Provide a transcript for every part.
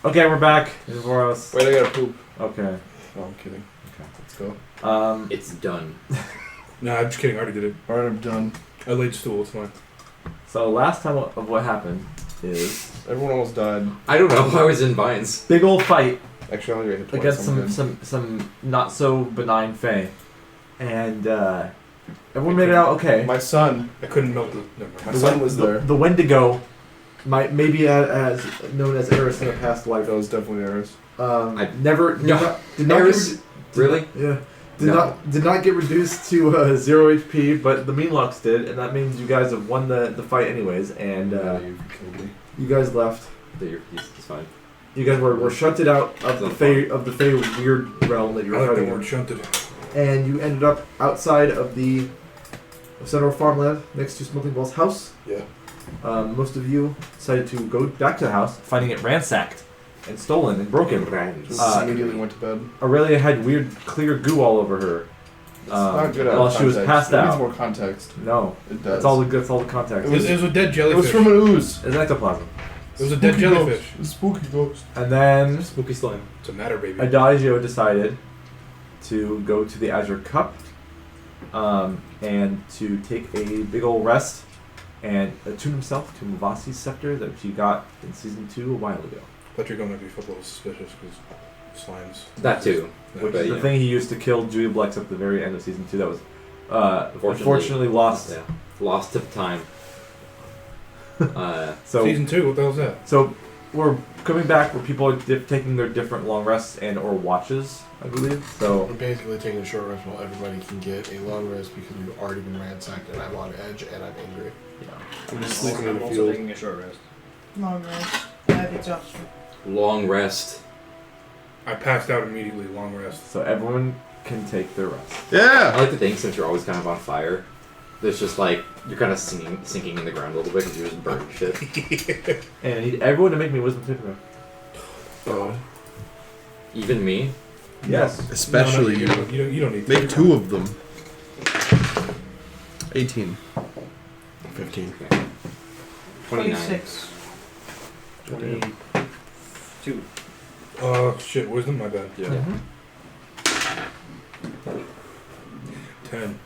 Okay, we're back. Voros. Wait, I gotta poop. Okay. No, I'm kidding. Okay. Let's go. It's done. No, I'm just kidding. I already did it. Alright, I'm done. I laid stool. It's fine. So last time of what happened is Everyone almost died. I don't know. I was in vines. big old fight Actually, I only hit twice. against I'm good. some not so benign fae, and everyone made it out okay. My son. I couldn't melt the. Never mind. My son was there. The Wendigo, maybe as known as Eris in a past life. That was definitely Eris. I Never did not Eris? get Really? yeah. No. Did not get reduced to 0 HP, but the Meanlocks did, and that means you guys have won the fight anyways. And You killed me. you guys left. It's fine. You guys were shunted out of the Fey weird realm that you I were like the fighting word in, shunted. and you ended up outside of the Center farmland next to Smelting Ball's house. Yeah. Most of you decided to go back to the house, finding it ransacked and stolen and broken. Just immediately went to bed. Aurelia had weird clear goo all over her. It's not good at while she was context. passed It needs out. more context. No, It does. that's all the context. It was a dead It jellyfish. was from an ooze. It's ectoplasm. It was a dead Spooky jellyfish. Ghost. A spooky ghost. And then Spooky slime. It's a matter, baby. Adagio decided to go to the Azure Cup and to take a big old rest and attune himself to Mavasi's scepter that he got in Season 2 a while ago. But you're going to make me feel a little suspicious because slimes. That too. Which But, is the yeah. thing he used to kill Julia Blex at the very end of Season 2 that was Unfortunately, lost. Yeah. Lost to time. So Season 2, what the hell's that? So we're coming back where people are taking their different long rests and or watches, I believe. So We're basically taking a short rest while everybody can get a long rest because we've already been ransacked and I'm on edge and I'm angry. I'm just sleeping in I'm the also field. taking a short rest. Long rest. I have exhaustion. long rest. I passed out immediately, long rest. so everyone can take their rest. I Yeah! like to think since you're always kind of on fire, there's just like, you're kind of sinking in the ground a little bit because you're just burning shit. And I need everyone to make me wisdom saving throw. Even me? Yes. Especially No, you don't need to. Make 2 of them. 18. 15. Okay. 29. 26. 22. Shit, wisdom, my bad. Yeah. Mhm. 10.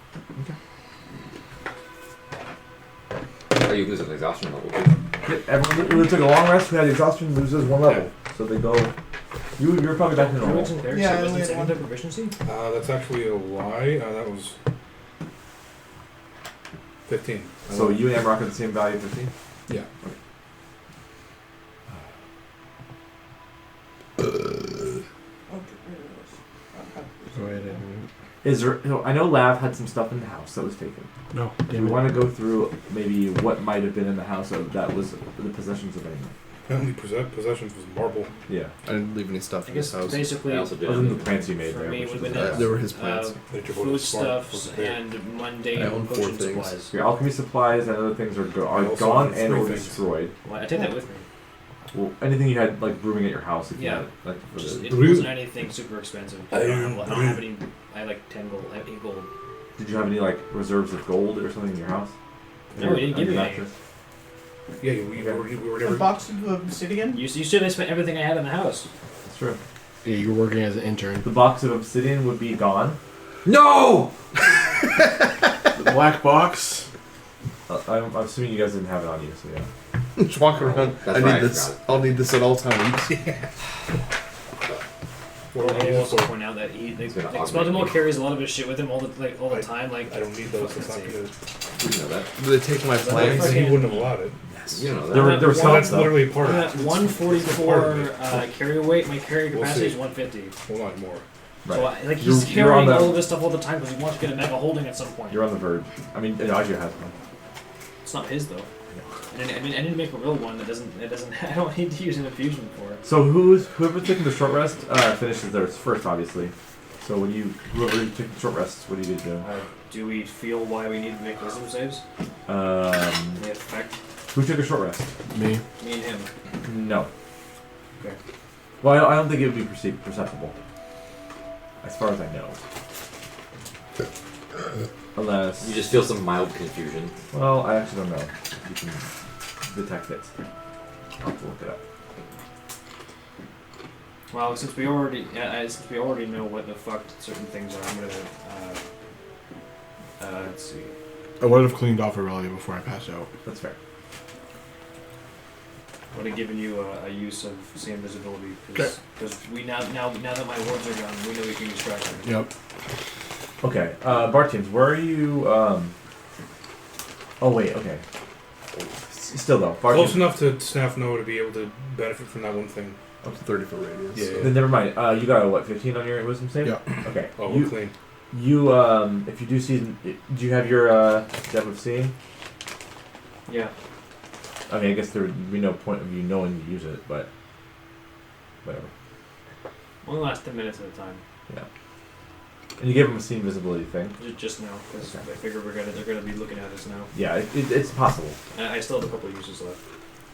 Are you losing exhaustion level too? Yeah, everyone who took a long rest who had exhaustion loses 1 level. So they go. You're probably back to normal. Yeah, I only had one. proficiency? That's actually a lie. That was 15. So you and Amrock are the same value, 15. Yeah. Okay. Is there? I know Lav had some stuff in the house that was taken. No, Do you want to go through maybe what might have been in the house that was the possessions of anyone? My only possessions was marble. Yeah. I didn't leave any stuff I in his guess house. basically I also did. Other than the plants you made for there. me which would was have been nice. They were his plants. foodstuffs and mundane I own 4 potion things. supplies. Your alchemy supplies and other things are I also gone own and 3 or things. destroyed. Well, I take that with me. Well, anything you had like brewing at your house, if Yeah. you had, like for Just, the, it wasn't anything super expensive. I don't have any. I have like 10 gold. I have 8 gold. did you have any like reserves of gold or something in your house? No, he didn't give me any. Yeah, we were A never. box of obsidian? You should have spent everything I had in the house. That's true. Yeah, you were working as an intern. The box of obsidian would be gone. No! The black box. I'm assuming you guys didn't have it on you, so yeah. Just walk around. That's I right, I need this. forgot. I'll need this at all times. I do also point out that He's gonna Smelting augment carries a lot of his shit with him all the time. Like I don't need those. That's not Fucking good. You know that. They take my plants. He wouldn't have allowed it. You know that. There were Well, some that's stuff. literally part I'm of at it. 144 carry weight. My carry We'll capacity see. is 150. Well, not more. Right. So like You're- he's you're on carrying the- all of this stuff all the time because he wants to get a mega holding at some point. You're on the verge. I mean, Adagio has one. It's not his though. I need to make a real one that doesn't. I don't need to use an infusion for it. So whoever's taking the short rest finishes theirs first, obviously. So whoever taking the short rests, what do you do? Do we feel why we need to make wisdom saves? Um, They affect who took a short rest? Me. me and him. No. Okay. Well, I don't think it would be perceptible, as far as I know. Unless You just feel some mild confusion. well, I actually don't know. You can detect it. I'll have to look it up. Well, since we already know what the fuck certain things are, I'm gonna let's see. I would have cleaned off Aurelia before I passed out. That's fair. I would have given you a use of see invisibility because we now that my words are gone, we know we can distract them. Yep. Okay, Bartians, where are you? Oh wait, okay. Still though, Close Bartians. enough to Snap know to be able to benefit from that one thing. Up to 30 foot radius. Yeah. Then never mind. You got a what? 15 on your wisdom save? Yeah. Okay. Oh, we're You, clean. if you do see, do you have your depth of seeing? Yeah. I mean, I guess there would be no point of you knowing to use it, but whatever. Only last 10 minutes at a time. Yeah. And you give them a see invisibility thing. Just now, because Okay. I figure they're gonna be looking at us now. Yeah, it's possible. I still have a couple of uses left.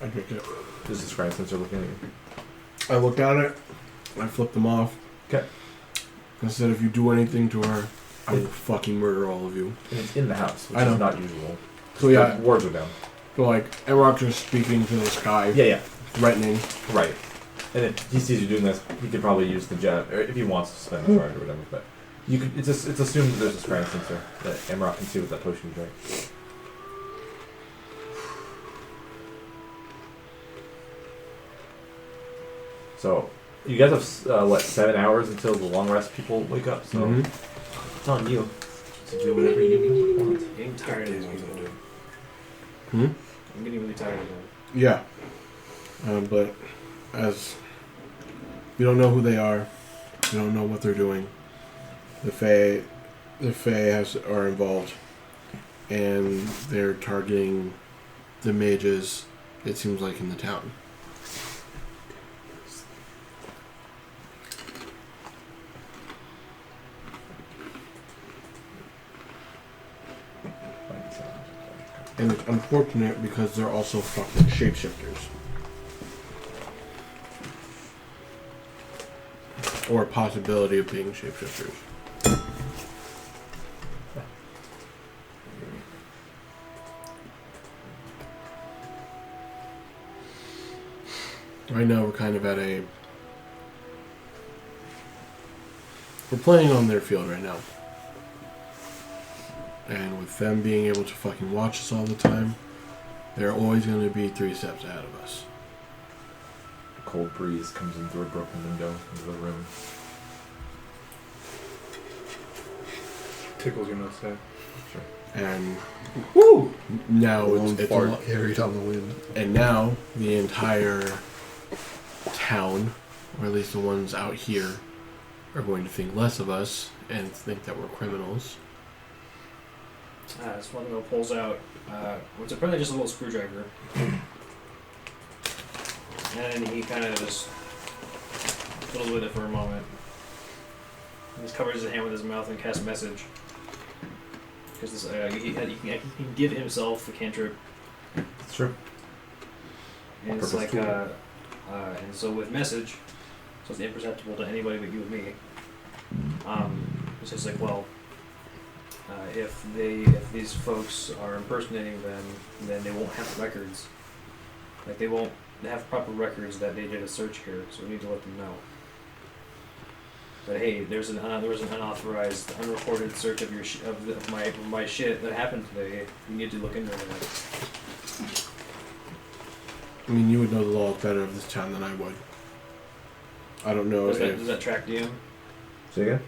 I picked it. Just describe since they're looking at you. I looked at it. I flipped them off. Okay. I said, if you do anything to her, I will fucking murder all of you. And it's in the house, which I know. is not usual. So yeah, The wards are down. so like, Emrock just speaking to the sky, Yeah, threatening. right. And if he sees you doing this, he could probably use the jet, or if he wants to spend the card or whatever. But you could. It's assumed that there's a scrying sensor that Emrock can see with that potion you drink. So you guys have what 7 hours until the long rest people wake up. So Mhm. it's on you to do whatever you want. I'm getting tired of these people. Hmm? I'm getting really tired of them. Yeah. But as you don't know who they are, you don't know what they're doing. The Fae are involved, and they're targeting the mages. It seems like in the town. And it's unfortunate because they're also fucking shapeshifters. Or a possibility of being shapeshifters. Right now we're kind of at a... We're playing on their field right now. And with them being able to fucking watch us all the time, they're always going to be 3 steps ahead of us. A cold breeze comes in through a broken window into the room. Tickles your nutsack. And Woo! now Lone it's fart carried on the wind. and now the entire town, or at least the ones out here, are going to think less of us and think that we're criminals. Swallow pulls out what's apparently just a little screwdriver. And he kind of just fiddles with it for a moment. He just covers his hand with his mouth and casts message. Because he can give himself the cantrip. It's true. And it's Purpose like, tool. and so with message, so it's imperceptible to anybody but you and me. It's just like, well, if these folks are impersonating them, then they won't have records. Like they won't have proper records that they did a search here, so we need to let them know. But hey, there was an unauthorized, unrecorded search of your of my shit that happened today. You need to look into that. I mean, you would know the laws better of this town than I would. I don't know Does that track DM? Say again?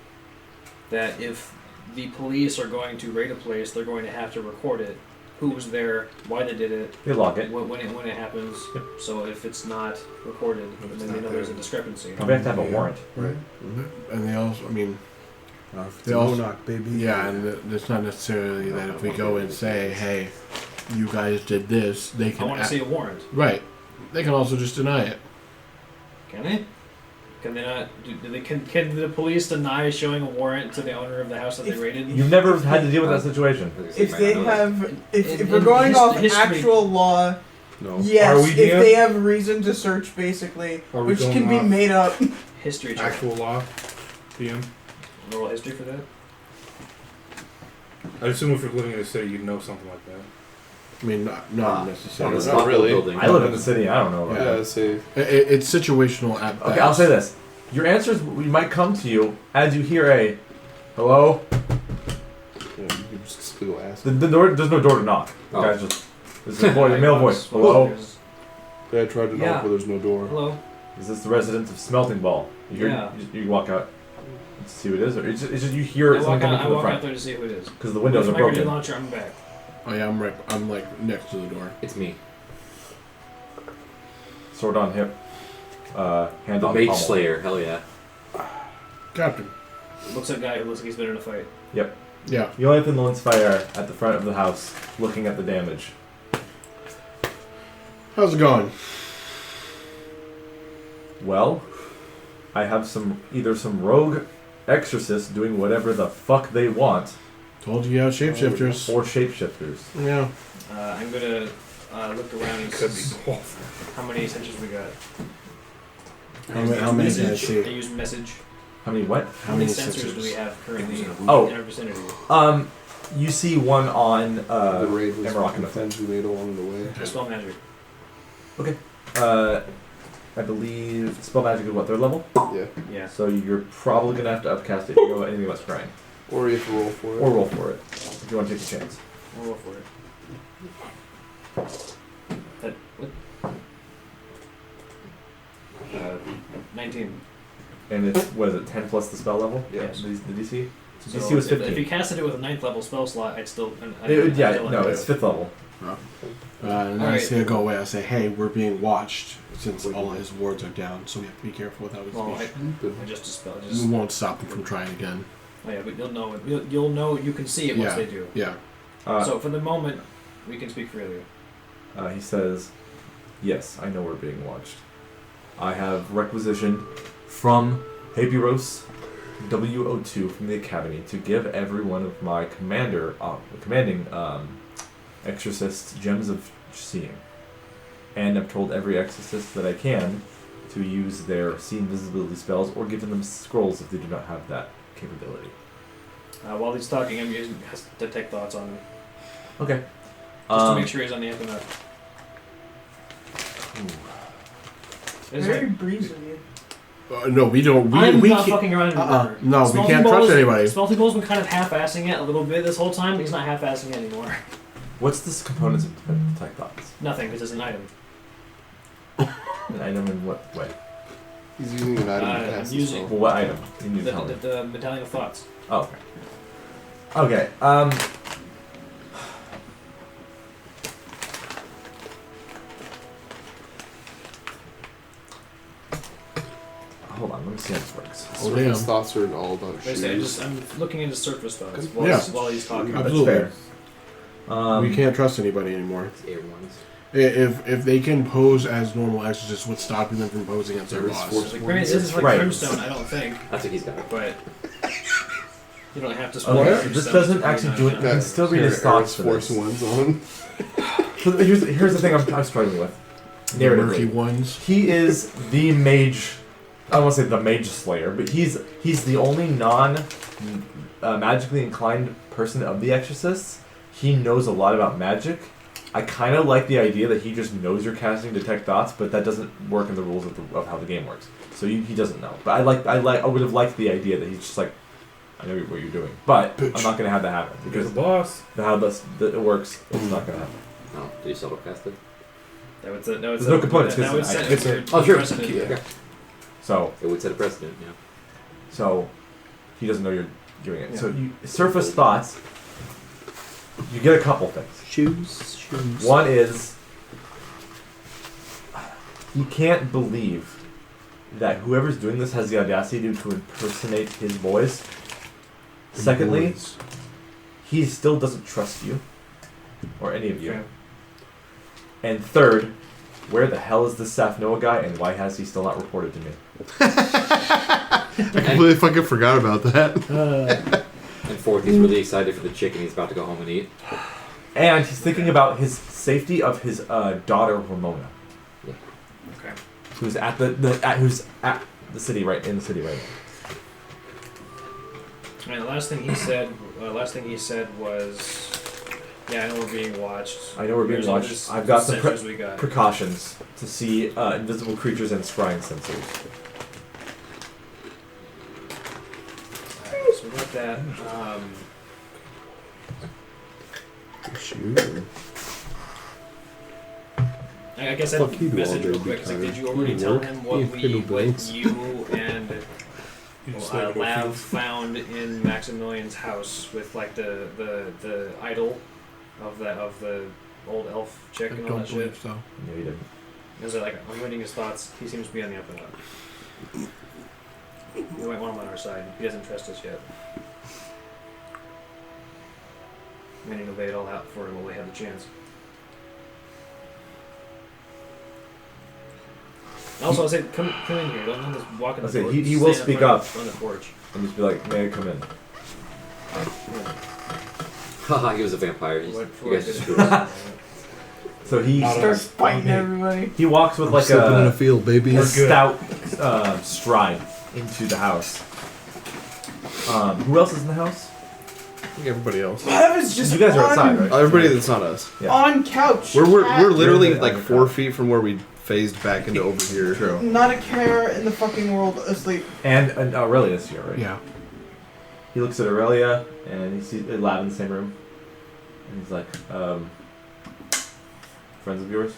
That if the police are going to raid a place, they're going to have to record it. Who was there? Why they did it? They log it. When it happens. Yep. So if it's not recorded, If it's then they not know there's a there. discrepancy. We have to have a warrant. Right. And they also, I mean, If They it's also- no knock, baby. yeah, and it's not necessarily that if we go and say, hey, you guys did this, they I can... want to see a warrant. Right. They can also just deny it. Can they? Can they not? Can the police deny showing a warrant to the owner of the house that they raided? You've never had to deal with that situation. If they have, if In- we're in going off history- actual law, No. yes. Are we If DM? they have reason to search, basically, Are we which going can be off made up. History check. Actual law, DM. Moral history for that? I assume if you're living in a city, you'd know something like that. I mean, not necessarily. Not really. I live in the city. I don't know about Yeah, that. see. It's situational at best. Okay, I'll say this. Your answers might come to you as you hear a hello. Yeah, you can just still ask. The door. There's no door to knock. The Oh. guy's just. This is a voice, a male voice. Hello. Yeah, I tried to knock, Yeah. but there's no door. Hello. Is this the residence of Smelting Ball? You hear, Yeah. you walk out to see who it is, or it's just you hear I someone walk, coming out, I from the walk out front there to see who it is. because the windows are With my grenade broken. launcher, I'm back. Oh yeah, I'm like next to the door. It's me. Sword on hip, hand The on Mage pommel. Slayer. Hell yeah. Captain. Looks like a guy who looks like he's been in a fight. Yeah. Jonathan Lawrence fire at the front of the house, looking at the damage. How's it going? Well, I have either some rogue exorcists doing whatever the fuck they want, Told you had shapeshifters. or shapeshifters. Yeah. I'm gonna look around and Could be see both. how many sensors we got. How many did I I see? use message. How many what? How many sensors do we have currently Oh. in our vicinity? You see one on The raid was Emerald and the fucking tornado along the way. I spell magic. I believe spell magic is what, third level? Yeah. Yeah. So you're probably gonna have to upcast it if you know anything about scrying. Or you have to roll for it. Or roll for it if you want to take the chance. We'll roll for it. What? 19. And it's, what is it, 10 plus the spell level? Yes. The DC? So DC was 15. If you casted it with a 9th level spell slot, I'd still. Yeah, no, it's 5th level. And I Alright. say go away. I say, hey, we're being watched since all his wards are down, so we have to be careful with how we Well, speak. I just dispel. We Just, won't stop them from trying again. oh yeah, but you'll know it. You'll know. You can see it once Yeah. they do. Yeah. So for the moment, we can speak freely. He says, yes, I know we're being watched. I have requisitioned from Hapiros WO2 from the Academy to give every one of my commanding exorcists gems of seeing. And I've told every exorcist that I can to use their see invisibility spells or give them scrolls if they do not have that capability. While he's talking, I'm using detect thoughts on him. Okay. Just to make sure he's on the up and up. Is Very there? breezy. No, we don't. I'm We not can't. fucking around anymore. No, we Smelty can't Ball's- trust anybody. Smelty Ball's been kind of half-assing it a little bit this whole time. He's not half-assing it anymore. What's the components of detect thoughts? Nothing, because it's an item. An item in what way? He's using an item to I'm cast the using- spell. Well, what item? You need to tell me. The Medallion of Thoughts. Oh, okay. Okay. Hold on. Let me see how this works. Oh, Surface damn. thoughts are all about Like I said, shoes. I'm looking into surface thoughts Good. while, Yeah. while he's talking. Absolutely. That's fair. We can't trust anybody anymore. It's air ones. If they can pose as normal exorcists, what's stopping them from posing as their There is boss? force. Like, granted, this is like Right. Brimstone, I don't think, That's what he's got. but you don't have to spoil Okay. it for This yourself doesn't if you actually don't do it. know. You can still read his thoughts for Force this. ones on. So here's the thing I'm struggling with. The murky Narratively, ones. he is the mage. I don't want to say the mage slayer, but he's the only magically inclined person of the exorcists. He knows a lot about magic. I kind of like the idea that he just knows you're casting detect thoughts, but that doesn't work in the rules of how the game works. So he doesn't know. But I would have liked the idea that he's just like, I know what you're doing, but I'm not gonna have that happen You're the because boss. how it works, it's not gonna happen. No, do you solo cast it? That would set, that would There's set, no components, that would because set it's a Oh, sure. precedent. Yeah. So It would set a precedent, yeah. he doesn't know you're doing it. Yeah. So you surface thoughts. You get a couple things. Shoes. One is he can't believe that whoever's doing this has the audacity to impersonate his voice. Secondly, he still doesn't trust you or any of you. Okay. And third, where the hell is this Safnoa guy and why has he still not reported to me? I completely fucking forgot about that. And fourth, he's really excited for the chicken he's about to go home and eat. And he's thinking about his safety of his daughter Ramona, Okay. who's at the city right in the city right now. And the last thing he said was, "Yeah, I know we're being watched. I know we're being Here's all watched. these I've got some sensors we got." precautions to see invisible creatures and scrying sensors. that Shoot. I guess I Fuck you, message real all quick. It's like, day, did you already tell work. him what You fiddle what blanks. you and You just like Lav found in Maximilian's house with like the idol of the old elf I chick and all don't that shit? believe so. No, you didn't. Is it like I'm reading his thoughts? He seems to be on the up and up. We might want him on our side. He doesn't trust us yet. Meaning to lay it all out for him while we have the chance. Also, I said, come in here. Don't just walk in the I say, door. he will Stand speak front up. on the porch. And just be like, may I come in? Haha, he was a vampire. He's, What you guys for? just screwed us. So he Starts fighting everybody. he walks with I'm like slipping in a a field, baby. stout stride into the house. Who else is in the house? I think everybody else. Lev is just You guys are on, outside, right? Everybody that's not us. Yeah. on couch. We're literally You're like on the 4 couch. feet from where we phased back into over here. True. Not a care in the fucking world asleep. And Aurelia's here, right? Yeah. He looks at Aurelia and he sees Lav in the same room. And he's like, friends of yours?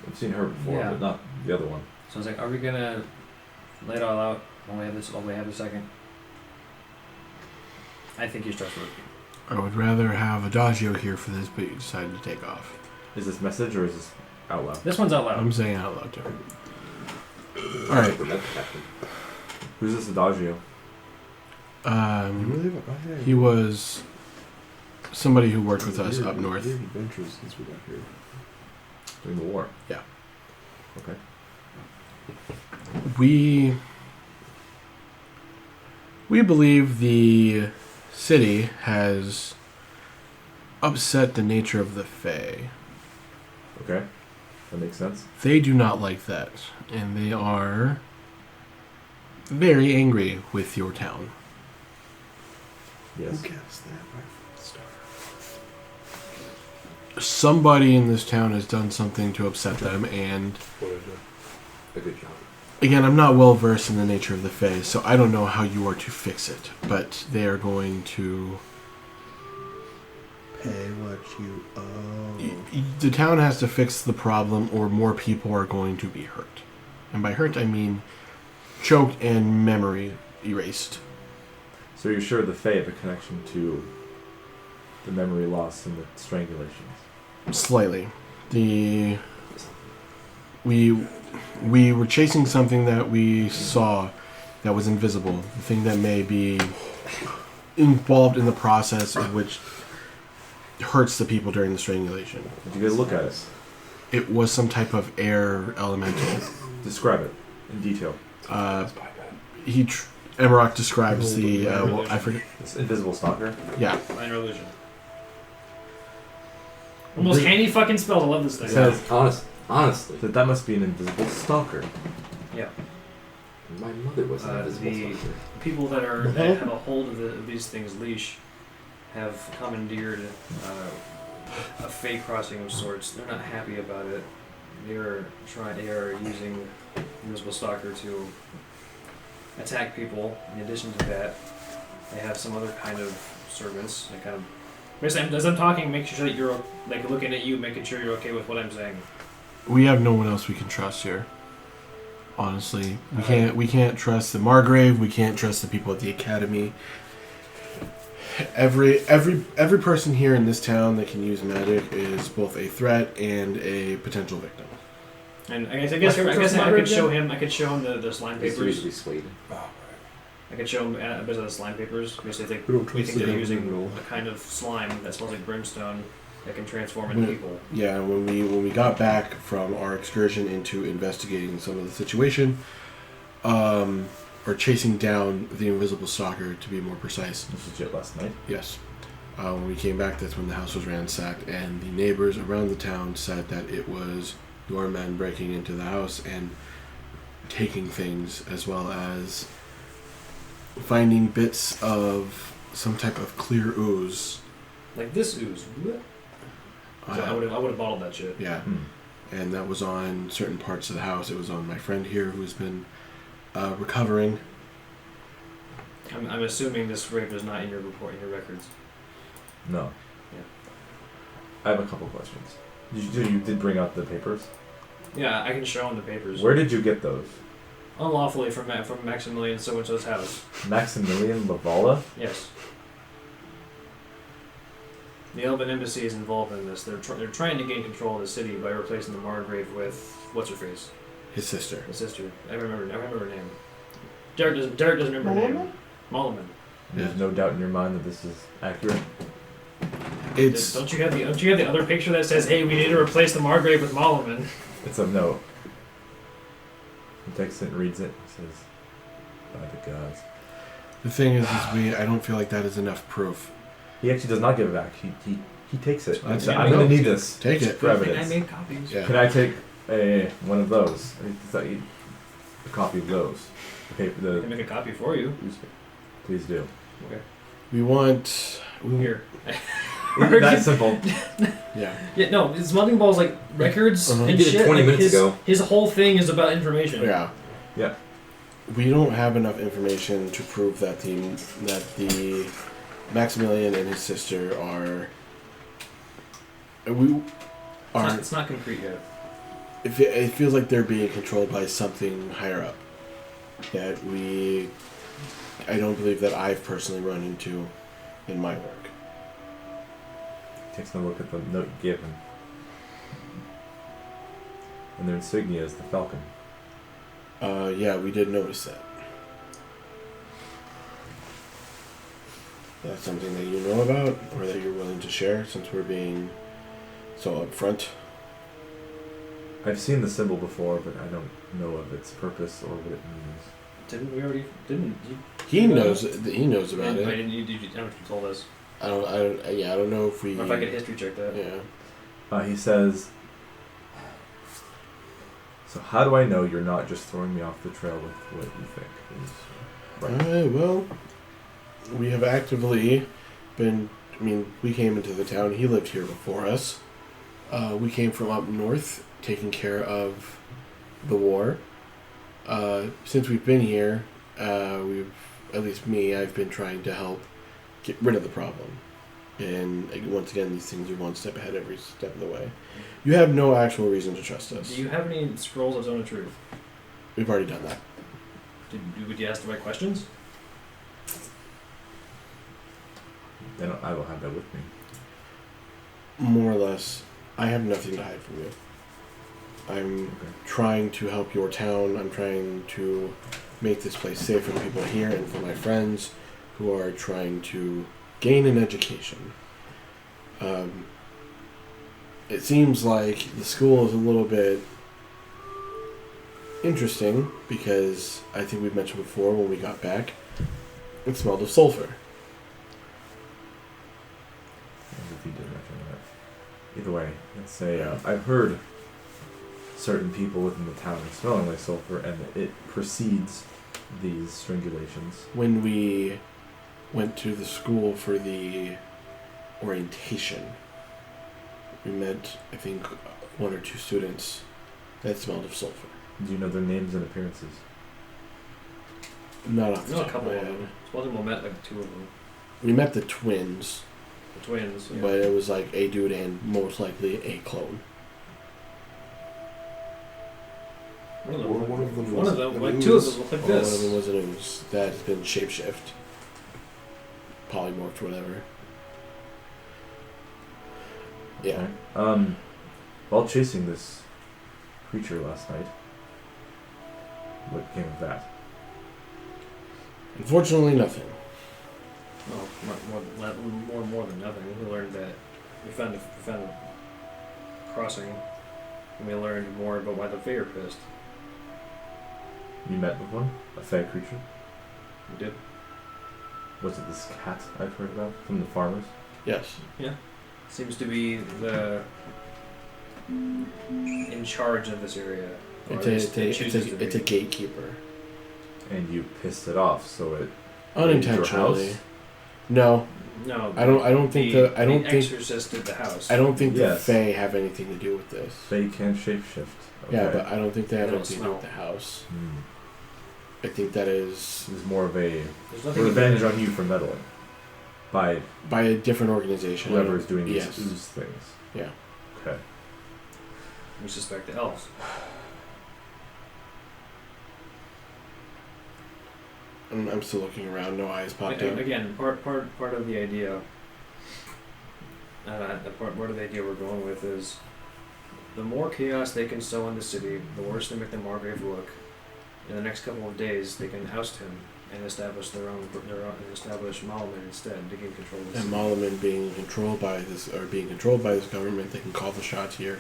I've seen her before, Yeah. but not the other one. So I was like, are we gonna lay it all out when we have a second? I think he's trustworthy. I would rather have Adagio here for this, but you decided to take off. Is this message or is this out loud? This one's out loud. I'm saying out loud to her. Alright. Who's this Adagio? He was somebody who worked with us up north. Adventures since we got here. During the war? Yeah. Okay. We believe the city has upset the nature of the Fae. Okay. That makes sense. They do not like that, and they are very angry with your town. Yes. Who guessed that? Star. Somebody in this town has done something to upset them, and What is it? A good job. again, I'm not well versed in the nature of the Fae, so I don't know how you are to fix it, but they are going to... Pay what you owe. The town has to fix the problem, or more people are going to be hurt. And by hurt, I mean choked and memory erased. So you're sure the Fae have a connection to the memory loss and the strangulations? Slightly. We were chasing something that we saw that was invisible. The thing that may be involved in the process of which hurts the people during the strangulation. Did you guys look at it? It was some type of air elemental. Describe it in detail. Emerok describes the I forget. This invisible stalker. Yeah, Minor illusion. Almost handy fucking spell. I love this thing. It says Honestly, that must be an invisible stalker. Yeah. my mother was an invisible The stalker. people that have a hold of these things leash have commandeered a Fae crossing of sorts. They're not happy about it. They are using Invisible Stalker to attack people. In addition to that, they have some other kind of servants. They kind of basically, as I'm talking, making sure that you're like looking at you, making sure you're okay with what I'm saying. we have no one else we can trust here. Honestly, we can't trust the Margrave. We can't trust the people at the Academy. Every person here in this town that can use magic is both a threat and a potential victim. And I guess I could show him. I could show him the slime He's papers. usually swayed. I could show him a bit of the slime papers. Basically, We don't we trust think the they're using government a kind of slime that smells like brimstone that can transform into people. Yeah, when we got back from our excursion into investigating some of the situation, or chasing down the invisible stalker to be more precise. This was yet last night. Yes. When we came back, that's when the house was ransacked, and the neighbors around the town said that it was your men breaking into the house and taking things, as well as finding bits of some type of clear ooze. Like this ooze. So I would have bottled that shit. Yeah. And that was on certain parts of the house. It was on my friend here who's been recovering. I'm assuming this rape is not in your report, in your records. No. Yeah. I have a couple questions. You did bring out the papers? Yeah, I can show him the papers. Where did you get those? Unlawfully from Maximilian so-and-so's house. Maximilian Lavala? Yes. The Elven Embassy is involved in this. They're trying to gain control of the city by replacing the Margrave with what's-her-face? His sister. His sister. I remember her name. Derrick doesn't remember her name. Mulliman. There's no doubt in your mind that this is accurate. It's Don't you have the other picture that says, "Hey, we need to replace the Margrave with Mulliman"? It's a note. He takes it and reads it. He says, by the gods. the thing is I don't feel like that is enough proof. He actually does not give it back. He takes it. That's- I'm going to need this. Take it. For evidence. I made copies. Yeah. Can I take one of those? A copy of those. The paper. I can make a copy for you. Please do. Okay. Here. Here. That's simple. Yeah. Yeah, no, Smelting Ball's like records Uh-huh. and He did it shit. 20 like, minutes his, ago. His whole thing is about information. Yeah. Yeah. We don't have enough information to prove that the Maximilian and his sister are. It's not concrete yet. It feels like they're being controlled by something higher up that I don't believe that I've personally run into in my work. Takes a look at the note you give him. And their insignia is the falcon. Yeah, we did notice that. That's something that you know about, or that you're willing to share, since we're being so upfront. I've seen the symbol before, but I don't know of its purpose or what it means. Didn't we already? Didn't you? He knows. He knows about I it. didn't. You haven't told us. I don't know if we. Or if I could history check that. Yeah. He says, so how do I know you're not just throwing me off the trail with what you think is right? Well, we have actively been. I mean, we came into the town. He lived here before us. We came from up north, taking care of the war. Since we've been here, at least me, I've been trying to help get rid of the problem. And once again, these things are one step ahead every step of the way. You have no actual reason to trust us. Do you have any scrolls of Zone of Truth? We've already done that. Would you ask the right questions? Then I will have that with me. More or less, I have nothing to hide from you. I'm trying to help your town. I'm trying to make this place safe for the people here and for my friends who are trying to gain an education. It seems like the school is a little bit interesting because I think we've mentioned before when we got back, it smelled of sulfur. If you did mention that. Either way, let's say I've heard certain people within the town are smelling like sulfur, and it precedes these strangulations. When we went to the school for the orientation, we met, I think, one or two students that smelled of sulfur. Do you know their names and appearances? Not off the No, a top couple of my of head. them. One of them met like two of them. We met the twins, The twins. Yeah. but it was like a dude and most likely a clone. One One of them One was of them, an like two of ooze. them look like One of this. them was an ooze that has been shapeshift, polymorphed, whatever. Yeah. Okay. While chasing this creature last night, what came of that? Unfortunately, nothing. Well, more than nothing. We learned that we found a crossing, and we learned more about why the Fae are pissed. You met with one? A fey creature? We did. Was it this cat I've heard about from the farmers? Yes. Seems to be the in charge of this area. Or at least it chooses to It's a be. gatekeeper. And you pissed it off, so it Unintentionally. house? No, No, I don't think the exorcist did the house. I don't think Yes. the Fae have anything to do with this. Fae can shapeshift. Okay. Yeah, but I don't think they have They don't anything to do with the house. I think that is This is more of a There's nothing revenge in on you for meddling by by a different organization. whoever is doing these Yes. ooze things. Yeah. Okay. We suspect the elves. I'm still looking around. No eyes popped And out. again, part of the idea. Part of the idea we're going with is the more chaos they can sow in the city, the worse they make the Margrave look. In the next couple of days, they can oust him and establish establish Malaman instead to gain control of the And city. Malaman being controlled by this government, they can call the shots here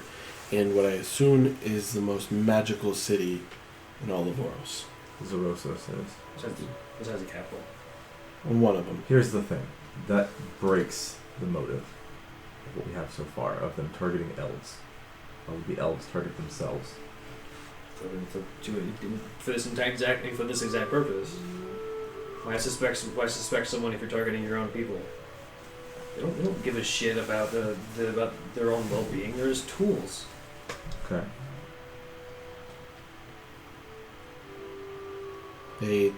in what I assume is the most magical city in all of Voros. Xarosa says. Besides the capital. One of them. Here's the thing. That breaks the motive of what we have so far of them targeting elves. Why would the elves target themselves? For this exact purpose. Why suspect someone if you're targeting your own people? They don't give a shit about about their own well-being. They're just tools. Okay. They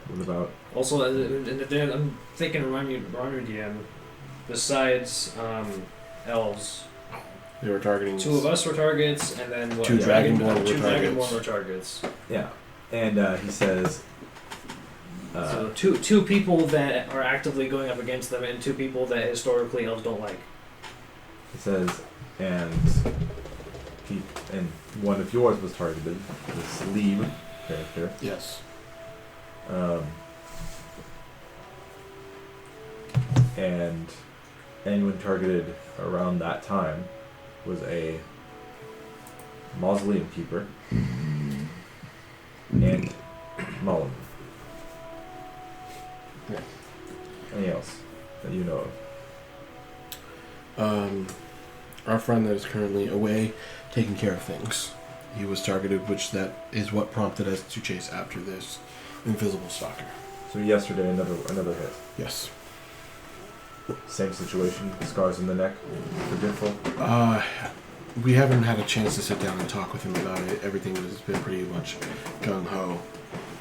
What about Also, I'm thinking, remind me, DM. Besides elves, they were targeting 2 of us were targets, and then what? Two Dragonborn were 2 targets. Dragonborn were targets. yeah? And he says. So two people that are actively going up against them, and 2 people that historically elves don't like. He says, and one of yours was targeted. This Lieb character. Yes. And anyone targeted around that time was a mausoleum keeper and Mullen. Yeah. Anything else that you know of? Our friend that is currently away taking care of things. He was targeted, which that is what prompted us to chase after this invisible stalker. So yesterday, another hit. Yes. Same situation, scars in the neck, forgetful. We haven't had a chance to sit down and talk with him about it. Everything has been pretty much gung ho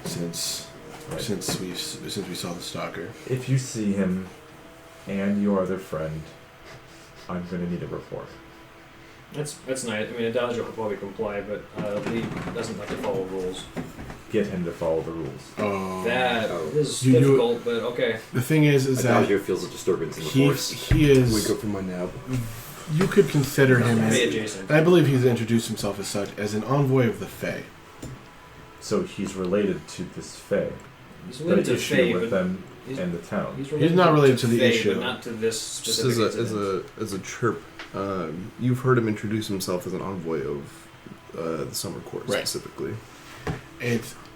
since we saw the stalker. If you see him and your other friend, I'm going to need a report. That's nice. I mean, Adagio will probably comply, but Lee doesn't like to follow rules. Get him to follow the rules. Oh. That is You- difficult, but okay. The thing is that Adagio feels a disturbance in the force. he is. Wake up from my nap. You could consider him Hey, as. adjacent. I believe he's introduced himself as such as an envoy of the Fae. So he's related to this Fae. He's The related to issue Fae, with but them he's, and the town. he's not related to the Fae, issue. but not to this Just specific as incident. a chirp, you've heard him introduce himself as an envoy of the Summer Court Right. specifically.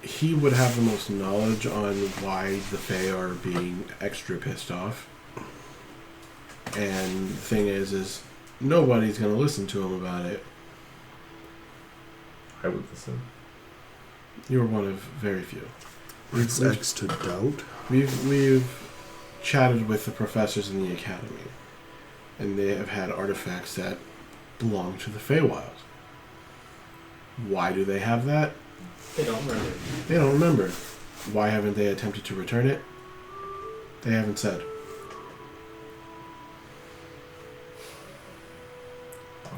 He would have the most knowledge on why the Fae are being extra pissed off. And the thing is nobody's going to listen to him about it. I would listen. You're one of very few. It's X to doubt. We've chatted with the professors in the academy, and they have had artifacts that belong to the Feywild. Why do they have that? They don't remember. They don't remember. Why haven't they attempted to return it? They haven't said.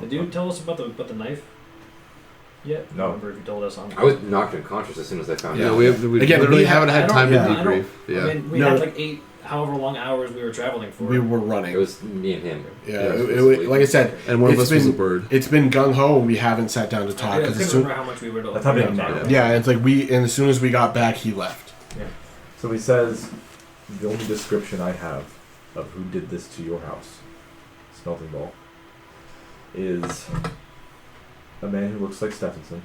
Did you tell us about the knife? Yet? No. I remember if you told us on. I was knocked unconscious as soon as I found Yeah, out. we Again, literally we haven't had I don't- time yeah, to I don't- debrief. Yeah. I mean, we No. had like 8, however long hours we were traveling for. We were running. It was me and him. Yeah, Yeah, like I said, And one of It's us was a been- bird. it's been gung ho, and we haven't sat down to I talk. couldn't 'Cause as soon, remember how much we were. That's how big now. yeah, it's like and as soon as we got back, he left. So he says, the only description I have of who did this to your house, Smelting Ball, is a man who looks like Stephenson,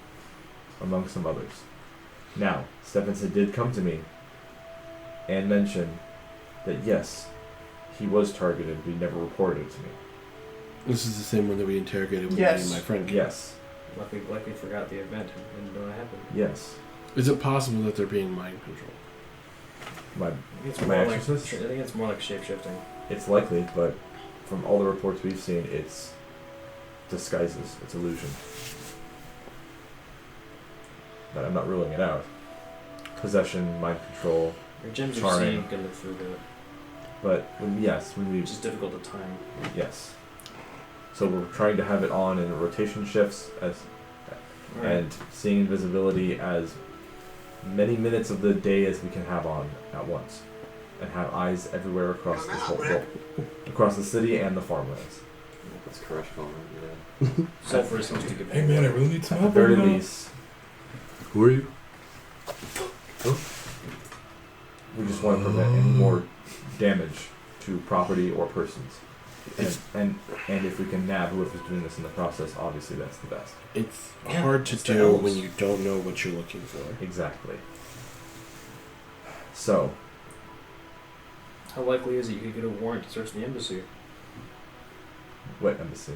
among some others. Now, Stephenson did come to me and mention that yes, he was targeted, but he never reported it to me. This is the same one that we interrogated when Yes. me and my friend came. Yes, Luckily forgot the event and didn't know what happened. yes. Is it possible that they're being mind controlled? My, I think it's My more like exorcist? I think it's more like shape shifting. it's likely, but from all the reports we've seen, it's disguises, it's illusion. But I'm not ruling it out. possession, mind control. Your gems of Charming. seeing can live through that, But when we which is difficult to time. yes, so we're trying to have it on in rotation shifts and seeing invisibility as many minutes of the day as we can have on at once, and have eyes everywhere across this whole across the city and the farmlands. That's correct, yeah. Sulfur seems to give. Hey man, I really need some At the help. very right now. least, Who are you? we just want to prevent any more damage to property or persons. And if we can nab whoever's doing this in the process, obviously that's the best. It's Yeah, hard to it's the do elves. when you don't know what you're looking for. Exactly. So, How likely is it you could get a warrant to search the embassy? what embassy?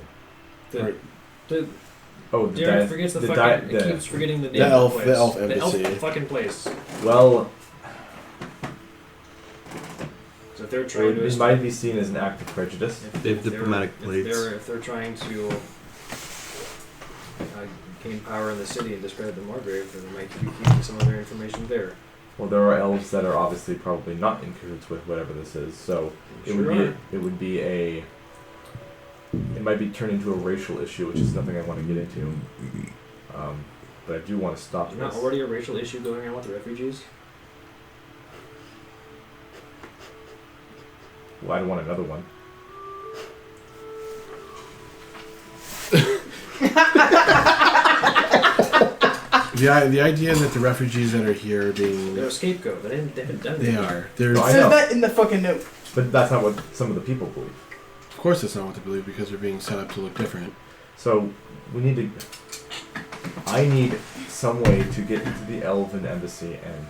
The, Right. the Oh, the Derrick di- forgets the the fucking. di- It the- keeps forgetting the name The of elf- the place. the elf The elf embassy. fucking place. Well, So if they're trying to. it might be seen as an act of prejudice. if- They have if they're- diplomatic if plates. If they're trying to gain power in the city and discredit the Margrave, then they might be keeping some of their information there. Well, there are elves that are obviously probably not in cahoots with whatever this is, so it Sure would are. be a it might be turned into a racial issue, which is nothing I want to get into. But I do want to stop There's not this. already a racial issue going on with the refugees? Well, I don't want another one. The idea that the refugees that are here are being They're a scapegoat. They haven't done they anything. are they're No, It I says know. that in the fucking note. But that's not what some of the people believe. of course that's not what they believe because they're being set up to look different. So we need to. I need some way to get into the Elven embassy and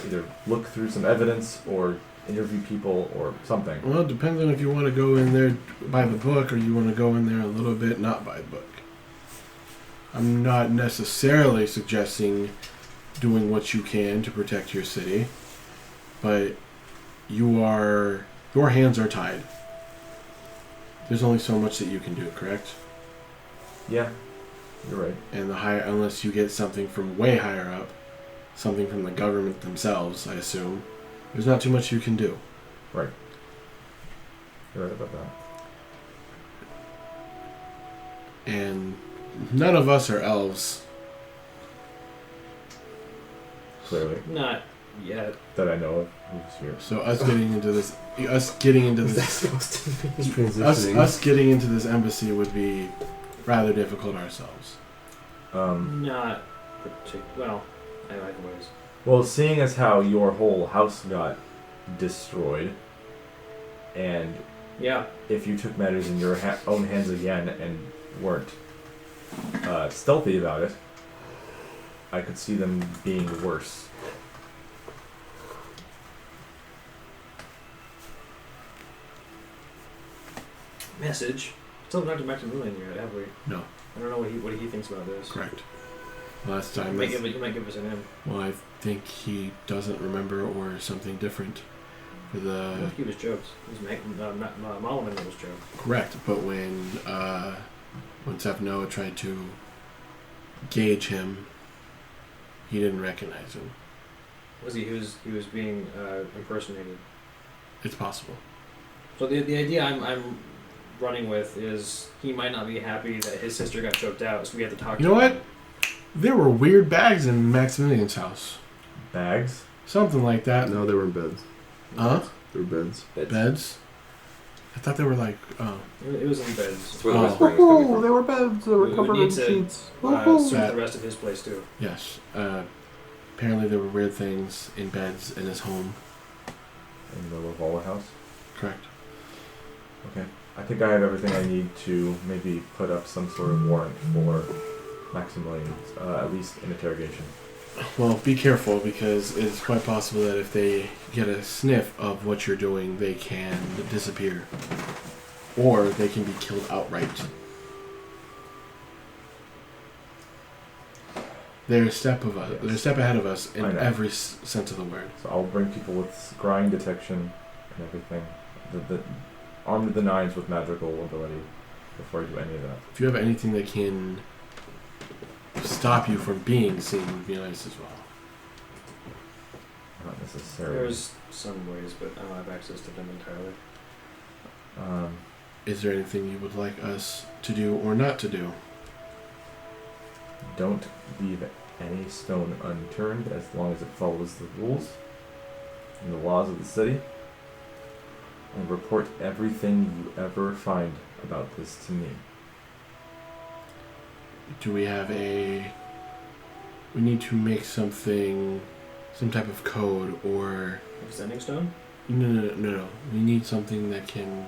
either look through some evidence or interview people or something. Well, it depends on if you want to go in there by the book or you want to go in there a little bit not by the book. I'm not necessarily suggesting doing what you can to protect your city, but your hands are tied. There's only so much that you can do, correct? Yeah, you're right. And unless you get something from way higher up, something from the government themselves, I assume, there's not too much you can do. You're right about that. And none of us are elves. Clearly, Not yet. that I know of who's here. So us getting into this getting into this embassy would be rather difficult ourselves. Not well, I like ways. Well, seeing as how your whole house got destroyed, and Yeah. if you took matters in your own hands again and weren't stealthy about it, I could see them being worse. Message. Still haven't talked to Moonlight yet, have we? No. I don't know what he thinks about this. Correct. Last He time, might give us an M. well, I think he doesn't remember or something different. For He the must keep his jokes. He's Malaman knows jokes. correct, but when Seth Noah tried to gauge him, he didn't recognize him. He was being impersonated. It's possible. So the idea I'm running with is he might not be happy that his sister got choked out, so we have to talk You to know him. what? There were weird bags in Maximilian's house. Bags? Something like that. No, they were in beds. Huh? They were beds. Beds? I thought they were like, oh. It was in beds. That's where the Oh. whispering is coming from. they were beds. They We would need to search That- the rest of his place too. Yes. Apparently there were weird things in beds in his home. In the Lavala house? Correct. Okay. I think I have everything I need to maybe put up some sort of warrant for Maximilian's, at least an interrogation. Well, be careful because it's quite possible that if they get a sniff of what you're doing, they can disappear. Or they can be killed outright. They're a step ahead of us in I know. every sense of the word. So I'll bring people with scrying detection and everything. The armed to the nines with magical ability before I do any of that. If you have anything that can stop you from being seen, would be nice as well. necessary. There's some ways, but I don't have access to them entirely. Is there anything you would like us to do or not to do? Don't leave any stone unturned as long as it follows the rules and the laws of the city. And report everything you ever find about this to me. Do we have a... We need to make something... Some type of code or... Sending stone? No. We need something that can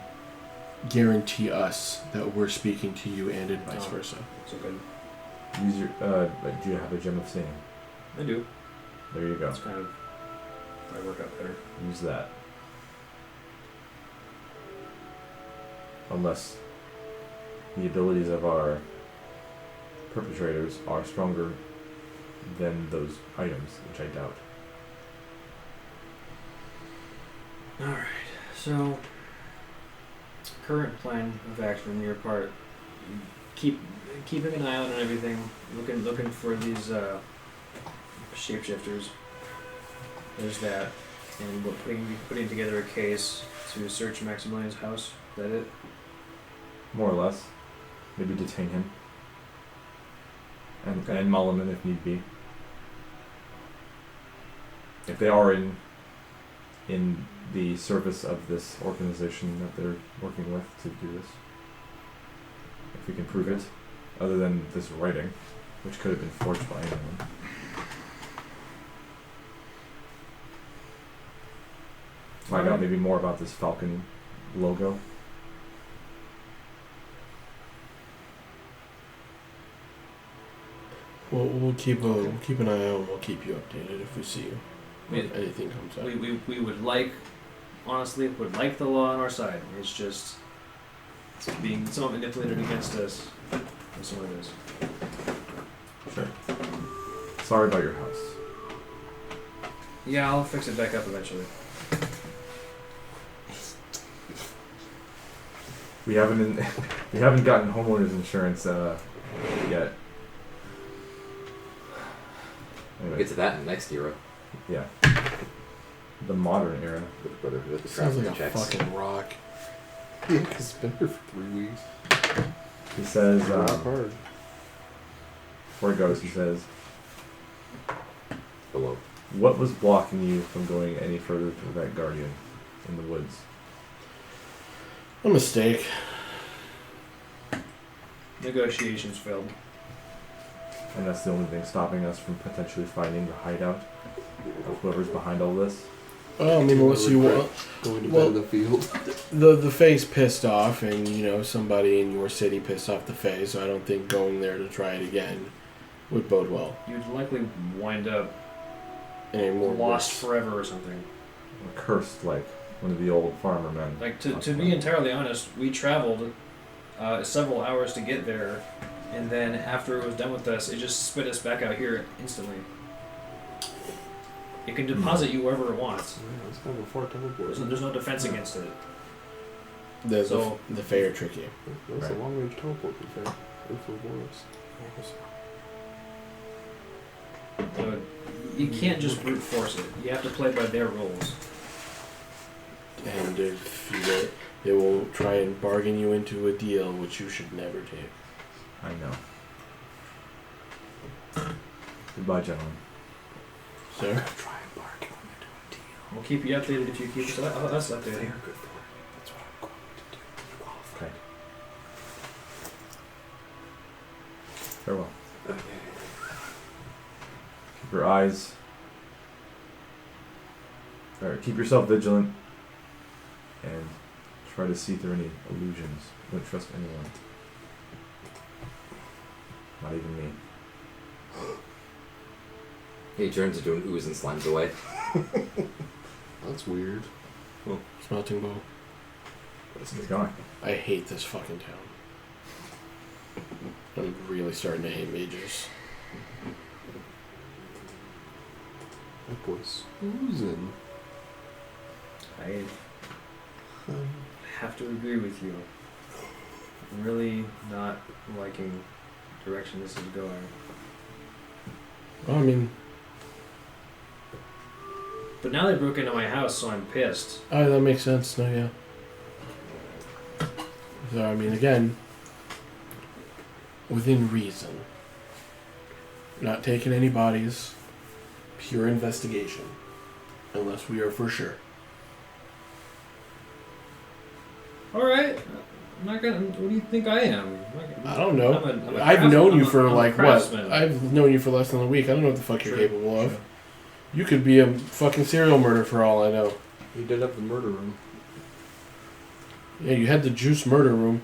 guarantee us that we're speaking to you and vice Oh. versa. So good. Use your. Do you have a gem of seeing? I do. There you go. It's kind of... I work out better. Use that. Unless the abilities of our perpetrators are stronger than those items, which I doubt. Alright, so... Current plan of action on your part. Keeping an eye out on everything. Looking for these shapeshifters. There's that. And we're putting together a case to search Maximilian's house. Is that it? More or less. Maybe detain him. And, Okay. and maul him if need be. If they are in the service of this organization that they're working with to do this. If we can prove it. Other than this writing, which could have been forged by anyone. Find out maybe more about this Falcon logo. Well, we'll keep an eye out and we'll keep you updated if we see you. If anything comes up. We would like, honestly, would like the law on our side. It's just it's being somewhat manipulated against us. That's what it is. Sure. Sorry about your house. Yeah, I'll fix it back up eventually. We haven't we haven't gotten homeowners insurance yet. We'll Anyway, get to that in the next era. yeah. The modern era. With the Sounds like traffic a checks. fucking rock. Yeah, because it's been here for 3 weeks. He says, Rock hard. before he goes, he says, Below. what was blocking you from going any further to that guardian in the woods? A mistake. Negotiations failed. And that's the only thing stopping us from potentially finding the hideout of whoever's behind all this. Well, I mean, unless you want... Going to Well- bed in the field. The Fae's pissed off, and, somebody in your city pissed off the Fae, so I don't think going there to try it again would bode well. You'd likely wind up Any more lost risks. forever or something. Or cursed like one of the old farmer men. Like, to be entirely honest, we traveled several hours to get there, and then after it was done with us, it just spit us back out here instantly. It can deposit you wherever it wants. Yeah, it's kind of a far teleport. There's no defense against it. The Fae are tricky. That's Right. a long range teleport for Fair. Or for Voros. So you can't just brute force it. You have to play by their rules. And if you don't, they will try and bargain you into a deal, which you should never take. I know. Goodbye, gentlemen. Sir? Try and bargain into a deal. We'll keep you updated if you keep us updated. They're good for it. That's what I'm going to do. You're qualified. Okay. Farewell. Keep your eyes. Keep yourself vigilant. And try to see through any illusions. Don't trust anyone. Not even me. He turns into an ooze and slimes away. That's weird. Smelting bow. He's gone. I hate this fucking town. I'm really starting to hate mages. That boy's oozing. I have to agree with you. I'm really not liking the direction this is going. Well, I mean, But now they broke into my house, so I'm pissed. Oh, that makes sense. No, yeah. So, I mean, again, within reason. Not taking any bodies. Pure investigation. Unless we are for sure. Alright. I'm not gonna. What do you think I am? I don't know. I'm a I've crafts- known I'm you a- for I'm a like what? craftsman. I've known you for less than a week. I don't know what the fuck you're Sure. capable of. You could be a fucking serial murderer for all I know. You did have the murder room. Yeah, you had the juice murder room.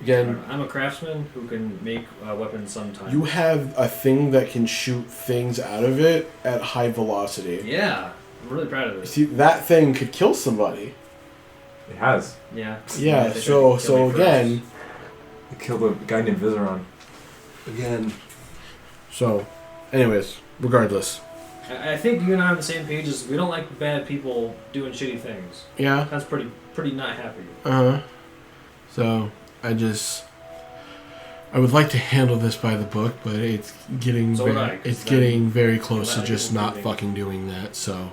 Again, I'm a craftsman who can make weapons sometimes. you have a thing that can shoot things out of it at high velocity. Yeah, I'm really proud of You this. see, that thing could kill somebody. It has. Yeah. Yeah, They tried to so kill me again, It killed a guy named Vizeron. Again. so, anyways, regardless. I think you and I are on the same page. As we don't like bad people doing shitty things. Yeah. That's pretty not happy. So, I would like to handle this by the book, but it's getting So would I, 'cause it's then getting very close to let just people not do fucking doing that. So,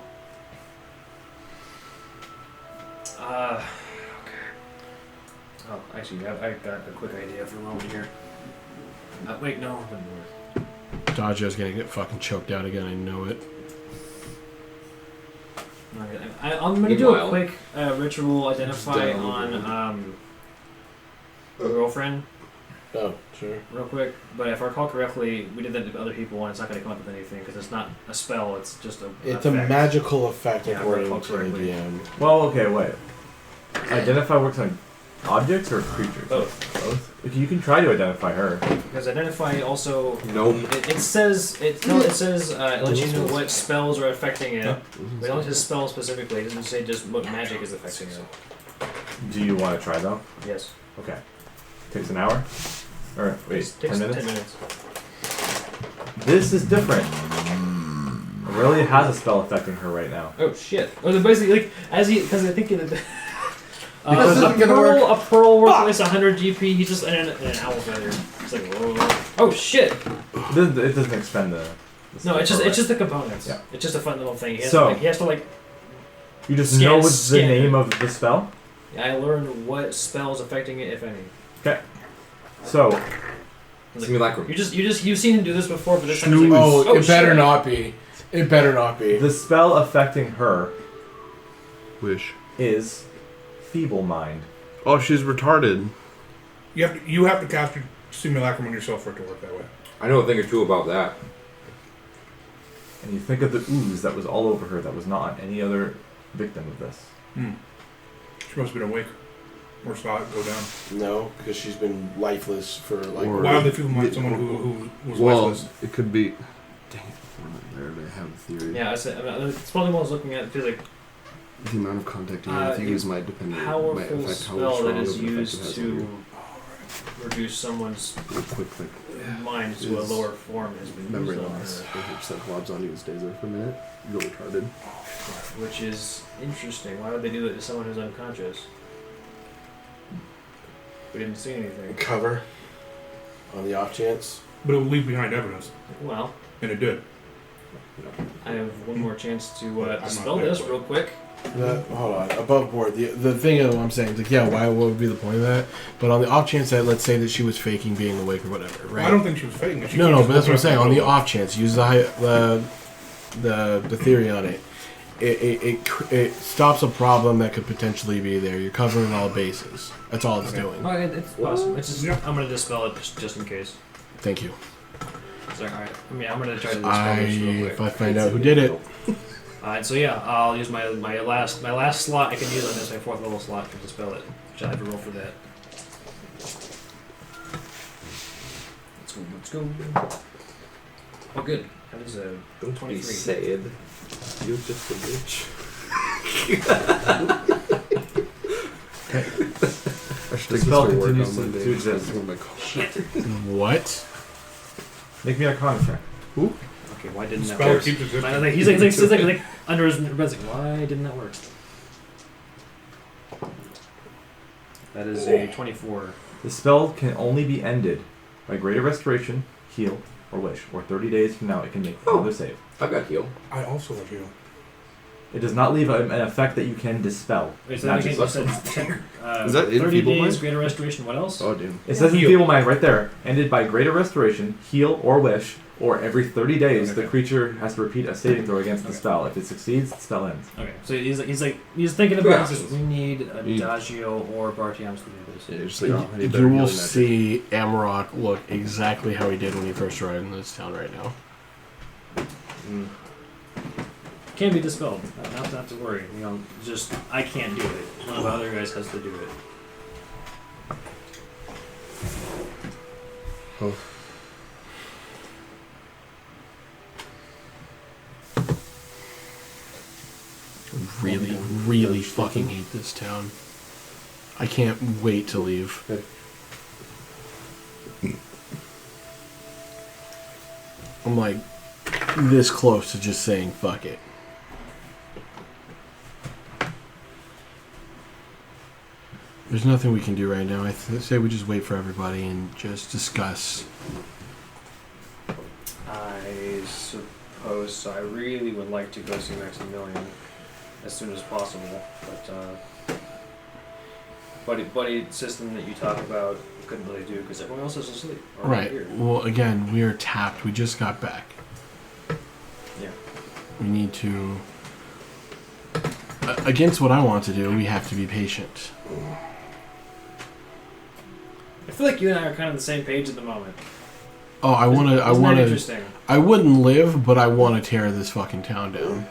Okay. Oh, actually, I got a quick idea for a moment here. Wait, no. it doesn't work. Dodger's gonna get fucking choked out again. I know it. I'm gonna do a Meanwhile- quick ritual identify down on a girlfriend, Oh, sure. real quick. But if I recall correctly, we did that to other people, and it's not gonna come up with anything because it's not a spell. It's just a. It's a effect. magical effect Yeah, according recall to the correctly. DM. Well, okay, wait. Identify works on objects or creatures? Both. Both? Okay, you can try to identify her. Because identify also. Gnome. It says it lets you know what spells are affecting it. But it only says spell specifically. It doesn't say just what magic is affecting it. Do you want to try though? Yes. Okay. Takes an hour? Or wait, Takes 10 minutes? 10 minutes. This is different. It really has a spell affecting her right now. Oh shit! Oh, so basically, like because I think it. Because This isn't gonna work. A pearl worth 100 GP. He just and an owl feather. It's like whoa. Oh shit! It doesn't expend the No, it's spell, just the components. Yeah. It's just a fun little thing. So- He has to like. You just Scan- know what's the scan. name of the spell? I learned what spells affecting it, if any. So, Simulacrum. You've seen him do this before, but this time it's like, Oh, it better shit. not be. It better not be. the spell affecting her Wish. is Feeble Mind. Oh, she's retarded. You have to cast your simulacrum on yourself for it to work that way. I know a thing or two about that. And you think of the ooze that was all over her that was not on any other victim of this. She must have been awake. Or saw it go down. No, because she's been lifeless for like. Or- Why would they feel like someone who was Well, lifeless? it could be. Dang it, we're not there to have a theory. Yeah, it's probably what I was looking at. It feels like The amount of contact you have with use might depend might powerful affect how spell strong that is of an effect it used has on to you. reduce someone's Real quick, mind to a Is lower form has been memory used on loss. her, If you set globs on you, it stays there for a minute. You're retarded. which is interesting. Why would they do it to someone who's unconscious? We didn't see anything. Cover. On the off chance. But it would leave behind evidence. Well, And it did. I have one more chance to I'm not dispel bad, this but- real quick. Hold on. Above board. The thing that I'm saying is like, yeah, what would be the point of that? But on the off chance that, let's say that she was faking being awake or whatever, right? I don't think she was faking it. She No, just but that's what I'm woke saying. up On the and off chance, use the theory on it. It stops a problem that could potentially be there. You're covering all bases. That's all it's doing. Oh, it's possible. It's just, Yeah. I'm gonna dispel it just in case. Thank you. Sorry, alright. I mean, I'm gonna try to dispel this real If quick. I find out who did it, Alright, so yeah, I'll use my last slot I can use on this, my 4th level slot to dispel it. Which I have to roll for that. Let's go. Oh, good. That was a Don't be 23. sad. You're just a bitch. I should The take spell this to work continues on to Monday. exist. That's what my call. what? Make me a Arcana check. Okay, why didn't that Spell work? keeps existing. He's like under his breath, like, why didn't that work? That is a 24. The spell can only be ended by Greater Restoration, Heal, or wish, or 30 days from now it can make another save. I've got heal. I also have heal. It does not leave an effect that you can dispel. Wait, so that Magic. again, you said Is that 30 enfeeble days, mind? greater restoration, what else? Oh, damn. It says Heal. Enfeeble Mind right there. Ended by greater restoration, heal, or wish, or every 30 days the creature has to repeat a saving throw against the spell. If it succeeds, the spell ends. Okay, so he's thinking about this. We need Adagio or Bartiams to do this. Yeah, just like, I need You better will healing magic. see Amarok look exactly how he did when he first arrived in this town right now. Can be dispelled. Not to worry. You know, just I can't do it. One of the other guys has to do it. Oh. Really, really fucking hate this town. I can't wait to leave. I'm like this close to just saying fuck it. There's nothing we can do right now. I say we just wait for everybody and just discuss. I suppose so. I really would like to go see Maximilian as soon as possible, but buddy system that you talk about couldn't really do because everyone else is asleep. Or Right. here. Well, again, we are tapped. We just got back. Yeah. We need to. Against what I want to do, we have to be patient. I feel like you and I are kind of on the same page at the moment. Oh, I want to. I Isn't want that to. interesting? I wouldn't live, but I want to tear this fucking town down.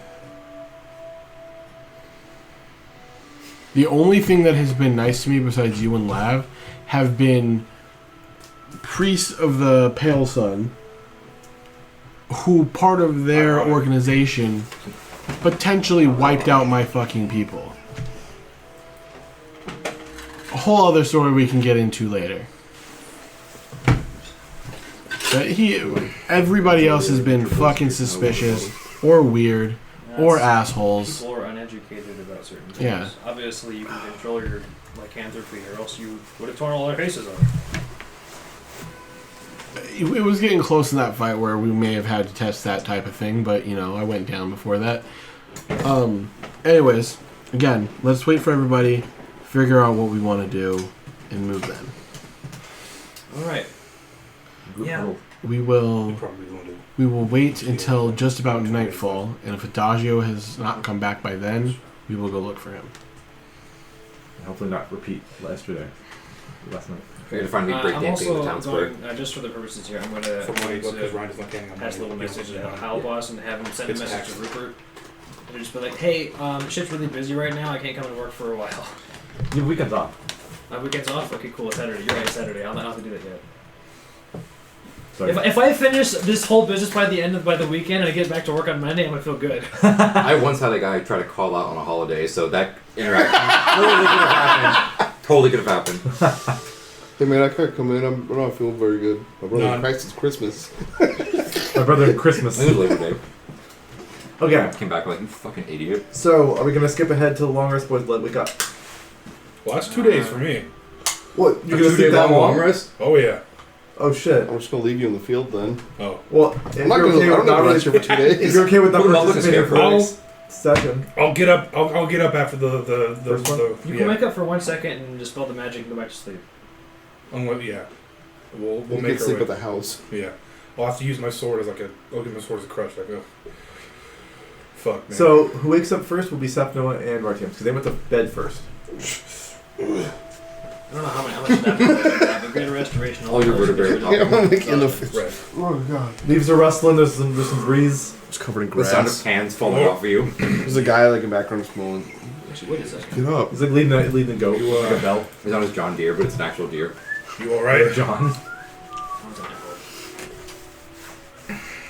The only thing that has been nice to me besides you and Lav have been priests of the Pale Sun who part of their organization potentially wiped out my fucking people. A whole other story we can get into later. But everybody else has been fucking suspicious or weird or assholes. People are uneducated about certain things. Yeah. Obviously, you can control your lycanthropy, or else you would have torn all their faces off. It was getting close in that fight where we may have had to test that type of thing, but you know, I went down before that. Anyways, again, let's wait for everybody, figure out what we want to do, and move then. All right. Yeah. We will Probably going to. we will wait until just about nightfall, and if Adagio has not come back by then, we will go look for him. And hopefully not repeat last night. We're gonna find me break I'm dancing in the also town square. going, just for the purposes here, I'm going For money, to because Ryan is not getting pass a little message to Hal Boss and have him send a It's message taxed. to Rupert. And just be like, hey, shit's really busy right now. I can't come to work for a while. Your weekend's off. My weekend's off? Okay, cool. It's Saturday. You're right, Saturday. I'll not have to do that yet. Sorry. If I finish this whole business by the weekend and I get back to work on Monday, I'm going to feel good. I once had a guy try to call out on a holiday, so that interaction totally could have happened. Totally could have happened. Hey man, I can't come in. I'm not feeling very good. My brother No. in Christ, it's Christmas. My brother in Christmas. It was Labor Day. Okay, Came back like, you fucking idiot. so are we gonna skip ahead to the long rest boys let wake up? Well, that's 2 days for me. What? You're A gonna sleep that long? rest? Oh, yeah. Oh shit. I'm just gonna leave you in the field then. Oh. Well, if I'm not you're gonna. okay I don't with know not for 2 days. if you're okay with not Put 'em up like a participating for the scarecrow. next session, I'll get up. I'll get up after the First one? You yeah. can wake up for 1 second and dispel the magic and go back to sleep. Yeah. We'll We'll make get our sleep way. at the house. Yeah. I'll have to use my sword as I'll use my sword as a crutch. Like, oh. Fuck, man. so who wakes up first will be Seth, Noah, and Martians because they went to bed first. I don't know how much that but greater restoration. All your vertebrae. Yeah, I'm like in the Right. Oh god. Leaves are rustling. There's some breeze. It's covered in The sound of grass. cans falling off of you. There's a guy like in the background smoking. Actually, what is that? Get up. He's like leading the goat You, like a bell. He's on his John Deere, but it's an actual deer. You all right? John. What's that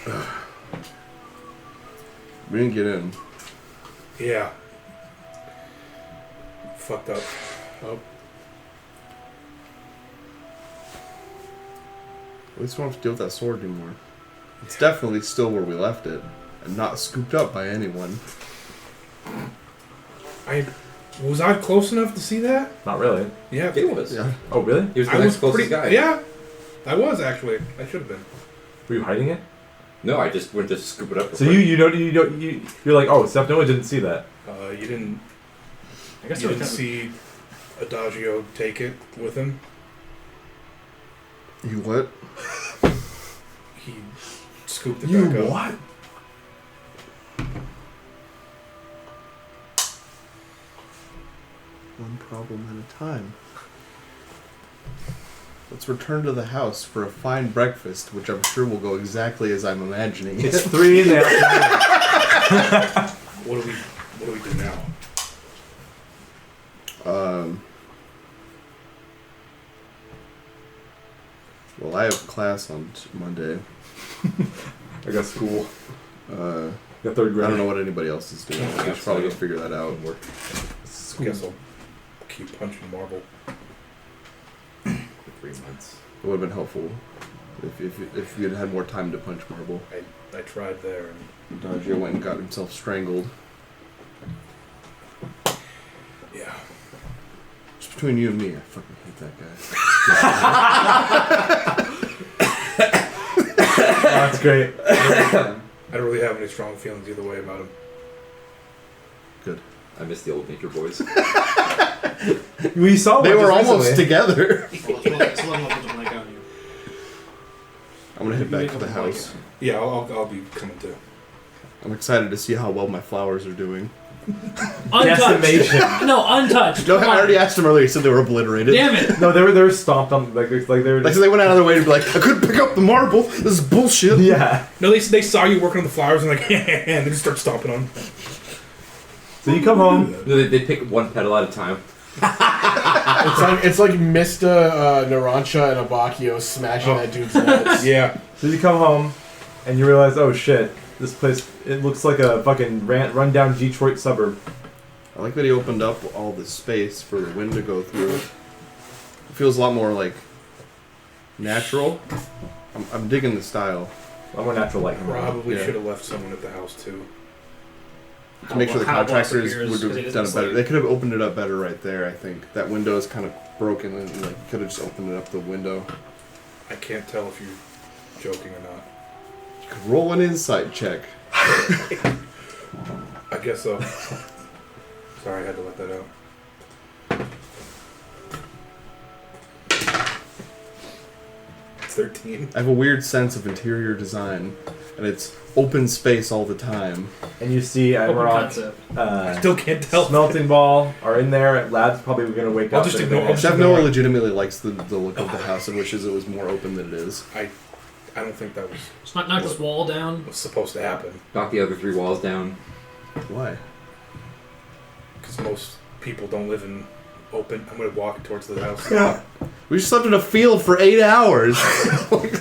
called? We didn't get in. Yeah. Fucked up. Oh. At least we don't have to deal with that sword anymore. It's definitely still where we left it, and not scooped up by anyone. Was I close enough to see that? Not really. Yeah. It was. Yeah. Oh really? He was the I next was closest pretty. guy. Yeah. I was actually. I should have been. Were you hiding it? No, I just went to scoop it up. So you're like, oh, Steph Noah didn't see that. You didn't. I guess You they were didn't kind of- see Adagio take it with him. You what? He scooped it back up. what? One problem at a time. Let's return to the house for a fine breakfast, which I'm sure will go exactly as I'm imagining it. It's 3 in the afternoon. What do we do now? Well, I have class on Monday. I got school. I Got 3rd grade. don't know what anybody else is doing. I should probably go figure that out. Work. I guess I'll keep punching marble. For 3 months. It would have been helpful if you had had more time to punch marble. I tried there, and Adagio went and got himself strangled. yeah. Just between you and me, I fucking hate that guy. That's great. I don't really have any strong feelings either way about him. I miss the old Nature Boys. We saw They one were just almost recently. together. Someone will put the blank on you. I'm gonna head back to the Make up a house. Yeah, I'll be coming too. I'm excited to see how well my flowers are doing. Decimation. No, untouched. No, Come I on. already asked them earlier. He said they were obliterated. Damn it. No, they were stomped on like they were. Like, so they went out of their way to be like, I couldn't pick up the marble. This is bullshit. Yeah. No, they saw you working on the flowers and like, and they just start stomping on. So you come home. No, they pick one petal at a time. It's like Mista, Narancha, and Abakio smashing that dude's nuts. Yeah. So you come home, and you realize, oh shit, this place, it looks like a fucking run-down Detroit suburb. I like that he opened up all this space for the wind to go through. It feels a lot more like natural. I'm digging the style. A more natural light. Probably Yeah. should have left someone at the house too. To make sure the How well contractors appears, would 'cause it have is done it just better. like- They could have opened it up better right there, I think. That window is kind of broken and like could have just opened it up the window. I can't tell if you're joking or not. You could roll an insight check. I guess so. Sorry, I had to let that out. It's 13. I have a weird sense of interior design, and it's open space all the time. And you see Open Admiral concept. Still can't tell. Smelting Ball are in there. Lad's probably going to wake I'll up. just in a ignore- minute. I'll Chef Noah legitimately likes the look of the house and wishes it was more open than it is. I don't think that Just knock this wall down. was supposed to happen. Knock the other 3 walls down. Why? Because most people don't live in open. I'm going to walk towards the house. Yeah. We slept in a field for 8 hours.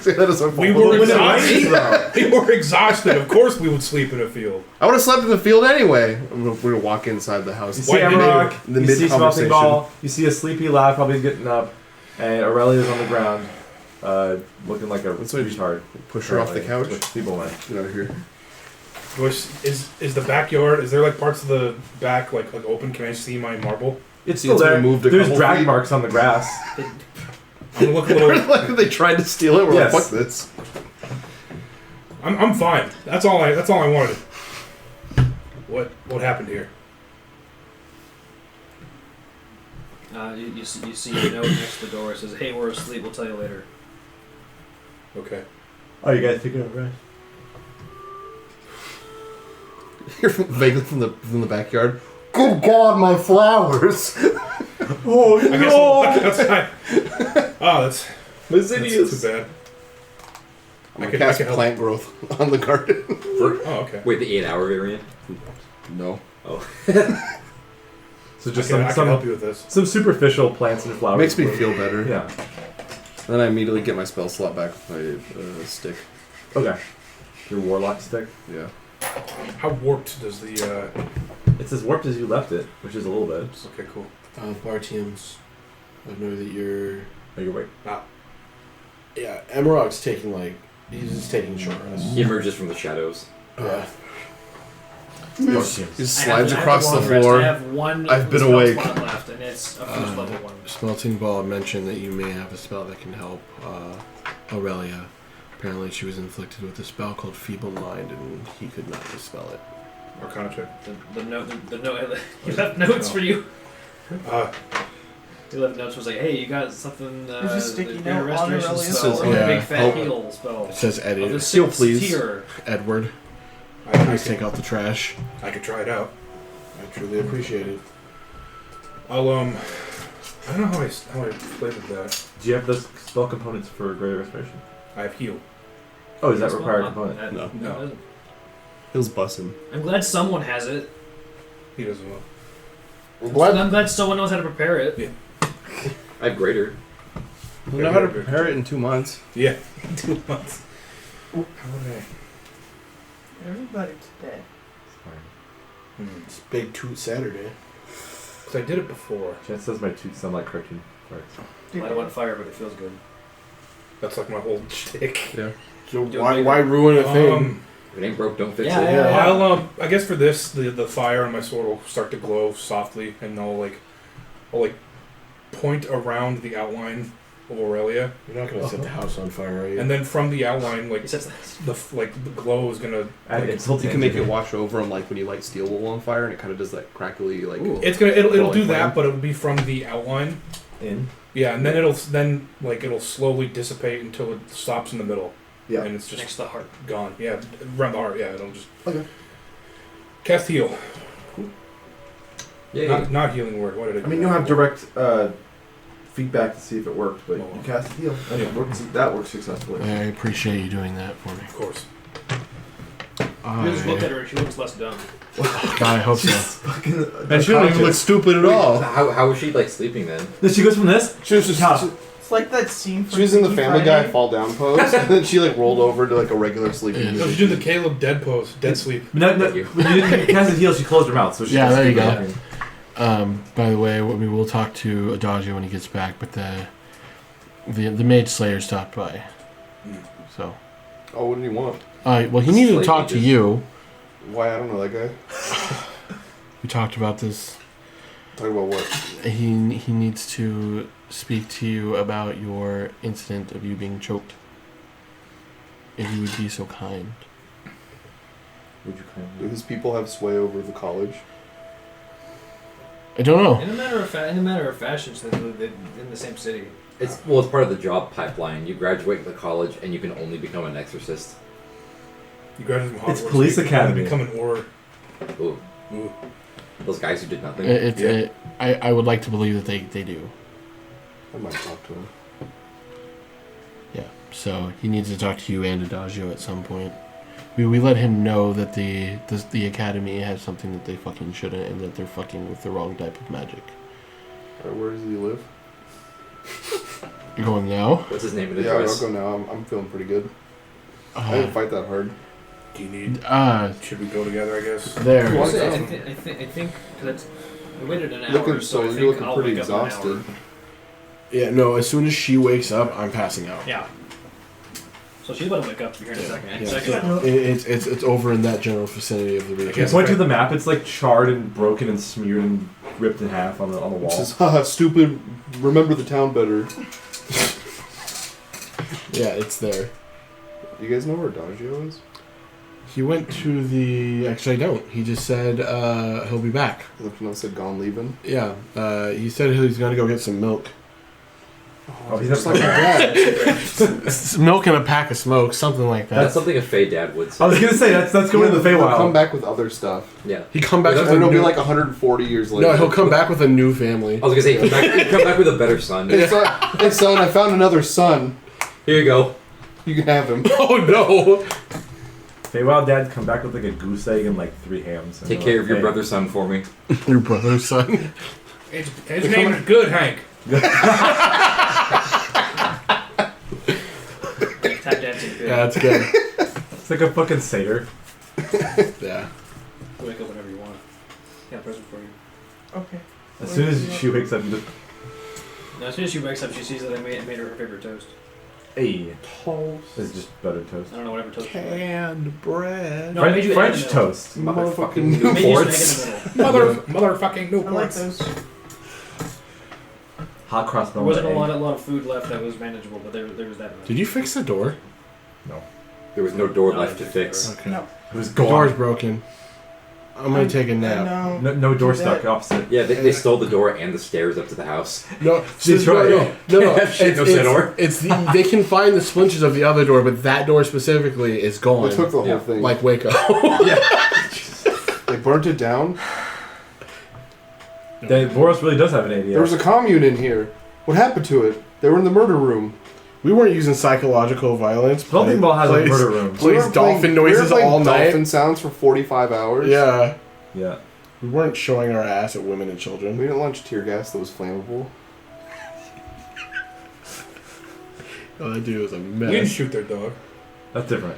That is We Well, were when it exhausted. rains, though. We were exhausted. Of course we would sleep in a field. I would have slept in the field anyway. We're gonna walk inside the house. You see White Emerald, in the you mid see Smelting conversation. Ball, you see a sleepy Lad probably getting up, and Aurelia's on the ground, looking like a That's why you retard. Push her off the couch. Which people went. Get out of here. Is the backyard? Is there like parts of the back like open? Can I see my marble? It's See, still it's been there. moved a There's couple drag feet. marks on the grass. I'm gonna look a little. Like they tried to steal it. We're Yes. like, fuck this. I'm fine. That's all I wanted. What happened here? You see a note next to the door. It says, "Hey, we're asleep. We'll tell you later." Okay. Oh, you guys taking over, right? You're vaguely from the backyard. Good God, my flowers! Oh I guess I'll walk outside. Oh, that's Lascivious. too bad. I'm I gonna can cast help. plant growth on the garden. Oh, okay. Wait, the 8-hour variant? No. Oh. So I just can help some you with this. superficial plants and flowers. Makes me feel better. Yeah. Then I immediately get my spell slot back with my stick. Okay. Your warlock stick. Yeah. How warped does the? It's as warped as you left it, which is a little bit. Okay, cool. Bartiums, I know that you're. Oh, you're right. Yeah, Emerald's taking he's just taking short rest. He emerges from the shadows. Yeah. He just I have- slides I have across the long rest. floor. I have one. I've been spell awake. slot left, and it's a first level one. Smelting Ball mentioned that you may have a spell that can help Aurelia. Apparently, she was inflicted with a spell called Feeble Mind, and he could not dispel it. Arcana check. The note. He left notes for you. He left notes. Was like, hey, you got something. There's a sticky your note on restoration the spell, relief or a spell. big Yeah. fat heal spell. It says Of edit. the Seal, sixth please. tier. Edward. I Please take out the trash. could try it out. I truly appreciate it. I'll I don't know how I flavored that. Do you have the spell components for Greater Restoration? I have heal. Oh, is that This one? required Not- component? No. it No. doesn't. He's bussin'. I'm glad someone has it. He doesn't know. I'm glad someone knows how to prepare it. I have greater. We'll know how to prepare it in 2 months. Yeah. 2 months. Everybody today. It's Big Toot Saturday. Because I did it before. Chance says my tooth sound like cartoon parts. I want fire, but it feels good. That's like my whole shtick. Yeah. So Do why ruin a thing? If it ain't broke, don't fix Yeah, it. yeah, yeah. I'll I guess for this, the fire on my sword will start to glow softly, and I'll point around the outline of Aurelia, You're not gonna set the house on fire, are you? and then from the outline, He says that. the glow is gonna. Add insult You to can make it injury. wash over them like when you light steel wool on fire, and it kind of does that crackly like. Ooh. It'll Glowing do that, flame. but it'll be from the outline. in. Yeah, and then it'll slowly dissipate until it stops in the middle. Yeah. And it's just Next to the heart. gone. Yeah, around the heart. Yeah, it'll just. Okay. Cast heal. Yeah. Not healing word. What did I do? I mean, you don't have direct feedback to see if it worked, but Oh. you cast a heal, and Yeah. it works. That works successfully. I appreciate you doing that for me. Of course. You just look at her and she looks less dumb. God, I hope so. Fucking. And she don't even look stupid at all. How was she like sleeping then? Then she goes from this. She was just. It's like that scene from She was in the Freaky Family Guy Friday. fall down pose, and then she like rolled over to like a regular sleeping. Yeah. No, she's doing the Kaleb dead pose, dead sleep. No, Thank you. when you didn't cast a heal, she closed her mouth, so she Yeah, just there you kept go. talking. By the way, we will talk to Adagio when he gets back, but the Mage Slayer stopped by. So, Oh, what did he want? well, he needed to Slate talk to mages. you. Why? I don't know that guy. We talked about this. Talk about what? He needs to speak to you about your incident of you being choked. If you would be so kind. Would you claim Do his people have sway over the college? I don't know. In a matter of fashion, so they live in the same city. It's part of the job pipeline. You graduate from college and you can only become an exorcist. You graduate from Hogwarts. It's Police you can Academy. Become an auror. Ooh. Ooh. Those guys who did nothing. I would like to believe that they do. I might talk to him. Yeah. So he needs to talk to you and Adagio at some point. We let him know that the academy has something that they fucking shouldn't, and that they're fucking with the wrong type of magic. Alright, where does he live? You're going now? What's his name and Yeah, I'll address? go now. I'm feeling pretty good. I didn't fight that hard. Do you need? Should we go together? I guess. There. Well, I think because we waited an hour, Looking so I think you're looking I'll pretty wake up in an exhausted. hour. Yeah, no, as soon as she wakes up, I'm passing out. Yeah. So she's about to wake up here in a second. Yeah. Second. It's over in that general vicinity of the You region. point to the map. It's like charred and broken and smeared and ripped in half on the It wall. says, haha, stupid, remember the town better. Yeah, it's there. Do you guys know where Adagio is? He went to the. Actually, I don't. He just said he'll be back. The note said gone leaving. Yeah, he said he's gonna go get some milk. Oh, he's Just not like my dad. Milk and a pack of smokes, something like that. That's something a Fey dad would say. I was gonna say that's going to the He'll Feywild. come back with other stuff. Yeah. He come back And with a it'll be new. like 140 years later. No, he'll come back with a new family. I was gonna say he'd come back with a better son. Hey son, I found another son. Here you go. You can have him. Oh no! Feywild dad come back with like a goose egg and like 3 hams. And Take they're care like, of your "Hey." brother's son for me. Your brother's son. His name is Good Hank. Tap dancing. Good. Yeah, that's good. It's like a fucking satyr. Yeah. Wake up whenever you want. Got a present for you. Okay. As soon as she wakes up, you just Now, as soon as she wakes up, she sees that I made her favorite toast. hey. Toast. It's just buttered toast. I don't know whatever toast. she liked. Canned bread. No, I made you French egg in the middle. toast. Motherfucking I made you some egg in Newports. the middle. Motherfucking I like Newports. those. Hot cross There bun. wasn't a lot of food left that was manageable, but there was that much. Did you fix the door? There was no door No, left to fix. Okay. No. It was The door's gone. broken. I'm gonna take a nap. No. No door Do stuck. that. Opposite. Yeah, they stole the door and the stairs up to the house. No, Detroit. no. Shit, no door. It's they can find the splinters of the other door, but that door specifically is gone. They took the whole Yeah. thing. Like Waco. They burnt it down. Voros really does have an ADS. There was a commune in here. What happened to it? They were in the murder room. We weren't using psychological violence. Something Ball has a Plays- murder room. Plays We were dolphin playing- noises we were all playing night. Dolphin sounds for 45 hours. Yeah. Yeah. We weren't showing our ass at women and We children. didn't launch tear gas that was flammable. All I do is a We didn't mess. shoot their dog. That's different.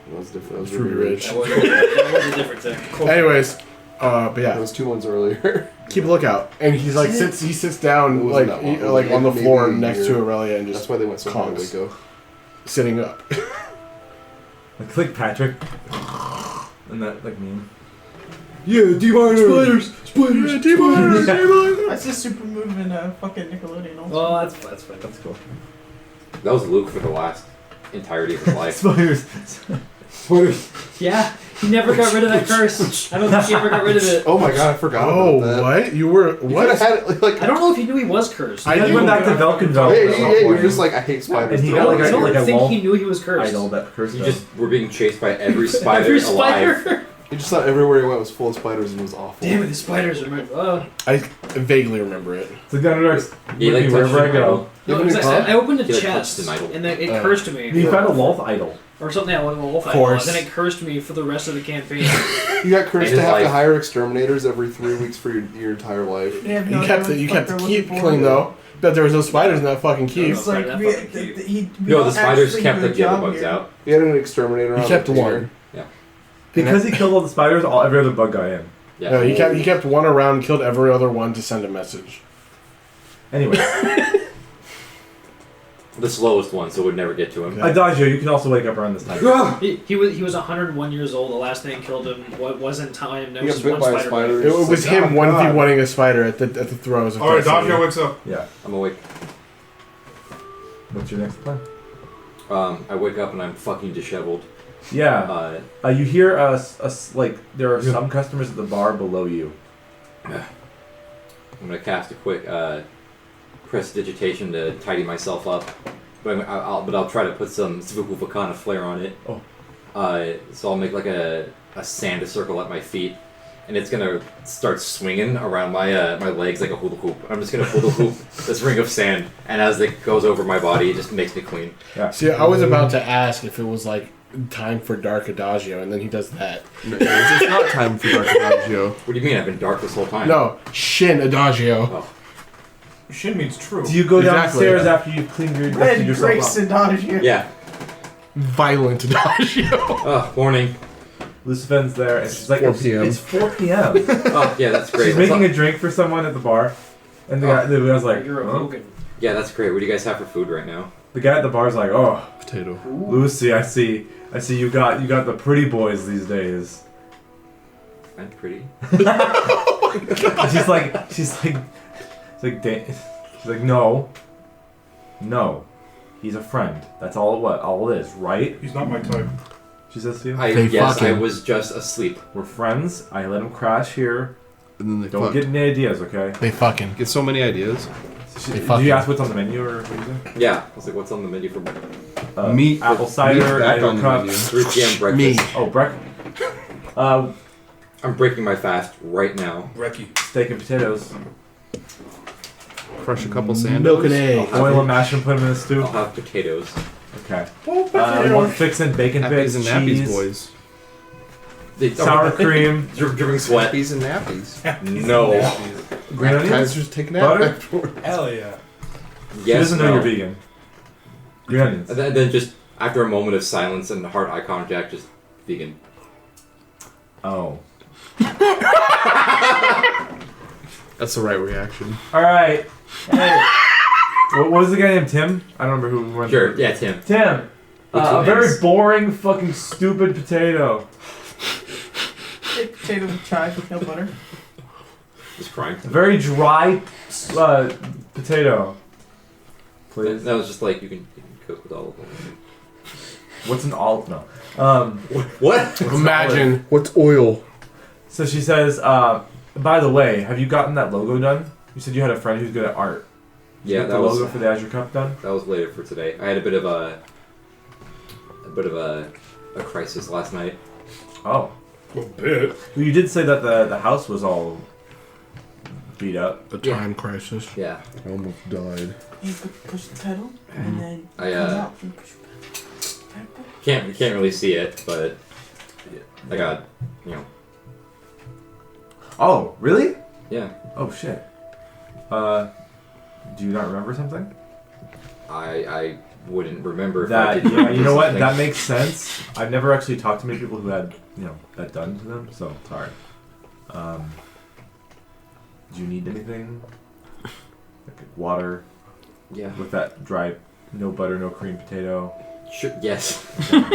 That was different. That was Ruby Ruby Ridge. That was a different thing. Anyways, but That yeah, was 2 months earlier. keep a lookout. And he's like he sits down It like wasn't that long. It was like like on the maybe floor a next year. to Aurelia and That's just why they went so hard conks. to Waco. sitting up. Like Patrick. And that like meme. Yeah, Spiders! Spiders! That's a super move in fucking Nickelodeon. Also. Well, that's fine. That's cool. That was Luke for the last entirety of his life. Spiders. Spiders. Yeah, he never got rid of that curse. I don't think he ever got rid of it. Oh my god, I forgot Oh, about that. what? You were You could what? have had it like. I don't know if he knew he was cursed. I He do. went back to Velkenveld. Yeah, you're just like, I hate spiders. And he I got don't, like I a- don't like a think wall- he knew he was cursed. Idol that cursed You him. just were being chased by every spider Every alive. spider. He just thought everywhere he went was full of spiders and it was awful. Damn it, the spiders are. I vaguely remember it. So Gunner's He like touched wherever I an go. idol. No, Even because in I opened a He, like, chest, touched an idol. and then it Oh. cursed me. He found a wolf idol. Or something, I went wolf Of course. and then it cursed me for the rest of the campaign. You got cursed In to his have to life. hire exterminators every 3 weeks for your entire life. They have You no kept idea it. You what the kept fuck the they're keep looking for. clean though. Bet there was no spiders in that fucking keep. It's like That we, fucking keep. we No, the don't spiders actually kept do a like the other job bugs here. out. He had an exterminator He on kept the one. Because he killed all the spiders, every other bug got in. Yeah. No, he kept one around, killed every other one to send a message. Anyway, The slowest one, so it would never get to him. Adagio, you can also wake up around this time. He was 101 years old. The last thing killed him wasn't time. There He was got bit one by a spider. spider. bite. It was It's like, him oh, one God. v one a spider at the throes of Alright, destiny. Dodger wakes up. Yeah. I'm awake. What's your next plan? I wake up and I'm fucking disheveled. Yeah. You hear like there are some customers at the bar below you. I'm gonna cast a quick prestidigitation to tidy myself up, but I'll try to put some Sivuku Vakana flair on it. Oh. So I'll make like a sand circle at my feet, and it's gonna start swinging around my my legs like a hula hoop. I'm just gonna hula hoop this ring of sand, and as it goes over my body, it just makes me clean. Yeah. See, I was about to ask if it was like time for Dark Adagio, and then he does that. No, it's not time for Dark Adagio. What do you mean? I've been dark this whole time. No, Shin Adagio. Oh. Shin means true. Do you go Exactly. downstairs after you've cleaned dusted Red yourself Grace up? and Dodger. Yeah. Violent Adagio. Oh, morning. Lucifen's there, and she's like, 4 p.m. It's 4 p.m. Oh, yeah, that's great. She's What's making up? a drink for someone at the bar, and the Oh. guy's like, You're a huh? Logan. Yeah, that's great. What do you guys have for food right now? The guy at the bar's like, oh, Potato. Lucy, I see you got the pretty boys these days. I'm pretty. She's like, no, he's a friend. That's all it is, right? He's not my type. She says to you, They Yes, I fucking- was just asleep. we're friends. I let him crash here. And then they Don't fuck. get any ideas, okay? They fucking. Get so many ideas. Did fucking- you ask what's on the menu or what do you say? Yeah. I was like, what's on the menu for Meat. Apple Meat's cider, back cider on the cup. menu. 3 p.m. breakfast? Me. Oh, breakfast. I'm breaking my fast right now. Recky. Steak and potatoes. Crush a couple sand. Milk and egg. Oil and mash and put them in the I'll stew. have potatoes. Okay. One fixin' bacon Nappies bits, and nappies, cheese, boys. sour cream, Dripping sweat. Nappies and nappies. No. green onions. Appetizers, take a nap Butter? afterward. Hell yeah. She Yes, doesn't know no. you're vegan. Green onions. And then just after a moment of silence and hard eye contact, just vegan. Oh. That's the right reaction. All right. Hey. What was the guy named Tim? I don't remember who went. Sure. Yeah, Tim. Tim. With two A very M's. boring, fucking stupid potato. Baked potato with chives with no butter. Just crying. A very dry potato. Please. That was just like you can cook with all of them. What's an olive? No. What? Imagine. What's oil? So she says, by the way, have you gotten that logo done? You said you had a friend who's good at art. Did you Yeah, get that the was logo for the Azure Cup done. that was later for today. I had a bit of a crisis last night. Oh. A bit. Well, you did say that the house was all beat up. A time crisis. Yeah, I almost died. You could push the pedal and then I come out and push the pedal. can't really see it, but I got Oh, really? yeah. Oh shit. Do you not remember something? I wouldn't remember if I That did yeah, you remember know what? something. That makes sense. I've never actually talked to many people who had that done to them. So sorry. Do you need anything? Like water Yeah. with that dry, no butter, no cream potato, Sure. Yes. and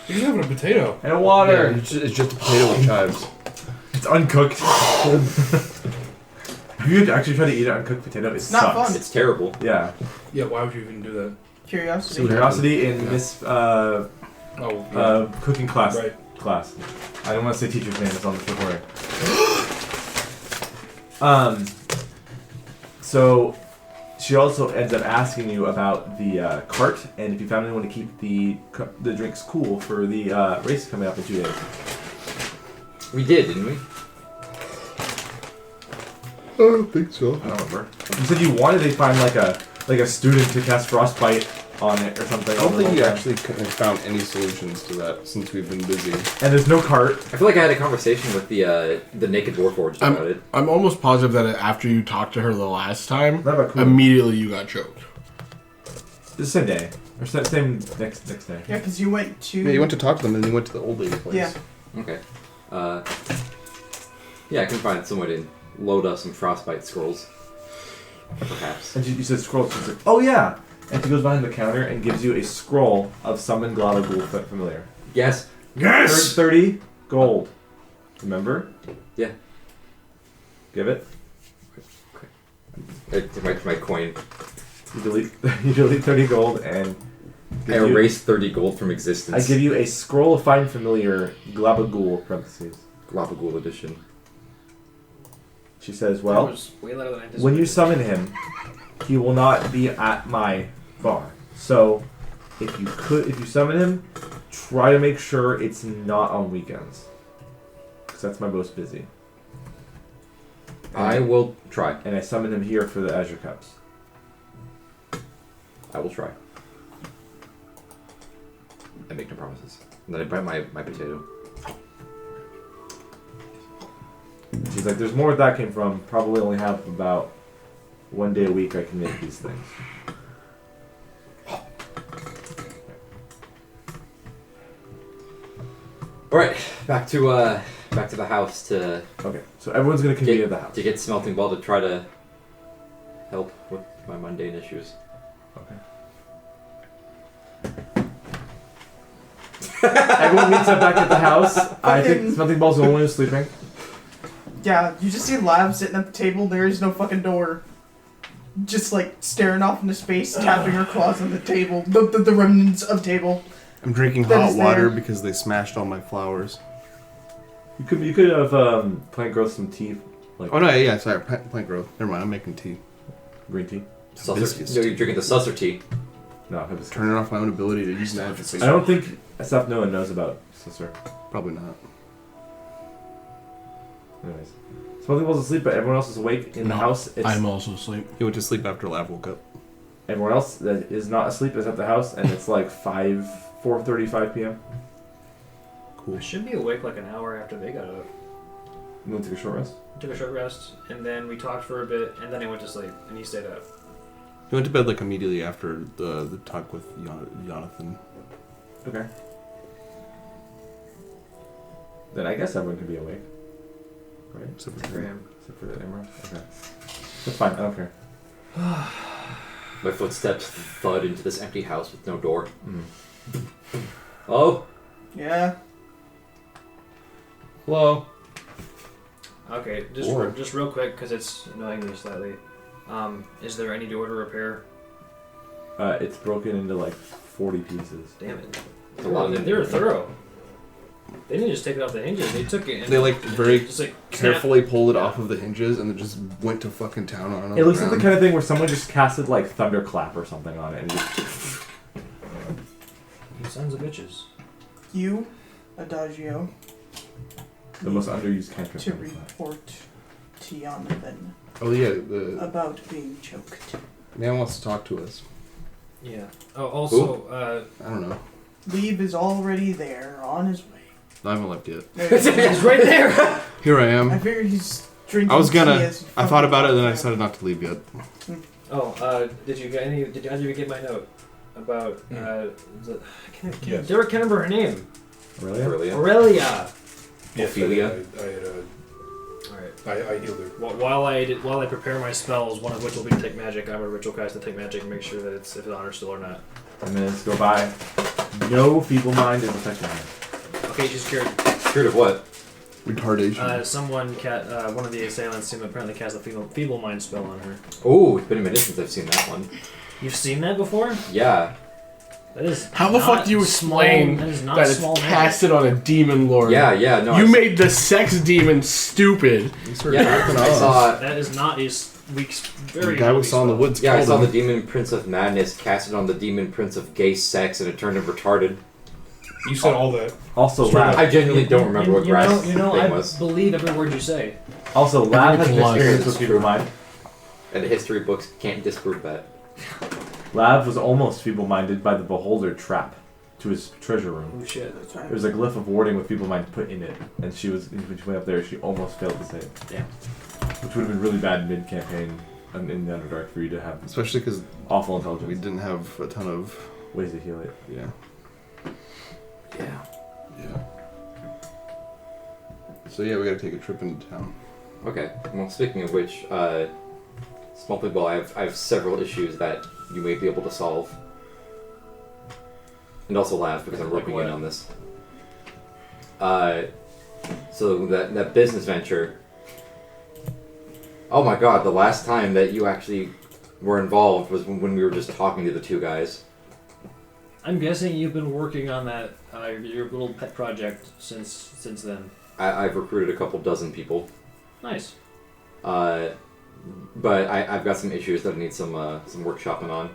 You're having a potato. a water. Yeah, it's just a potato with chives. It's uncooked. Have you actually tried to eat an uncooked potato? It Not sucks. fun. It's terrible. Yeah. Yeah, why would you even do that? Curiosity. Curiosity in Yeah. Miss Oh, yeah. cooking class. Right. Class. I don't want to say teacher's name. It's on the recording. So she also ends up asking you about the cart and if you found anyone to keep the drinks cool for the race coming up in 2 days. We did, didn't we? I don't think so. I don't remember. You said you wanted to find like a student to cast frostbite on it or something. I don't think you actually found any solutions to that since we've been busy. And there's no cart. I feel like I had a conversation with the Naked Warforged about it. I'm almost positive that after you talked to her the last time, What about cool? immediately you got choked. The same day or same next day. Yeah, because you went to. Yeah, you went to talk to them and then you went to the old lady place. Yeah. Okay. Yeah, I can find some way to load up some frostbite scrolls. Perhaps. And you said scroll. She's like, oh yeah. And she goes behind the counter and gives you a scroll of Summon Gladagul Familiar. Yes. 30 gold. Remember? Yeah. Give it. My coin. You delete 30 gold and I erased 30 gold from existence. I give you a scroll of Find Familiar Glabagul parentheses. Glabagul edition. She says, That well, was way louder than I anticipated. when you summon him, he will not be at my bar. So, if you summon him, try to make sure it's not on weekends. Because that's my most busy. I will try. And I summon him here for the Azure Cups. I will try. I make no promises. And then I bite my potato. She's like, there's more where that came from. Probably only have about 1 day a week I can make these things. Alright, back to the house to Okay, so everyone's gonna convene at the house. get Smelting Ball to try to help with my mundane issues. Okay. Everyone meets up back at the house. I think Fucking- Smelting Ball's the only one who's sleeping. Yeah, you just see Lab sitting at the table. There is no fucking door. Just like staring off into space, tapping her claws on the table. The remnants of table. I'm drinking That hot is water there. because they smashed all my flowers. You could have plant growth some tea, like Oh no, yeah, sorry, plant growth. Never mind, I'm making tea. green tea. Susser, Hibiscus no, tea. you're drinking the Susser tea. No, hibiscus. Turning off my own ability to use magic. I don't think stuff no one knows about Sister. Probably not. Anyways, Smelting Ball's asleep, but everyone else is awake in the No, house. It's I'm also asleep. He went to sleep after Lav woke up. everyone else that is not asleep is at the house, and it's like 4:35 p.m. Cool. I should be awake like an hour after they got up. You want to take a short rest? Took a short rest, and then we talked for a bit, and then I went to sleep, and he stayed up. He went to bed like immediately after the talk with Jonathan. Okay. Then I guess everyone can be awake, right? Except for For him. Except for Emerald. Okay. That's fine. I don't care. My footsteps thud into this empty house with no door. Mm. Oh, Yeah. hello. Okay, Whoa. just real quick, because it's annoying me slightly. Is there any door to repair? It's broken into like 40 pieces. Damn it. It's a lot of They were thorough. They didn't just take it off the hinges. They took it and They like very just like snap. carefully pulled it off of the hinges and then just went to fucking town on it. It looks like the kind of thing where someone just casted like thunderclap or something on it and just You sons of bitches. You, Adagio, the most underused cantrip. to on the planet. report to Yonathan Oh yeah, the about being choked. man wants to talk to us. Yeah. Oh, also, I don't know. Leave is already there, on his way. I haven't left yet. he's right there. Here I I am. figured he's drinking. I was gonna. tea as he I thought about it, fucking then I talks. decided not to leave yet. Did you get any? Did either of you get my note about Yes. Derrick can't remember her name. Really? Aurelia. Aurelia. Yes, Ophelia? All right. I healed her. While I prepare my spells, one of which will be Detect Magic, I'm a ritual cast Detect Magic and make sure that it's if the honor's still or not. 10 minutes go by. No feeble mind is affecting me. Okay, she's cured. Cured of what? Retardation. One of the assailants seemed to apparently cast a feeble mind spell on her. Oh, it's been a minute since I've seen that one. You've seen that before? Yeah. That is. How the fuck do you explain That is not that it's small magic. casted on a demon lord? Yeah, no. You I made the sex demon stupid. You started Yeah, ripping I off. saw. That is not a weak. Very The guy we weak saw in the spell. woods. Yeah, I killed saw him. the Demon Prince of Madness casted on the Demon Prince of Gay Sex, and it turned him retarded. You said all that. Also, Straight Lab. I genuinely don't remember what grass thing thing I was. believe every word you say. Also, Lab has Everything was. experience with feeble mind. And the history books can't disprove that. Lab was almost feeble-minded by the Beholder trap to his treasure room. Oh shit. That's right. There was a glyph of warding with feeble mind put in it, and when she went up there, she almost failed to save. Damn. Which would have been really bad mid-campaign in the Underdark for you to have Especially because awful we intelligence. didn't have a ton of. Ways to heal it. Yeah. Yeah. Yeah. So yeah, we gotta take a trip into town. Okay. Well, speaking of which, Smelting Ball, I have several issues that you may be able to solve. And also laugh because I'm Like roping what? in on this. So that business venture. Oh my god, the last time that you actually were involved was when we were just talking to the two guys. I'm guessing you've been working on that your little pet project since then. I've recruited a couple dozen people. Nice. But I've got some issues that I need some workshopping on.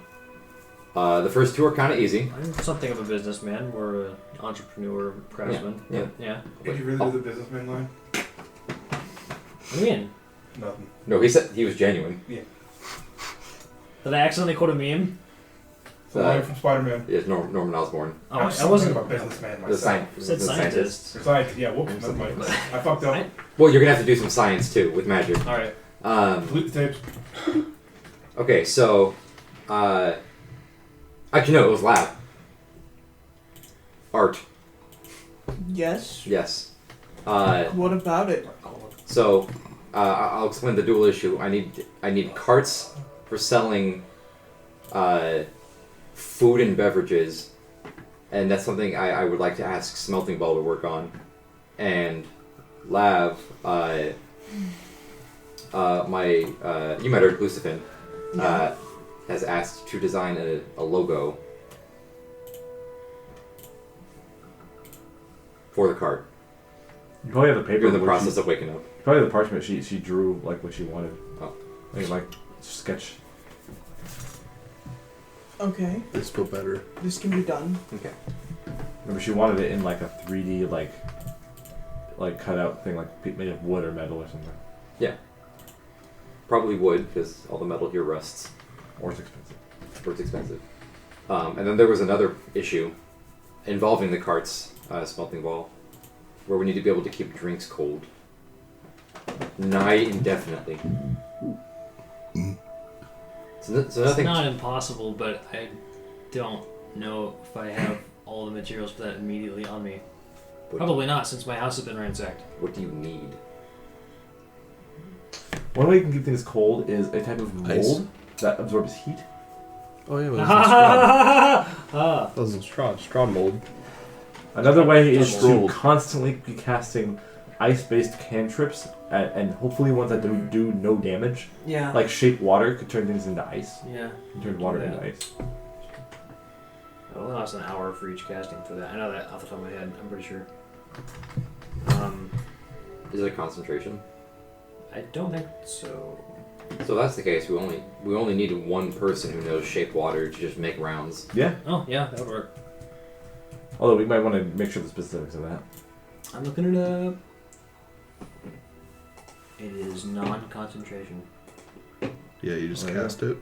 The first two are kind of easy. I'm something of a businessman or an entrepreneur, craftsman. Yeah. Yeah. Did you really do the businessman line? What do you mean? Nothing. No, he said he was genuine. Did I accidentally quote a meme? The line from Spider-Man. Yes, Norman Osborn. Oh, I I was wasn't. about businessman The myself. Said the scientist. Or scientist. Yeah, whoops. Never mind. I fucked up. Well, you're gonna have to do some science too with magic. All right. Delete the tapes. Okay, so, actually no, it was lab. Art, Yes. yes. What about it? So, I'll explain the dual issue. I need carts for selling, food and beverages, and that's something I would like to ask Smelting Ball to work on. And Lav, you met her, Lucifin, Yeah. has asked to design a logo for the cart. You probably have the paper. You're in the where process she, of waking up. probably the parchment she drew like what she wanted. Oh. Like sketch. Okay, This feel better. this can be done. Okay. Remember, she wanted it in like a 3D like cutout thing, like made of wood or metal or something. Probably wood, because all the metal here rusts. Or it's expensive. Or it's expensive. And then there was another issue involving the carts, Smelting Ball, where we need to be able to keep drinks cold. Nigh indefinitely. So It's nothing... not impossible, but I don't know if I have all the materials for that immediately on me. What, Probably not, since my house has been ransacked. what do you need? One way you can keep things cold is a type of mold Ice. that absorbs heat. Oh yeah, but that's straw. Ah. That was straw mold. Another way is Straw. to constantly be casting ice-based cantrips, and hopefully ones that do no damage. Yeah. Like shape water could turn things into ice. Yeah. You can turn water Yeah. into ice. only lasts an hour for each casting for that. I know that off the top of my head. I'm pretty sure. Is it a concentration? I don't think so. So if that's the case, we only need one person who knows shape water to just make rounds. Yeah. Oh yeah, that would work. Although we might want to make sure the specifics of that. I'm looking it up. It is non-concentration. Yeah, you just Oh, cast it.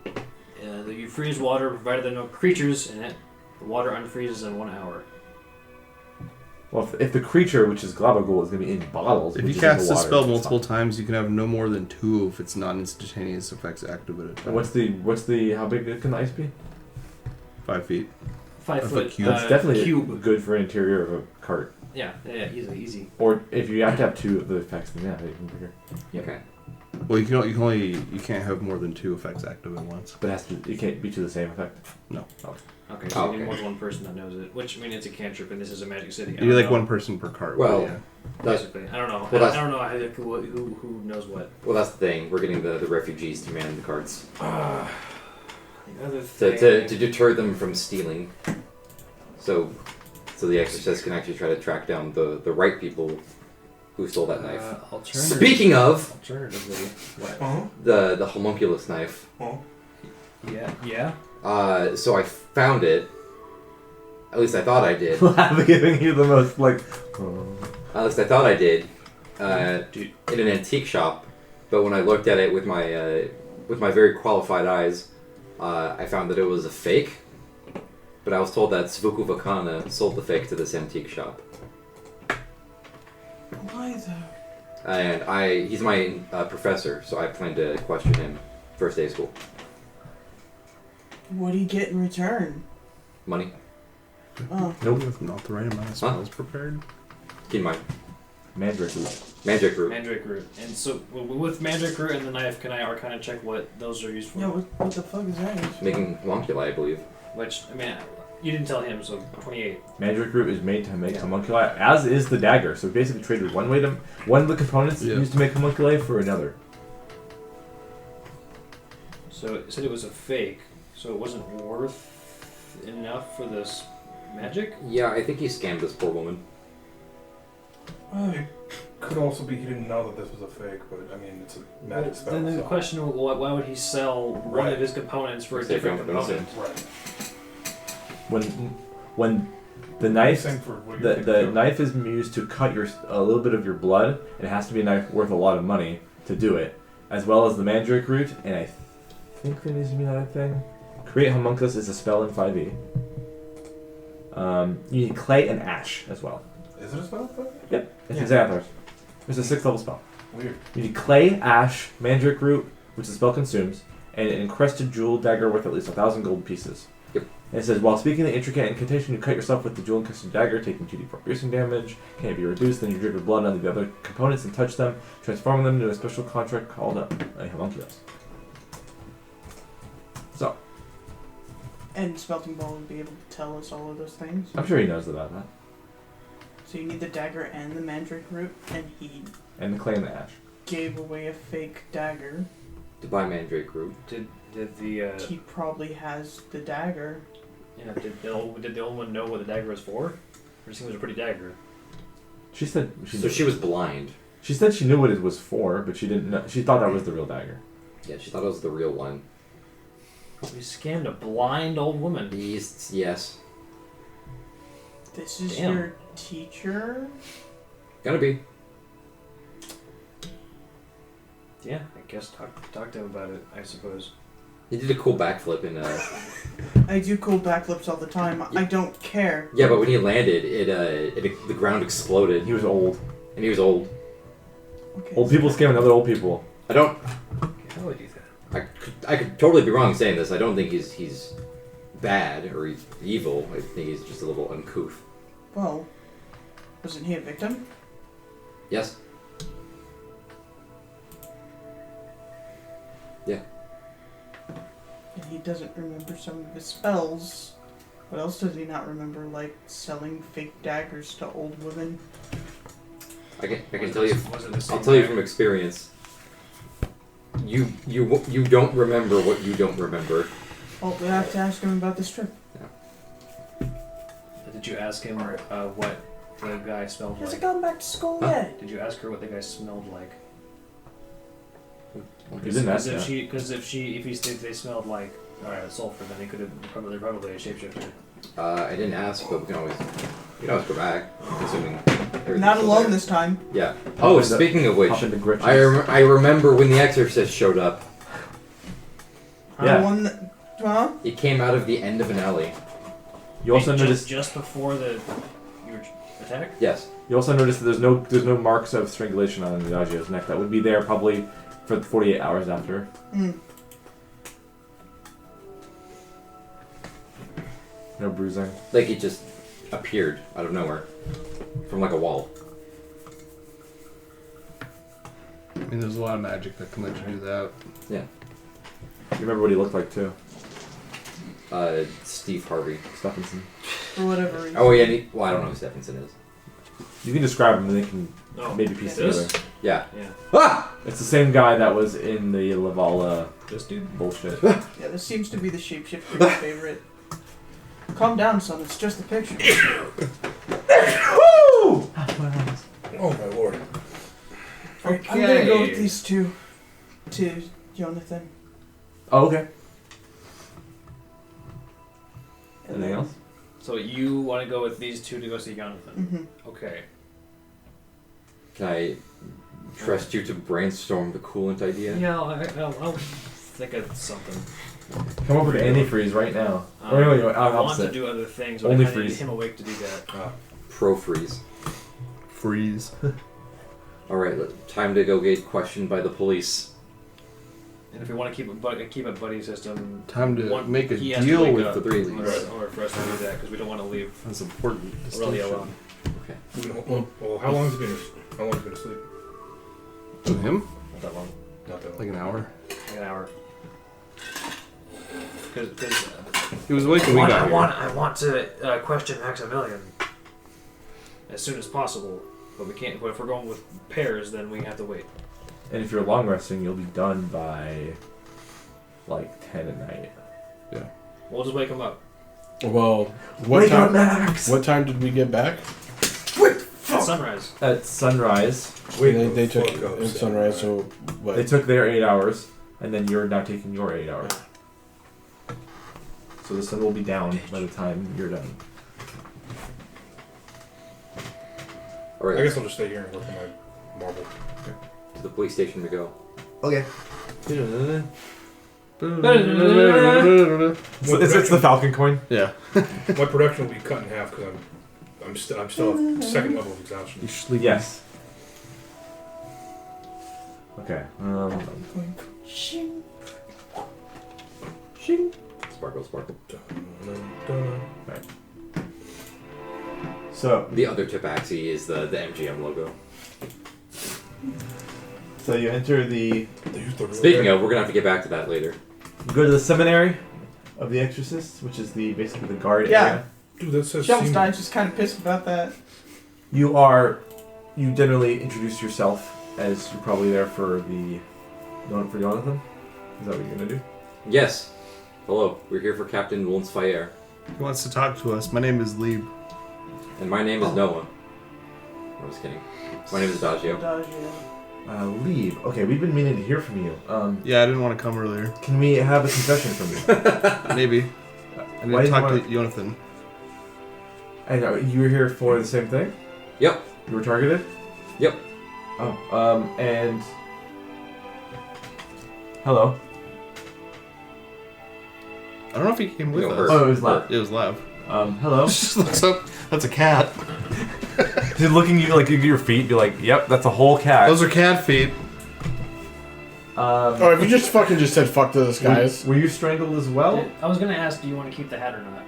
You freeze water provided there are no creatures in it. The water unfreezes in 1 hour. Well, if the creature, which is Glabagul, is going to be in bottles, If which you is in cast the the water, spell it's multiple fine. times, you can have no more than 2 of its non-instantaneous effects active at a time. And what's the how big can the ice be? 5 feet. 5 That's foot a cube. That's definitely cube. good for interior of a cart. Yeah, easy. Or if you have to have 2 of the effects, then yeah, even bigger. Okay. Well, you can't have more than 2 effects active at once. But it can't be to the same effect. No. Oh. Okay, so you Okay. need more than one person that knows it. Which, I mean, it's a cantrip and this is a magic city. I You don't need like know. 1 person per cart. Well, but yeah. Basically. I don't know. Well, I don't know who knows what. Well, that's the thing. We're getting the refugees to man the carts The other to, thing... to deter them from stealing. So the exorcist can actually try to track down the right people who stole that knife. Speaking of Alternatively, what? Uh-huh. the homunculus knife, Yeah. so I found it. At least I thought I did. I'm giving you the most like. At least I thought I did. Dude. In an antique shop, but when I looked at it with my very qualified eyes, I found that it was a fake. But I was told that Svuku Vakana sold the fake to this antique shop. Why though? And he's my professor, so I plan to question him first day of school. What do you get in return? Money? Oh, Nope. With not the right amount of spells prepared. Keep in mind, Mandrake root. Mandrake root. Mandrake root. And so, with Mandrake root and the knife, can I Arcana check what those are used for? yeah. What the fuck is that? Making homunculi, I believe. Which, I mean, you didn't tell him, so 28. Mandrake root is made to make Yeah. homunculi, as is the dagger. So basically, traded one of the components Yeah. used to make homunculi for another. So it said it was a fake, so it wasn't worth enough for this magic? Yeah, I think he scammed this poor woman. It could also be he didn't know that this was a fake, but I mean, it's a magic spell. Then the so- question, why would he sell one Right. of his components for a Save different one for component? Right. When the knife Same for what you're the thinking, too. knife is used to cut a little bit of your blood. It has to be a knife worth a lot of money to do it, as well as the mandrake root. And I think there needs to be another thing. Create homunculus is a spell in 5e. You need clay and ash as well. Is it a spell? Yep, it's Yeah. Xavier. It's a 6th level spell. Weird. You need clay, ash, mandrake root, which the spell consumes, and an encrusted jewel dagger worth at least 1,000 gold pieces. Yep. And it says, while speaking the intricate incantation, you cut yourself with the jewel encrusted dagger, taking 2d4 piercing damage. Can it be reduced? Then you drip your blood onto the other components and touch them, transforming them into a special construct called a homunculus. So, And Smelting Ball would be able to tell us all of those things. I'm sure he knows about that. So you need the dagger and the mandrake root, and he And the clay and the ash. gave away a fake dagger. To buy mandrake root. Did the He probably has the dagger. did the old one know what the dagger was for? Or just think it was a pretty dagger? She said So she was blind. She said she knew what it was for, but she didn't know. She thought that was the real dagger. Yeah, she thought it was the real one. We scammed a blind old woman. Yes. This is Damn. your teacher? Gonna be. Yeah, I guess talk to him about it, I suppose. He did a cool backflip in I do cool backflips all the time. I don't care. Yeah, but when he landed, the ground exploded, He was old. and he was old. Okay. Old people scamming other old people. I don't. How would you do that? I could totally be wrong saying this. I don't think he's bad or he's evil. I think he's just a little uncouth. Well, wasn't he a victim? Yes. Yeah. And he doesn't remember some of his spells. What else does he not remember? Like selling fake daggers to old women? I can tell you. Was it the same I'll tell you dagger? from experience. You don't remember what you don't remember. Well, we have to ask him about this trip. Did you ask him what the guy smelled Hasn't like? gone back to school yet. Did you ask her what the guy smelled like? You didn't ask if that. if they smelled like sulfur, then they could have they're probably a shapeshifter. I didn't ask, but we can always go back. Assuming Not alone this time. Yeah. Oh, speaking of which, Hop into Gritches. I remember when the Exorcist showed up. Yeah. The one that, huh? It came out of the end of an alley. You also noticed. just before your attack. Yes. You also noticed that there's no marks of strangulation on Adagio's neck. That would be there probably for 48 hours after. Mm. No bruising. Like it just appeared out of nowhere from like a wall. I mean, there's a lot of magic that can let you do that. Yeah. You remember what he looked like too? Steve Harvey. Stephenson. For whatever reason. Oh yeah. Well, I don't know who Stephenson is. You can describe him and they can Oh, maybe piece this? together. Yeah. Yeah. Ah! It's the same guy that was in the Lavala This dude. bullshit. Yeah, this seems to be the shapeshifter's favorite. Calm down, son. It's just a picture. Woo! Oh my lord. I'm gonna go with these two to Jonathan. Oh, okay. And Anything then- else? So you want to go with these two to go see Jonathan? Mhm. Okay. Can I trust you to brainstorm the coolant idea? Yeah, I'll think of something. Come up with antifreeze right now. Um, Or anyway, I want to opposite. do other things, but Only I kinda need freeze. him awake to do that. Pro freeze. Freeze. All right. Time to go get questioned by the police. And if we want to keep a buddy system, Time to make a he has to deal wake with up the three police. or for us to do that because we don't want to leave That's important. Aurelia distinction. alone. Well, how long has he been asleep? To him? Not that long, Not that long. Like an hour. like an hour. Because He was awake when we got here. I want to question Maximilian as soon as possible, but we can't. But if we're going with pairs, then we have to wait. And if you're long resting, you'll be done by like 10 at night. We'll just wake him up. Well, what Wake up, time? Max! What time did we get back? At sunrise. At sunrise, They took in sunrise. So what? they took their 8 hours, and then you're now taking your 8 hours. So the sun will be down by the time you're done. All right. I guess I'll just stay here and work on my marble. To the police station we go. Okay. Yeah. It's the Falcon coin. My production will be cut in half because I'm still at second level of exhaustion. You sleep. Yes. Okay. Shing. Shing. Sparkle, sparkle. So The other tabaxi is the MGM logo. you enter the. Speaking of, we're gonna have to get back to that later. You go to the seminary of the Exorcists, which is basically the guard Yeah. area. Dude, that says Shellenstein's just kind of pissed about that. You generally introduce yourself as you're probably there for Jonathan. Is that what you're gonna do? Yes. Hello. We're here for Captain Wonsfire. He wants to talk to us. My name is Lieb. And my name is Noah. I was kidding. My name is Adagio. Leave. Okay, we've been meaning to hear from you. Yeah, I didn't want to come earlier. Can we have a confession from you? Maybe. I Why need to did talk you to Jonathan. I know you were here for the same thing. Yep. You were targeted. Yep. Oh. And. Hello. I don't know if he came with No, us. her. Oh, it was Lav. It was Lav. Hello. Just looks up. That's a cat. He's looking you like at your feet. Be like, yep, that's a whole cat. Those are cat feet. Oh, if you just fucking just said fuck to those guys. Were you strangled as well? I was gonna ask, do you want to keep the hat or not?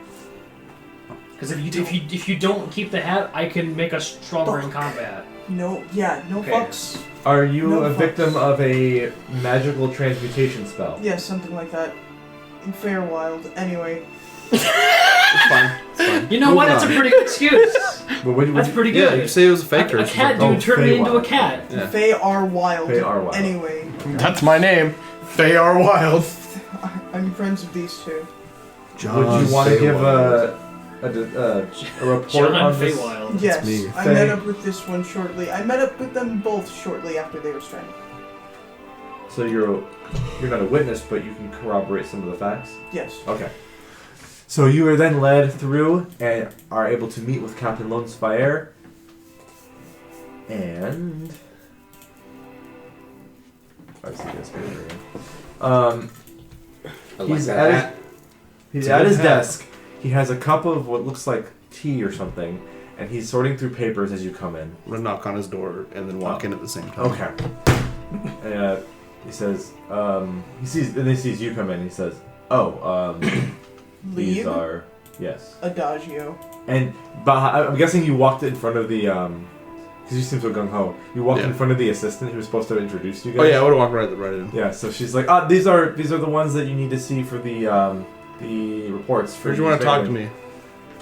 Because if you don't keep the hat, I can make us stronger in combat. No Okay. fucks. Are you No a fucks. victim of a magical transmutation spell? Yeah, something like that. In Fairwild. Anyway. It's fine. It's fine. You know what? That's a pretty good excuse. But would That's pretty Yeah, good. you say it was a fake A or cat Oh, dude turned me into a Feywild. cat. Yeah. Fae are wild. Fae are wild. Anyway. That's my name. They are wild. I'm friends with these two. Would you want to give report John on this? Feywild. Yes, me. I Faye. met up with this one shortly. I met up with them both shortly after they were stranded. So you're not a witness, but you can corroborate some of the facts? Yes. Okay. So you are then led through and are able to meet with Captain Lone Spire. And... I see this picture again. I like He's that at hat. He's It's a at good his hat. desk. He has a cup of what looks like tea or something, and he's sorting through papers as you come in. I'm gonna knock on his door and then walk in at the same time. Okay. He says, he sees you come in. He says, these Leave. are, yes. Adagio. And but I'm guessing you walked in front of the because you seem so gung ho. You walked in Yeah. front of the assistant who was supposed to introduce you guys. Oh yeah, I would have walked right in. Yeah. So she's like, these are the ones that you need to see for the reports. For Where'd you want to talk to family." me?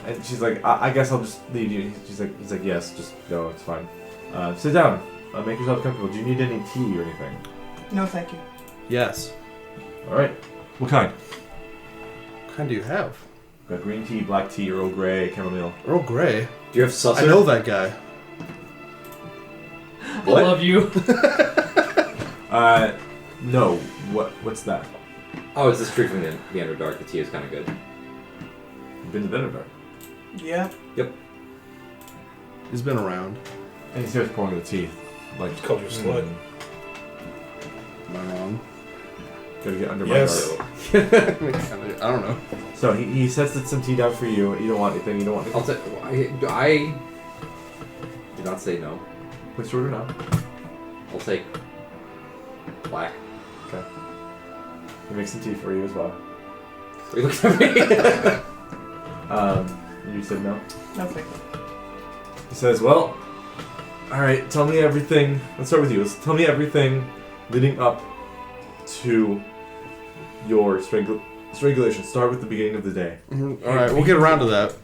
And she's like, I guess I'll just leave you. He's like, yes, just go. It's fine. Sit down. Make yourself comfortable. Do you need any tea or anything? No, thank you. Yes. All right. What kind? What kind do you have? Got green tea, black tea, Earl Grey, chamomile. Earl Grey. Do you have susser? I know that guy. I love you. No. What's that? Oh, it's the street from the Underdark. The tea is kind of good. You've been to the Underdark. Yeah. He's been around. And he starts pouring the tea. Like, Just called you a slut. Am I wrong? Gotta get under Yes. my guard. I don't know. So he sets some tea down for you. You don't want anything. You don't want I'll anything. take. I do not say no. Which order now? I'll take black. Okay. He makes some tea for you as well. Are you looking at me? You said no. No, thank you. He says, well, alright, tell me everything. Let's start with you. Tell me everything leading up to your strangulation. Start with the beginning of the day. All right, we'll get around to that.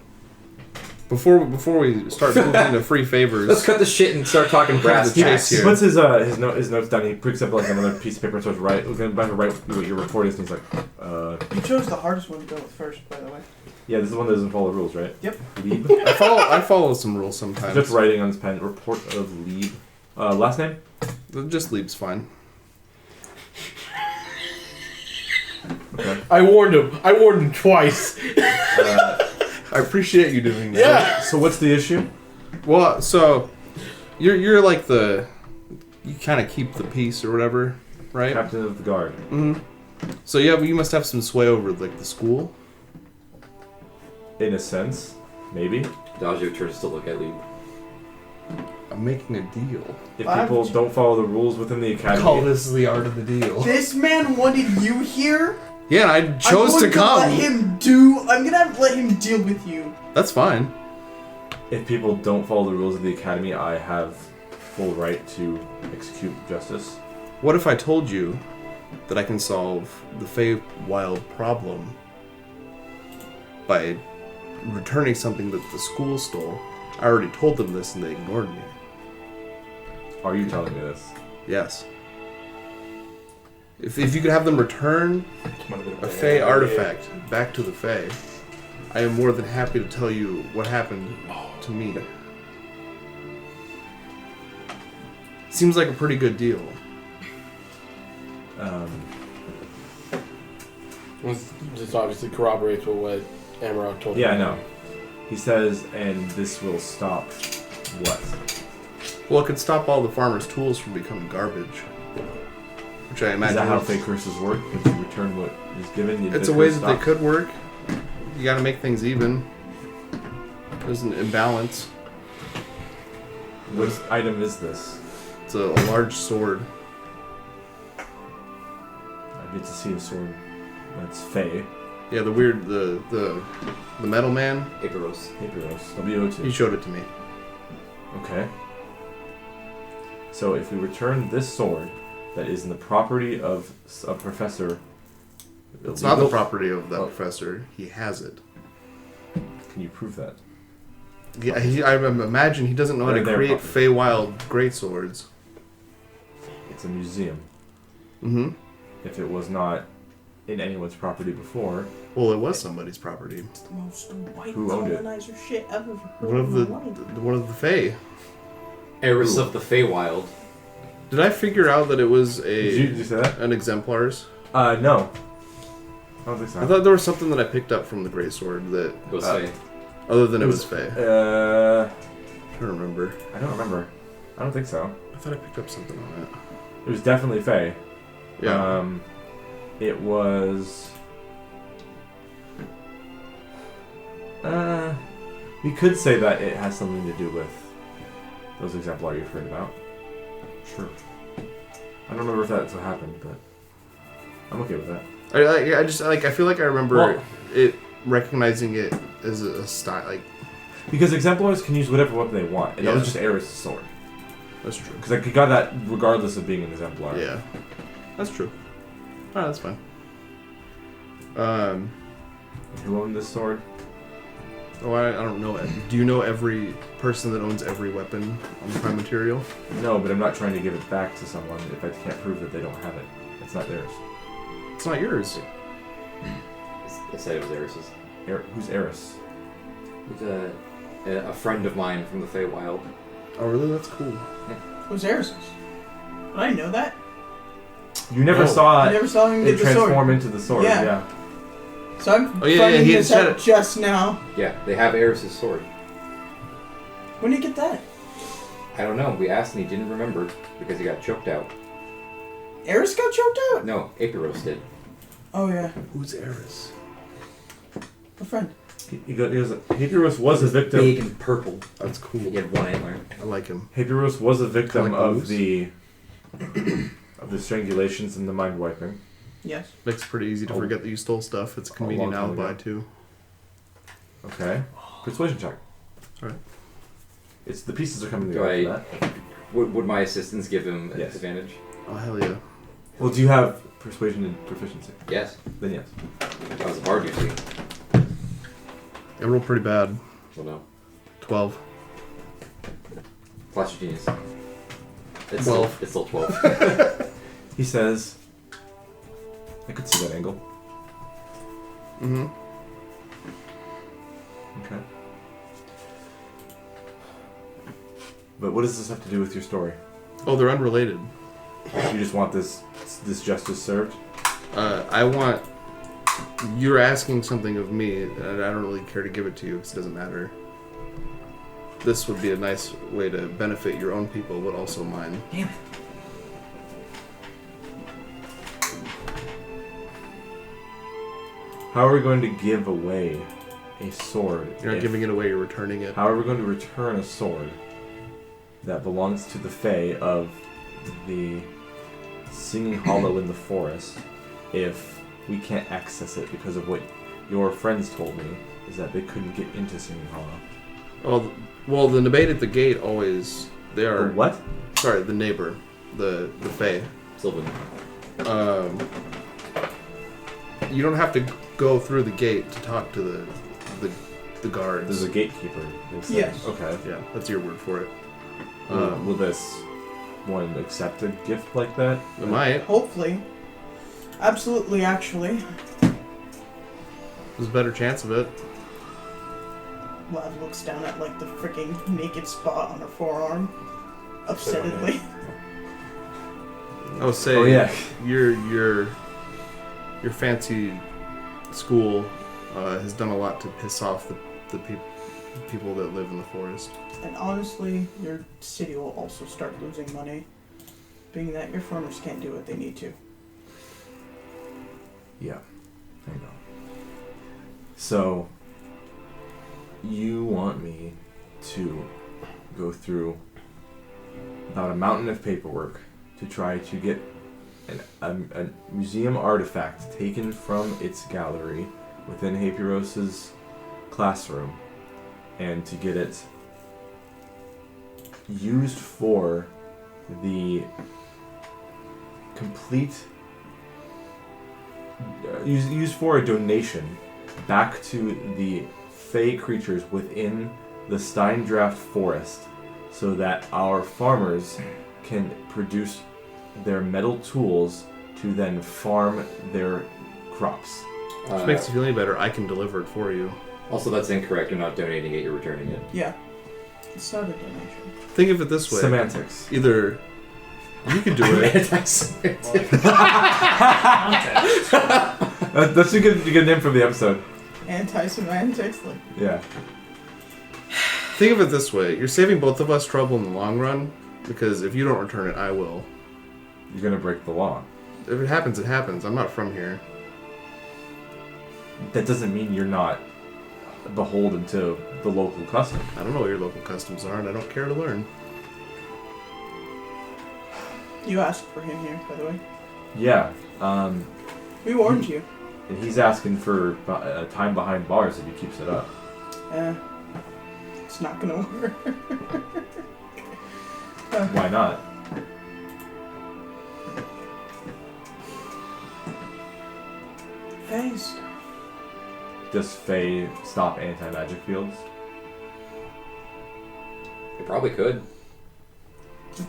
Before we start moving into free favors, Let's cut the shit and start talking brass He tacks chase He here. puts his notes down. He picks up like another piece of paper and starts write. We're about to write what your report is. And he's like, You chose the hardest one to go with first, by the way. yeah, this is the one that doesn't follow the rules, right? Yep. Leeb. I follow some rules He's sometimes. just writing on his pen. Report of Leeb. Last name? Just Leap's fine. Okay. I warned him twice. I appreciate you doing that. Yeah. So what's the issue? Well, so you're like you kind of keep the peace or whatever, right? Captain of the guard. Mm-hmm. So you must have some sway over like the school. In a sense, maybe. Dodger turns to look at Lee. I'm making a deal. If Why people would you- don't follow the rules within the academy. Call this the art of the deal. This man wanted you here. Yeah, and I chose to I'm come. gonna let him deal with you. That's fine. If people don't follow the rules of the academy, I have full right to execute justice. What if I told you that I can solve the Feywild problem by returning something that the school stole? I already told them this and they ignored me. Are you telling me this? Yes. If you could have them return Might have been a bad Fey idea. artifact back to the Fey, I am more than happy to tell you what happened to me. Seems like a pretty good deal. This obviously corroborates with what Amarok told me. Yeah, I know. He says, and this will stop what? Well, it could stop all the farmers' tools from becoming garbage. Which I Is imagine that how is- fake curses work? If you return what is given, it's the a way curse that they stops? could work. You gotta make things even. There's an imbalance. What item is this? It's a large sword. I get to see a sword. That's Fey. Yeah, the metal man, Icaros. Hyperos. W02. he showed it to me. Okay. So if we return this sword that is in the property of a professor... It's not the illegal- property of that Oh. professor. He has it. Can you prove that? Yeah, I imagine he doesn't know how Or to their create property. Feywild greatswords. It's a museum. Mm-hmm. If it was not in anyone's property before. Well, it was somebody's property. It's the most white Who owned it? colonizer shit I've ever heard One of in the my life. one of the Fae. Heiress of the Feywild. Did I figure out that it was Did you say that? an exemplars? No. I don't think so. I thought there was something that I picked up from the Great Sword that, It was Fey. other than it was Fae. Uh, I don't remember. I don't remember. I don't think so. I thought I picked up something on that. It was definitely Faye. Yeah. It was. We could say that it has something to do with those exemplar you've heard about. Sure. I don't remember if that's what happened, but I'm okay with that. I just like I feel like I remember Well- it recognizing it as a style. Like Because exemplars can use whatever weapon they want, and that was Yeah. just Eris' sword. that's true. Because like, he got that regardless of being an exemplar. Yeah, that's true. Alright, that's fine. Who owned this sword? Oh, I don't know. Do you know every person that owns every weapon on the Prime Material? No, but I'm not trying to give it back to someone if I can't prove that they don't have it. It's not theirs. It's not yours. They said it was Heiress's. Who's Eris? He's a friend of mine from the Feywild. Oh, really? That's cool. Who's Eris's? I didn't know that. You never No. saw I never saw him it get the sword. transform into the sword. Yeah. Yeah. So I'm Oh, yeah, finding he this said out it. just now. Yeah, they have Eris's sword. When did you get that? I don't know. We asked and he didn't remember because he got choked out. Eris got choked out? No, Apiros did. Oh yeah, Who's Eris? a friend. Hapiros was a victim. Big and purple. That's cool. He had one antler. I like him. Hapiros was a victim Kinda of like the strangulations and the mind wiping. Yes. Makes it pretty easy to Oh. forget that you stole stuff. It's a A convenient long time alibi ago. too. Okay. Persuasion check. Alright. It's the pieces are coming Do together I- for that. Would my assistants give him an Yes. advantage? Oh hell yeah! Well, do you have persuasion and proficiency? Yes. Then yes. I was a bard usually. I rolled pretty bad. Well, no. 12. Flash of genius. It's 12. Still, it's still 12. He says, I could see that angle. Mm-hmm. Okay. But what does this have to do with your story? Oh, they're unrelated. You just want this justice served? I want. You're asking something of me, and I don't really care to give it to you because it doesn't matter. This would be a nice way to benefit your own people, but also mine. Damn it. How are we going to give away a sword? You're not if- giving it away, you're returning it. How are we going to return a sword that belongs to the Fae of the Singing Hollow in the forest if we can't access it because of what your friends told me is that they couldn't get into Singing Hollow? Well, the debate at the gate always. They Or are. what? Sorry, the neighbor. The Fae. Sylvan. You don't have to go through the gate to talk to the guards. There's a gatekeeper. They said. Yes. Okay. Yeah, that's your word for it. Will this one accept a gift like that? It might. Hopefully. Absolutely, actually. There's a better chance of it. Lav looks down at like the freaking naked spot on her forearm, upsettedly. I would say. Oh yeah. Your fancy school has done a lot to piss off the people that live in the forest. And honestly, your city will also start losing money, being that your farmers can't do what they need to. Yeah, I know. So, you want me to go through about a mountain of paperwork to try to get a museum artifact taken from its gallery within Hapiros's classroom, and to get it used for the complete used for a donation back to the Fey creatures within the Steindraft forest, so that our farmers can produce their metal tools to then farm their crops. Which makes you feel any better. I can deliver it for you. Also, that's incorrect. You're not donating it. You're returning it. Yeah. It's not a donation. Think of it this way. Semantics. Either you could do it. Anti-Semantic. Context. That's a good name for the episode. Anti-semantics, like. Yeah. Think of it this way. You're saving both of us trouble in the long run, because if you don't return it, I will. You're gonna break the law. If it happens, it happens. I'm not from here. That doesn't mean you're not beholden to the local custom. I don't know what your local customs are, and I don't care to learn. You asked for him here, by the way. Yeah. We warned you. And he's asking for time behind bars if he keeps it up. It's not gonna work. Why not? Phase. Does Faye stop anti-magic fields? You probably could.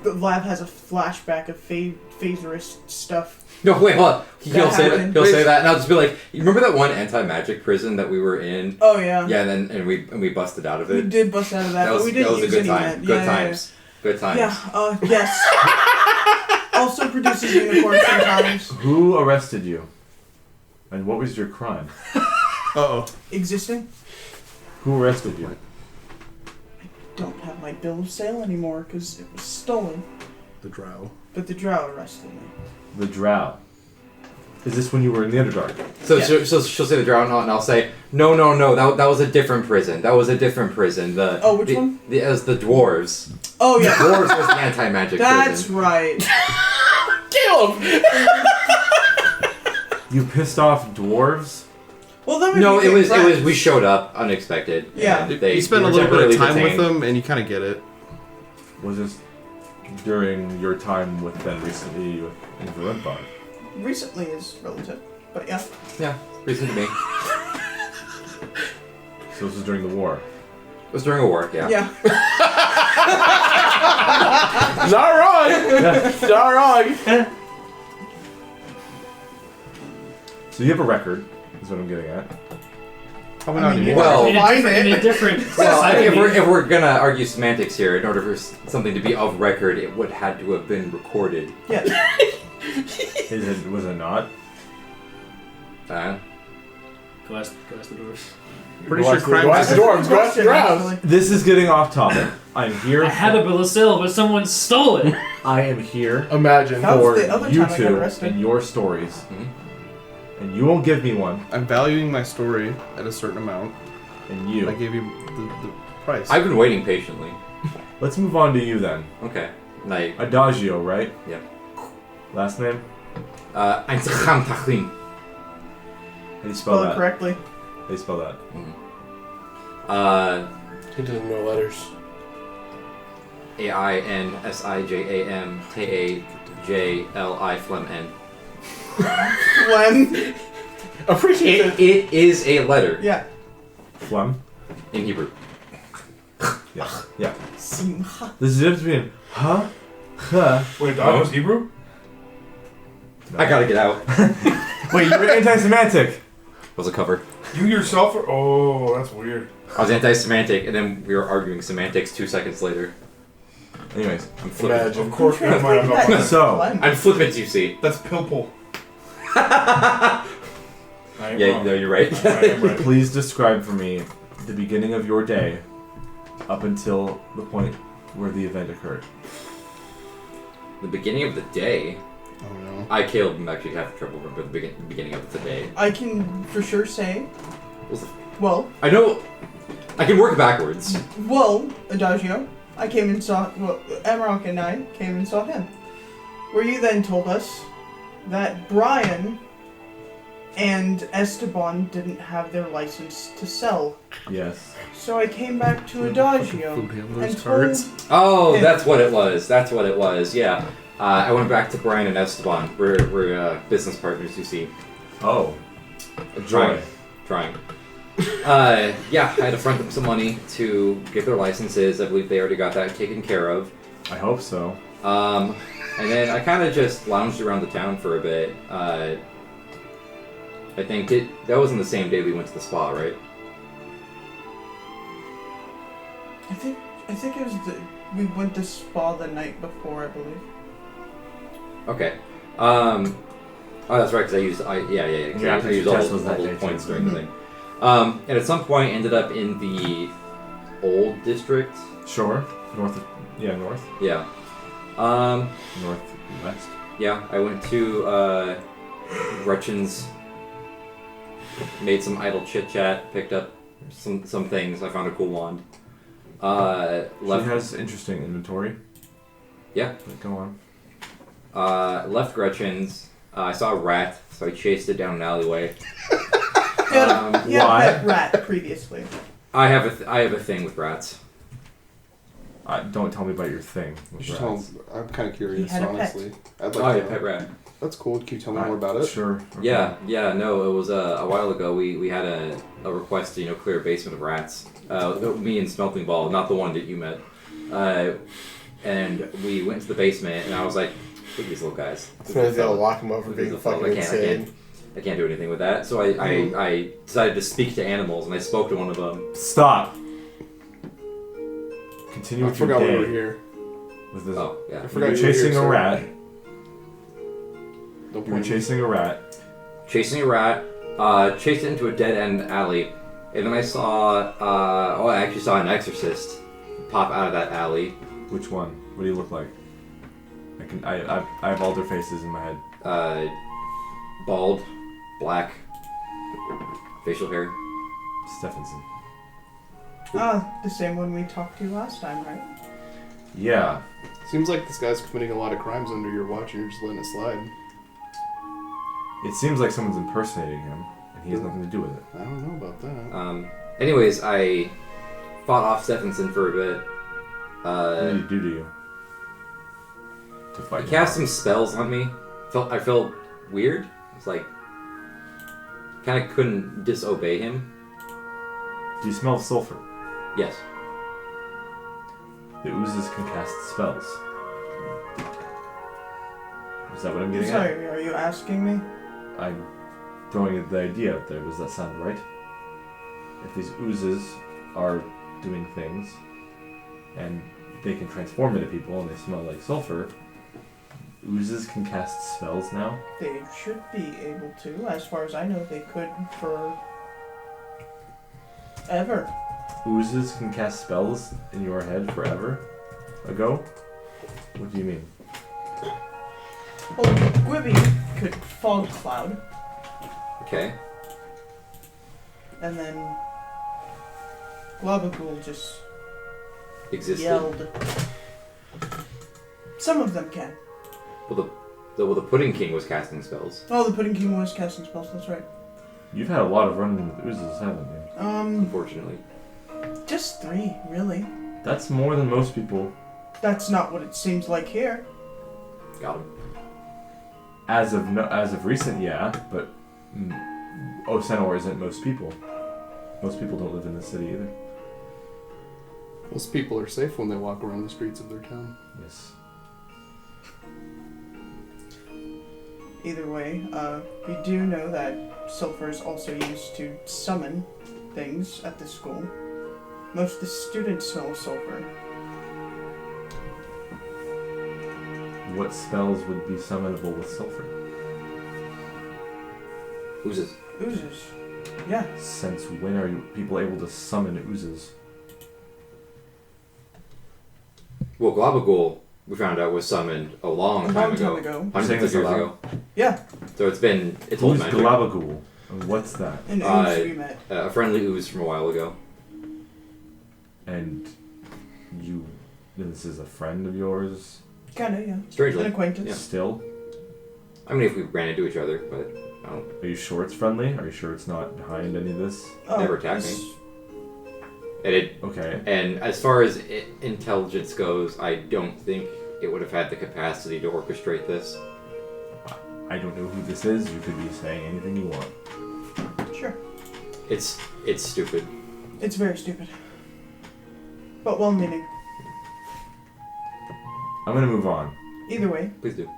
The lab has a flashback of phaserist stuff. No, wait, hold on. He'll That say that. happened. He'll say that, and I'll just be like, "You remember that one anti-magic prison that we were in? Oh yeah. Yeah, and we busted out of We it. did bust out of that, That was but we didn't that was a use good any time. of that. Good Yeah, times. Good times. Yeah. Yes. Also produces unicorns sometimes. Who arrested you? And what was your crime? Uh-oh. Existing. Who arrested you? Don't have my bill of sale anymore because it was stolen. The drow. But the drow arrested me. The Drow. Is this when you were in the Underdark? So Yeah. she'll say the drown, and I'll say, no, that was a different prison. That was a different prison. Which one? It was the dwarves. Oh yeah. Dwarves was the anti-magic That's prison. right. Caleb! You pissed off dwarves? Well, then No, it was we showed up unexpected. Yeah. and they You spend a were little bit of temporarily time detained. with them, and you kind of get it. Was this during your time with them recently in Valenthar? Recently is relative, but yeah. Yeah, reason to me. So this was during the war. It was during a war, yeah. Yeah. Not wrong. Not wrong. So you have a record, is what I'm getting at. Probably I not mean, anymore. Well- in a different Well, society. if we're gonna argue semantics here, in order for something to be of record, it would had to have been recorded. Yeah. Was it not? Go ask the dwarves. Pretty Go sure ask the- crime go ask the is- dwarves. Go ask the drows. Actually. This is getting off topic. I'm here. I had a bill of sale, but someone stole it. I am here Imagine. That was for the other you time I got two arrested. and your stories. Mhm. And you won't give me one. I'm valuing my story at a certain amount. And you. I gave you the price. I've been waiting patiently. Let's move on to you then. Okay. Like, Adagio, right? Yep. Last name? Einzigam Tachlin. How do you spell Spell it that? correctly. How do you spell that? He doesn't know letters. AINSIJAMTAJLI Flem N. When? Appreciate It is a letter Yeah. Phlegm? in Hebrew. Yeah. Yeah. Simcha. There's a difference between huh? Huh? Wait, Dog was Hebrew? No. I gotta get out. Wait, you're anti-Semantic. Was a cover. You yourself are. Oh, that's weird. I was anti-semantic, and then we were arguing semantics 2 seconds later. Anyways. I'm flippant. Imagine. Of course, never mind. I'm not Translate So- that. I'm flippant, you see. That's Pilpul. Yeah, I ain't wrong. no, you're right. I am right. Please describe for me the beginning of your day up until the point where the event occurred. The beginning of the day, Oh no. I, Caleb, am actually having trouble remembering the beginning of the day. I can for sure say. Was the- Well, I know, I can work backwards. Adagio. I came and saw. Well, Amarok and I came and saw him. Where you then told us that Brian and Esteban didn't have their license to sell. Yes. So I came back to Adagio Food handlers and cards. told. Oh, Yeah. that's what it was. That's what it was. Yeah. I went back to Brian and Esteban. We're business partners, you see. Oh. Joy. Trying. Yeah, I had to front them some money to get their licenses. I believe they already got that taken care of. I hope so. And then I kind of just lounged around the town for a bit. I think that wasn't the same day we went to the spa, right? I think it was we went to spa the night before, I believe. Okay. Oh, that's right. Because I used I used all those points during the thing. And at some point ended up in the old district. Sure. North. North. Yeah. Northwest. Yeah, I went to Gretchen's, made some idle chit chat, picked up some things. I found a cool wand. She has interesting inventory. Yeah. But go on. Left Gretchen's. I saw a rat, so I chased it down an alleyway. He had a why? pet rat previously. I have a thing with rats. Don't tell me about your thing. You With should rats. tell, I'm kind of curious, had a pet. honestly. I'd Oh, like yeah, to pet know. rat. That's cool. Can you tell me more about it? Sure. Okay. Yeah, no, it was a while ago. We had a request to clear a basement of rats. Me and Smelting Ball, not the one that you met. And we went to the basement, and I was like, look at these little guys. They'll lock him up for being fucking insane. I can't do anything with that. So I decided to speak to animals, and I spoke to one of them. Stop. Continue I with your forgot we day. were here. With this. Oh, yeah. I You're forgot you were chasing here, a sorry. rat. No You're point. chasing a rat. Chasing a rat, chased it into a dead-end alley, and then I saw, I actually saw an exorcist pop out of that alley. Which one? What do you look like? I have all their faces in my head. Bald, black, facial hair. Stephenson. The same one we talked to last time, right? Yeah. Seems like this guy's committing a lot of crimes under your watch and you're just letting it slide. It seems like someone's impersonating him, and he has nothing to do with it. I don't know about that. Anyways, I fought off Stephenson for a bit. What did he do to you? To fight He him cast off? some spells on me. I felt weird. It's like, kind of couldn't disobey him. Do you smell sulfur? Yes. The oozes can cast spells. Is that what I'm getting at? Sorry, are you asking me? I'm throwing the idea out there. Does that sound right? If these oozes are doing things, and they can transform into people, and they smell like sulfur, oozes can cast spells now? They should be able to. As far as I know, they could for ever. Oozes can cast spells in your head forever ago? What do you mean? Well, Gwibby could fog cloud, Okay. and then Globagool just Existed. yelled. Some of them can. Well, the Pudding King was casting spells. Oh, the Pudding King was casting spells, that's right. You've had a lot of run-in with oozes, haven't you? Unfortunately. Just 3, really. That's more than most people. That's not what it seems like here. Got him. As of recent, yeah, but Osenor isn't most people. Most people don't live in the city either. Most people are safe when they walk around the streets of their town. Yes. Either way, we do know that sulfur is also used to summon things at the school. Most of the students smell sulfur. What spells would be summonable with sulfur? Oozes. Oozes. Yeah. Since when are people able to summon oozes? Well, Globagool, we found out, was summoned a long time ago. You're saying Hundreds of this years aloud? ago. Yeah. So it's Who's old magic. Glabagool? And what's that? An ooze we met. A friendly ooze from a while ago. And this is a friend of yours? Kinda, yeah. Strangely. An acquaintance. Yeah. Still? I mean, if we ran into each other, but I don't. Are you sure it's friendly? Are you sure it's not behind any of this? Oh, Never attacked this- me. Okay. And as far as intelligence goes, I don't think it would have had the capacity to orchestrate this. I don't know who this is. You could be saying anything you want. Sure. It's stupid. It's very stupid. But well-meaning. I'm gonna move on. Either way. Please do.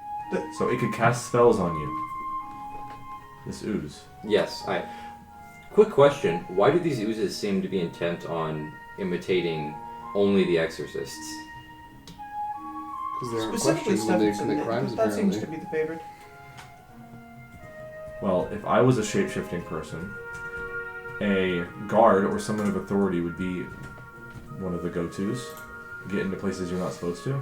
So it could cast spells on you. This ooze. Yes. Quick question: why do these oozes seem to be intent on imitating only the exorcists? Because they're Specifically questioned when they Stephenson. commit crimes, That seems apparently. to be the favorite. Well, if I was a shape-shifting person, a guard or someone of authority would be one of the go-tos. Get into places you're not supposed to.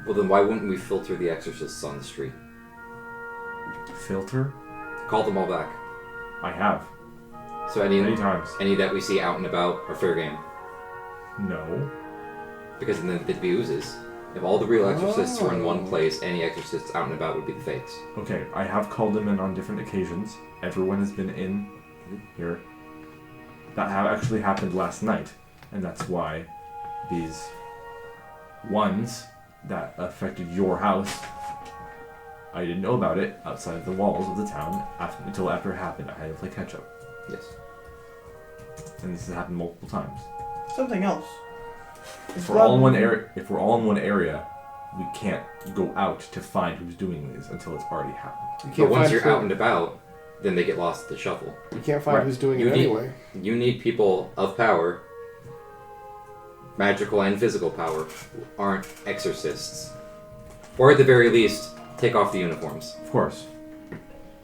Well, then why wouldn't we filter the exorcists on the street? Filter? Call them all back. I have. So Many times. any that we see out and about are fair game. No. Because then they'd be oozes. If all the real exorcists were in one place, any exorcists out and about would be the fakes. Okay, I have called them in on different occasions. Everyone has been in here. That actually happened last night. And that's why these ones that affected your house, I didn't know about it outside the walls of the town until after it happened. I had to play catch up. Yes. And this has happened multiple times. Something else. If we're all in one area, we can't go out to find who's doing these until it's already happened. You But can't once find you're who- out and about, then they get lost at the shuffle. You can't find Right. who's doing You it need- anyway. You need people of power, magical and physical power, who aren't exorcists. Or at the very least, take off the uniforms. Of course.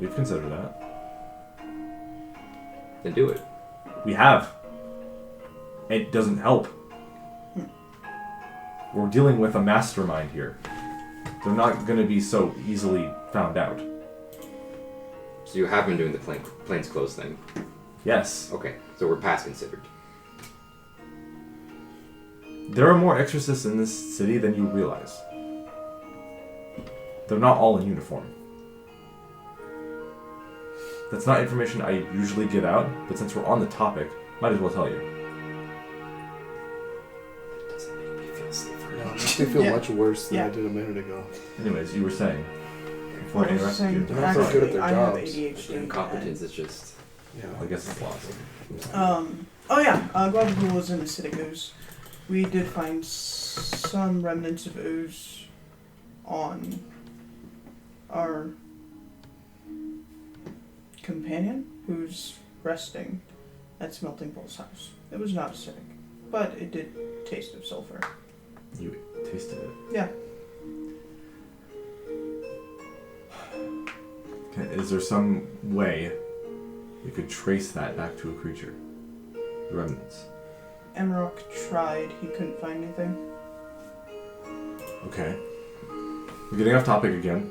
We've considered that. Then do it. We have. It doesn't help. We're dealing with a mastermind here. They're not going to be so easily found out. So you have been doing the plainclothes thing. Yes. Okay, so we're past considered. There are more exorcists in this city than you realize. They're not all in uniform. That's not information I usually give out, but since we're on the topic, might as well tell you. It doesn't make me feel safer. No, it makes me feel Yeah. much worse than Yeah. I did a minute ago. Anyways, you were saying. Before I I was interrupted saying, you. They're not so good at their I have jobs. ADHD. Incompetence is just... Yeah. I guess it's lost. Oh yeah, Guadalupe was an acidic ooze. We did find some remnants of ooze on our companion who's resting at Smelting Bull's house. It was not acidic, but it did taste of sulfur. You tasted it. Yeah. Okay, is there some way we could trace that back to a creature? The remnants. Emrock tried, he couldn't find anything. Okay. We're getting off topic again.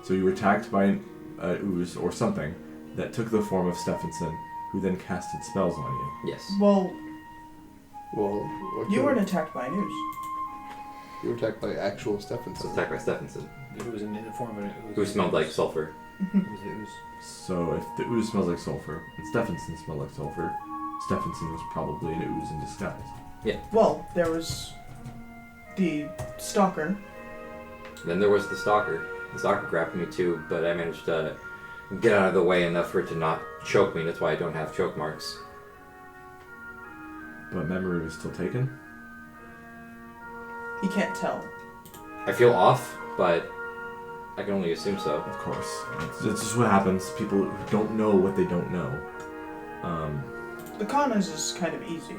So you were attacked by an ooze or something that took the form of Stephenson, who then casted spells on you. Yes. Well, Well, what you could- weren't attacked by an ooze. You were attacked by actual I was Stephenson. attacked by Stephenson, It was in the form of an ooze. who smelled like sulfur. It was the ooze. So if the ooze smells like sulfur, and Stephenson smelled like sulfur, Stephenson was probably an ooze in disguise. Well, there was the stalker. Then there was the stalker. The stalker grabbed me too, but I managed to get out of the way enough for it to not choke me. That's why I don't have choke marks. But memory was still taken? He can't tell. I feel off, but I can only assume so. Of course. It's just what happens. People who don't know what they don't know. The Kanas is kind of easy.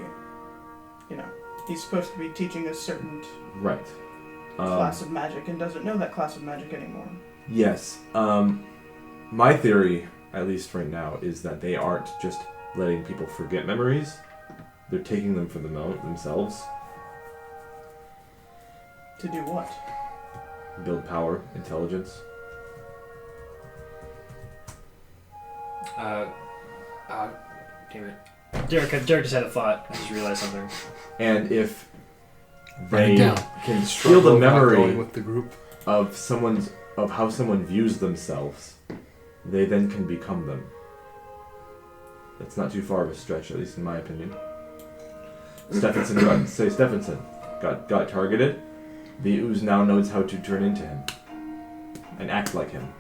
You know, he's supposed to be teaching a certain Right. class of magic and doesn't know that class of magic anymore. Yes. My theory, at least right now, is that they aren't just letting people forget memories. They're taking them for the moment themselves. To do what? Build power, intelligence. Damn it. Derrick just had a thought. I just realized something. And if Write it they down. can steal the Struggle not going memory with the group. of how someone views themselves, they then can become them. That's not too far of a stretch, at least in my opinion. Stephenson got targeted. The ooze now knows how to turn into him and act like him.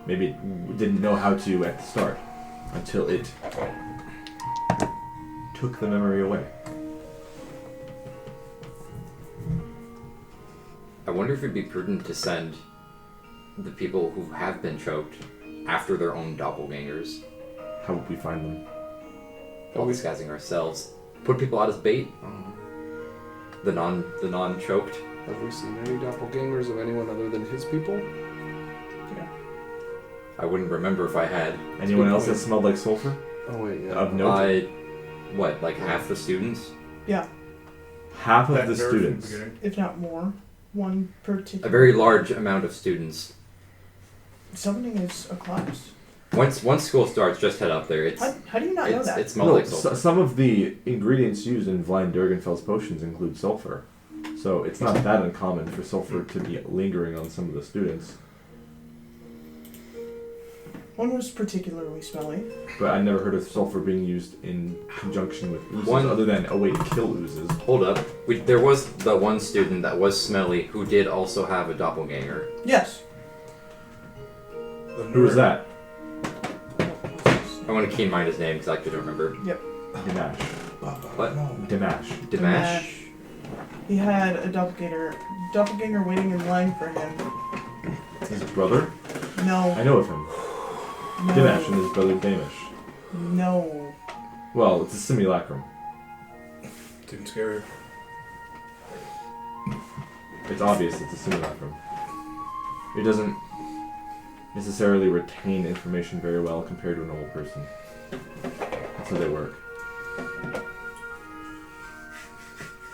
Maybe it didn't know how to at the start until it took the memory away. I wonder if it'd be prudent to send the people who have been choked after their own doppelgangers. How would we find them? While disguising ourselves. Put people out as bait. The non-choked. Have we seen any doppelgangers of anyone other than his people? I wouldn't remember if I had. Anyone else that smelled like sulfur? Oh wait, yeah. Of note? What, like half the students? Yeah, Half of That the nerd from the students. beginning. if not more. One particular. A very large amount of students. Summoning is a class. Once school starts, just head up there. How do you not know that? It smells No, like sulfur. some of the ingredients used in Vlad Durgenfeld's potions include sulfur. So it's not that uncommon for sulfur to be lingering on some of the students. One was particularly smelly. But I never heard of sulfur being used in conjunction with oozes, One- other than a way to kill oozes. Hold up. There was the one student that was smelly who did also have a doppelganger. Yes. Who was that? I want to key in mind his name because I couldn't remember. Dimash. What? Dimash. Dimash? He had a doppelganger waiting in line for him. His brother? No. I know of him. No. Dimash and his brother Damish. No. Well, it's a simulacrum. Didn't scare you. It's obvious it's a simulacrum. It doesn't necessarily retain information very well compared to a normal person. That's how they work.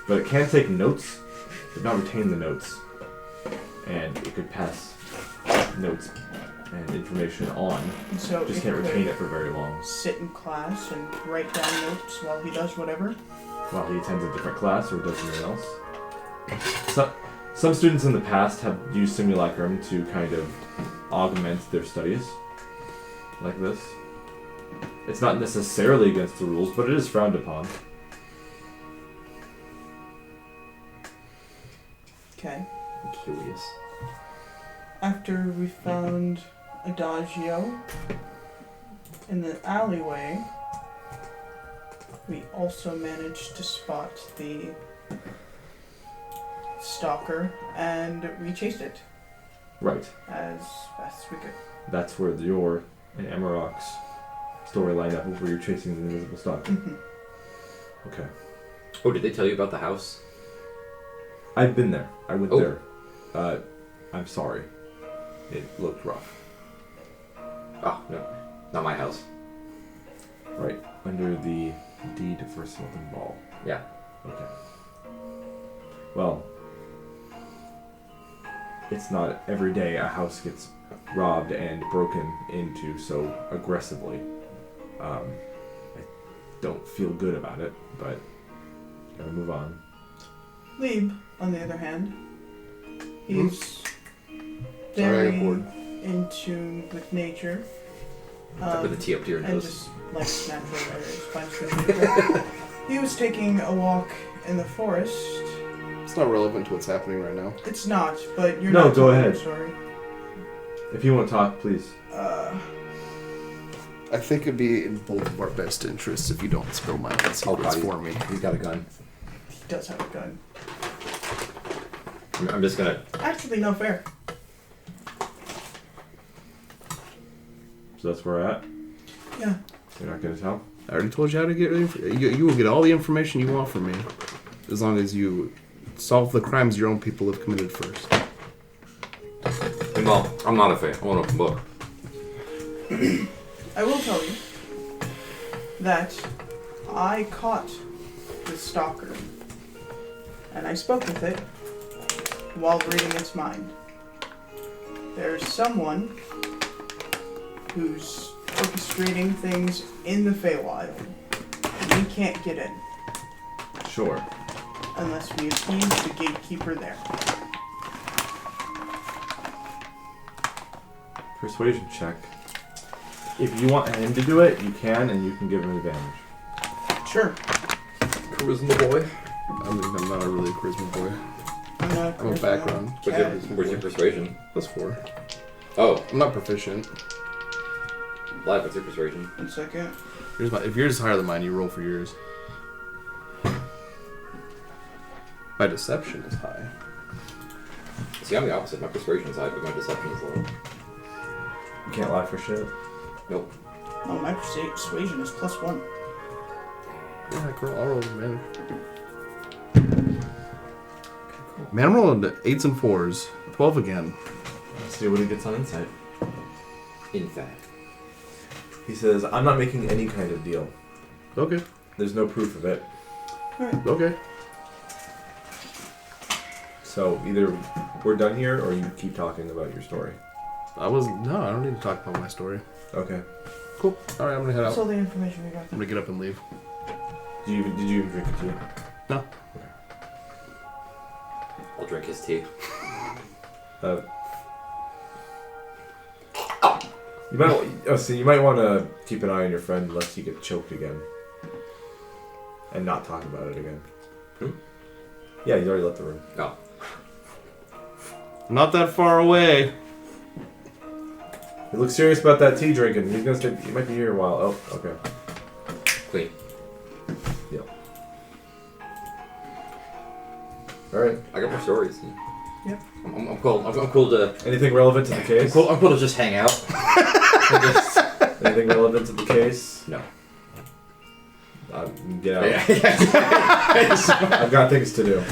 But it can take notes, but not retain the notes. And it could pass notes and information on. So Just it can't could retain it for very long. sit in class and write down notes while he does whatever. While he attends a different class or does something else. Some students in the past have used simulacrum to kind of augment their studies. Like this. It's not necessarily against the rules, but it is frowned upon. Okay. I'm curious. After we found Adagio in the alleyway, we also managed to spot the stalker, and we chased it Right. as fast as we could. That's where your and Amarok's story line up, where you're chasing the invisible stalker. Mhm. Okay. Oh, did they tell you about the house? I've been there. I went Oh. there. I'm sorry. It looked rough. Oh, no. Not my house. Right. Under the deed for Sylvan Ball. Yeah. Okay. Well, it's not every day a house gets robbed and broken into so aggressively. I don't feel good about it, but gotta move on. Lieb, on the other hand, he's Sorry, I very got bored. in tune with nature. With the T up to your And nose. just likes natural areas, finds good nature. He was taking a walk in the forest. It's not relevant to what's happening right now. It's not, but you're No, not go telling ahead. the story. If you want to talk, please. I think it'd be in both of our best interests if you don't spill my own secrets God, for me. He's got a gun. He does have a gun. I'm just gonna... Actually, no fair. So that's where we're at. Yeah. You're not gonna tell? I already told you how to get you will get all the information you want from me, as long as you solve the crimes your own people have committed first. Well, I'm not a fan. I want to book. I will tell you that I caught the stalker, and I spoke with it while reading its mind. There's someone who's orchestrating things in the Feywild. We can't get in Sure. unless we appease the gatekeeper there. Persuasion check. If you want him to do it, you can, and you can give him advantage. Sure. Charisma boy. I mean, I'm not a really charisma boy. I'm not I'm a background. Where's your persuasion? Plus 4. Oh, I'm not proficient. live. What's your persuasion? 1 second. If yours is higher than mine, you roll for yours. My deception is high. See, I'm the opposite. My persuasion is high, but my deception is low. You can't lie for shit. Nope. Oh, my persuasion is +1. Yeah, I'll roll man. Man, I'm rolling 8s and 4s. 12 again. Let's see what he gets on insight. In fact. He says, I'm not making any kind of deal. Okay. There's no proof of it. Alright. Okay. So either we're done here or you keep talking about your story. I don't need to talk about my story. Okay. Cool. Alright, I'm gonna head That's out. all the information we got. I'm gonna get up and leave. Did you even drink a tea? No. I'll drink his tea. You might want to keep an eye on your friend lest he get choked again. And not talk about it again. Yeah, you already left the room. Oh. Not that far away. He looks serious about that tea drinking. He's gonna stay. He might be here a while. Oh, okay. Clean. Yep. All right. I got more stories. Yep. I'm cool. I'm cool to. Anything relevant to the case? I'm cool to just hang out. Anything relevant to the case? No. Get out. I've got things to do.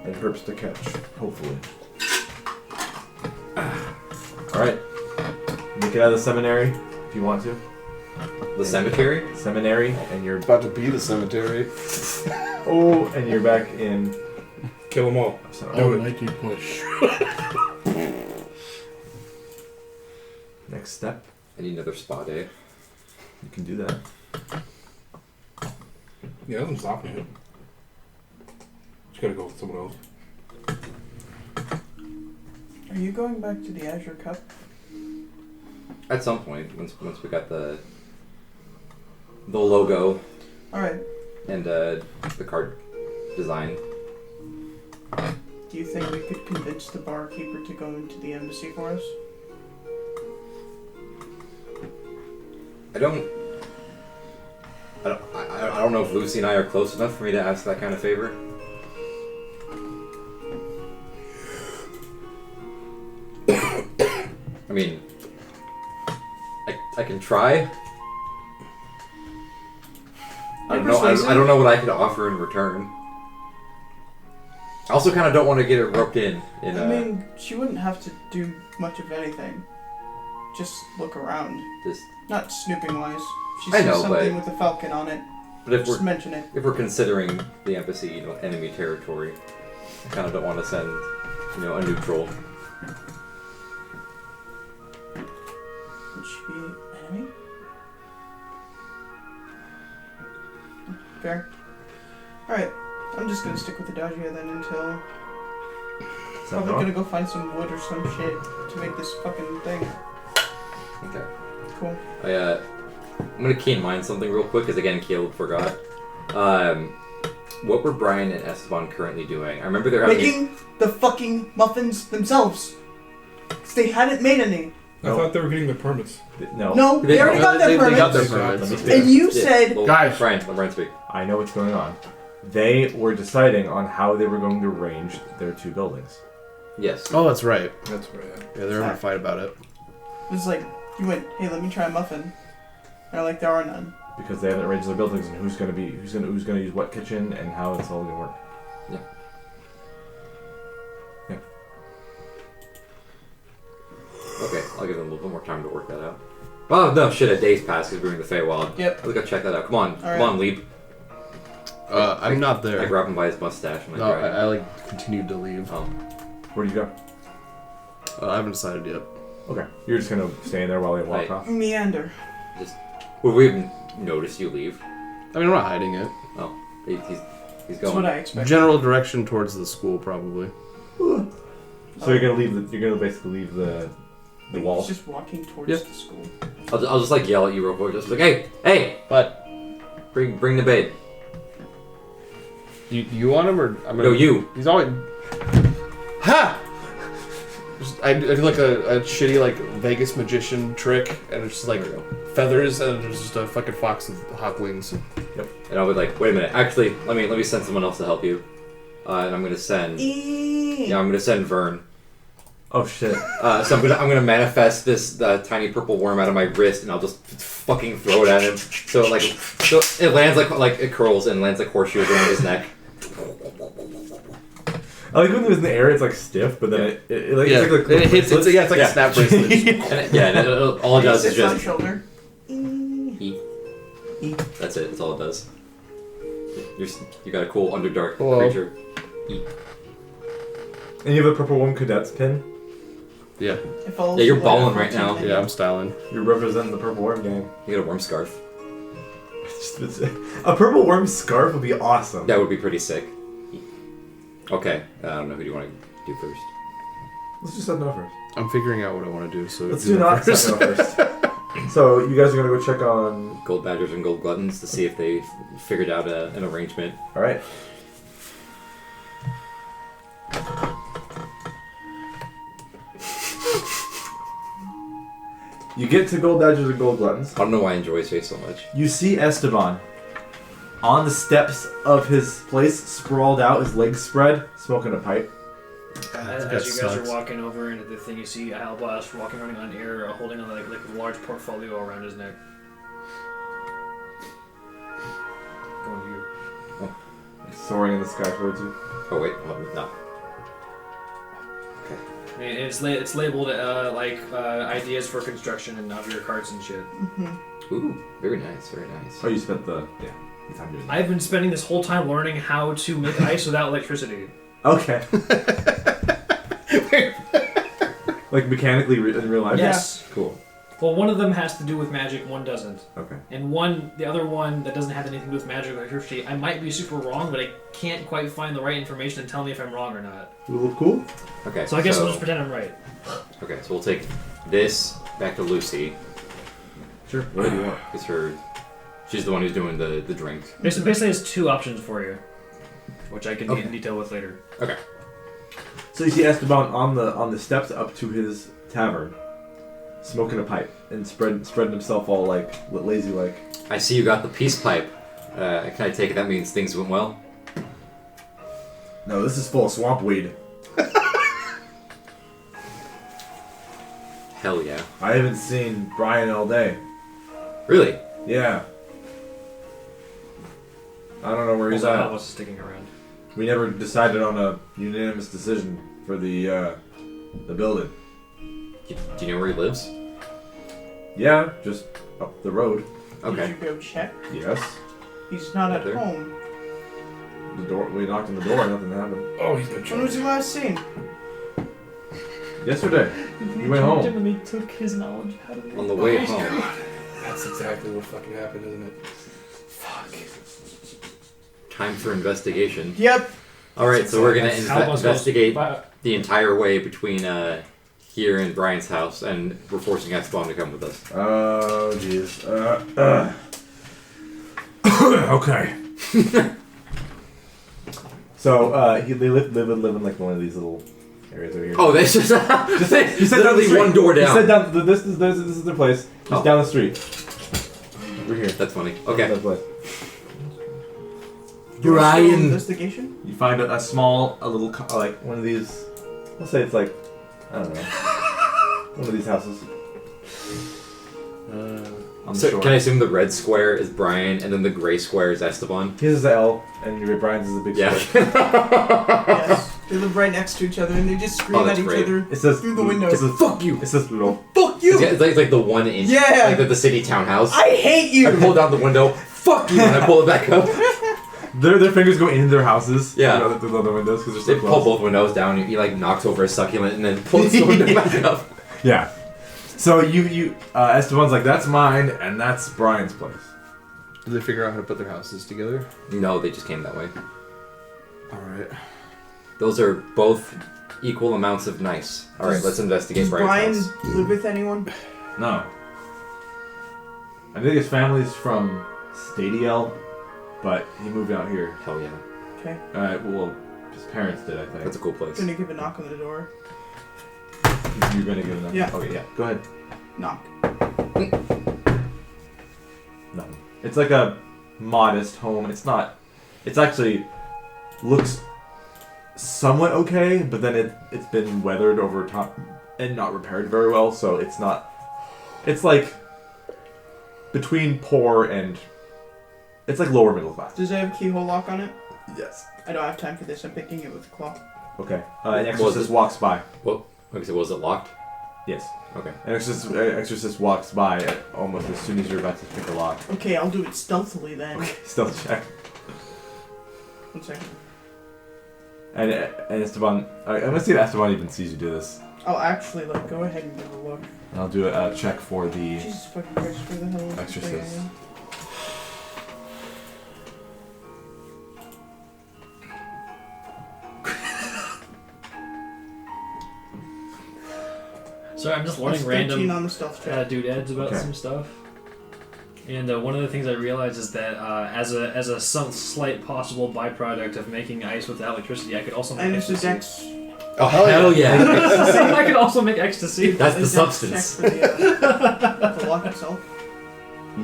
And herps to catch, hopefully. Alright. Make it out of the seminary if you want to. The cemetery? Seminary, and you're About to be the cemetery. and you're back in. Kill them all. So, Oh, Nike push. next step, I need another spa day. you can do that. Yeah, doesn't stop me. Just gotta go with someone else. Are you going back to the Azure Cup? At some point, once we got the logo Alright. and the card design. Do you think we could convince the barkeeper to go into the embassy for us? I don't know if Lucy and I are close enough for me to ask that kind of favor. I mean, I can try. I don't know. I don't know what I could offer in return. I also kind of don't want to get it roped in. I mean, she wouldn't have to do much of anything. Just look around. Not snooping wise. She I sees know, something but- with a falcon on it. But if Just we're mention it. considering the embassy, enemy territory, I kind of don't want to send, a neutral. Would she be enemy? Fair. Alright. I'm just gonna stick with the Dajia then until... Probably gonna go find some wood or some shit to make this fucking thing. Okay. Cool. I'm gonna key in mind something real quick, because again, Kaleb forgot. What were Brian and Esteban currently doing? I remember they're having... Making the fucking muffins themselves. Because they hadn't made any. I thought they were getting the permits. No. No, they already got their They permits. got their Let me permits. speak. And you said... Guys. Brian, let Brian speak. I know what's going on. They were deciding on how they were going to arrange their two buildings. Yes. Oh, that's right. That's right. Yeah, they're having a fight about it. It was like, you went, hey, let me try a muffin. And they're like, there are none. Because they haven't arranged their buildings and who's gonna use what kitchen and how it's all gonna work. Okay, I'll give them a little bit more time to work that out. Oh, no, shit, a day's passed because we're in the Feywild. Yep. Let's go check that out. Come on, Alright. come on, Leap. I'm not I there. grab him by his mustache and No, drag him. I continued to leave. Oh. Where do you go? I haven't decided yet. Okay. You're just gonna stay in there while they walk Right. off? Meander. Would we even notice you leave? I mean, I'm not hiding it. Oh, he's That's going. what I expected. General direction towards the school, probably. So you're gonna basically leave the wall. He's just walking towards Yep. the school. I'll just like yell at you real quick. Just like, hey! But Bring the bait. you want him or I'm gonna? No, you. He's always. Ha! I do like a shitty like Vegas magician trick, and it's just like There we go. feathers, and there's just a fucking fox with hawk wings. And I'll be like, wait a minute. Actually, let me send someone else to help you. And I'm gonna send. Yeah, I'm gonna send Vern. Oh shit. So I'm gonna manifest this tiny purple worm out of my wrist, and I'll just fucking throw it at him. So it lands like it curls and lands like horseshoes around his neck. I like when it was in the air, it's like stiff, but then it it hits. It's like Yeah. a snap bracelet. All it does is Sits on just shoulder. eat. That's it. That's all it does. You got a cool Underdark Hello. creature. And you have a Purple Worm Cadets pin. Yeah, It follows Yeah, you're the letter balling right 14 now. and yeah, I'm styling. You're representing the Purple Worm gang. You got a worm scarf. A Purple Worm scarf would be awesome. That would be pretty sick. Okay, I don't know who do you want to do first. Let's just set no first. I'm figuring out what I want to do. So Let's do not set no first. So you guys are gonna go check on. Gold badgers and gold gluttons to see if they figured out an arrangement. All right. You get to Gold Badgers and Gold Gluttons. I don't know why I enjoy his face so much. You see Esteban on the steps of his place, sprawled out, his legs spread, smoking a pipe. As That you guys sucks. are walking over into the thing, you see Alblast walking running on air, holding on like a large portfolio around his neck. Going to you. Soaring in the sky towards you. Oh wait, no. And it's labeled ideas for construction and of your carts and shit. Ooh, very nice, very nice. Oh, you spent the time doing that. I've been spending this whole time learning how to make ice without electricity. Okay. Like mechanically in real life? Yes. Cool. Well, one of them has to do with magic, one doesn't. Okay. And the other one that doesn't have anything to do with magic or electricity, I might be super wrong, but I can't quite find the right information and tell me if I'm wrong or not. You look cool? Okay, So I guess we'll just pretend I'm right. Okay, so we'll take this back to Lucy. Sure. What do you want? It's her. She's the one who's doing the drink. Basically, there's two options for you, which I can get in detail with later. Okay. So you see Esteban on the steps up to his tavern, smoking a pipe and spreading himself all like lazy like. I see you got the peace pipe. Can I take it that means things went well? No, this is full of swamp weed. Hell yeah. I haven't seen Brian all day. Really? Yeah. I don't know where he's Also, at. Alblast is sticking around. We never decided on a unanimous decision for the building. Do you know where he lives? Yeah, just up the road. Okay. Did you go check? Yes. He's not at There. home. The door. We knocked on the door. Nothing happened. Oh, he's been When was he last seen? Yesterday. You went home. And he took his knowledge out of On the way home. That's exactly what fucking happened, isn't it? Fuck. Time for investigation. Yep. Alright, so we're gonna Alblast goes, investigate "But the entire way between here and Brian's house, and we're forcing Esteban to come with us. Oh, jeez. Okay. So, they live in like one of these little areas over here. Oh, that's just just down the literally street. one door down. He said down. This is their place. Just Oh. down the street. Over here. That's funny. That's Okay. their place. Brian. Investigation? You find a small, like one of these. Let's say it's like, I don't know, one of these houses. On the So shore. can I assume the red square is Brian, and then the gray square is Esteban? His is the L, and your Brian's is a big Yeah. square. Yes. They live right next to each other and they just scream Oh, at that's each great. other It says through the window. It says Fuck you! It says little. Fuck you! It's like the 1 inch. Yeah. Like the city townhouse. I hate you! I pull down the window. Fuck you! And I pull it back up. Their fingers go into their houses. Yeah. Through the other windows because They they're so pull close. both windows down. He like knocks over a succulent and then pulls the window back up. Yeah. So Esteban's like, that's mine, and that's Brian's place. Did they figure out how to put their houses together? No, they just came that way. Alright. Those are both equal amounts of nice. All right, let's investigate Does Brian Brian's house. live with anyone? No. I think his family's from Stadiel, but he moved out here. Hell yeah, Okay. Well, his parents did, I think. that's a cool place. Gonna give a knock on the door. You're gonna give them. Yeah. Okay, yeah. Go ahead. Knock. Nothing. It's like a modest home. It's not. It's actually looks somewhat okay, but then it's been weathered over time and not repaired very well, so it's not. It's like between poor and it's like lower middle class. Does it have a keyhole lock on it? Yes. I don't have time for this. I'm picking it with a claw. Okay. An exorcist walks by. Well, okay, so was it locked? Yes. Okay. An exorcist walks by almost as soon as you're about to pick a lock. Okay, I'll do it stealthily then. Okay. Stealth check. 1 second. And Esteban, I'm gonna see if Esteban even sees you do this. Oh, actually, like, go ahead and give a look. And I'll do a check for the Jesus fucking Christ, where the hell is this exorcist. thing? Sorry, I'm just That's learning 13 random on the stealth check. doodads about Okay. some stuff. And one of the things I realized is that as a some slight possible byproduct of making ice with electricity, I could also make And it's a ecstasy. dex. Oh, hell yeah. I could also make ecstasy. That's the dex substance. check for the lock itself.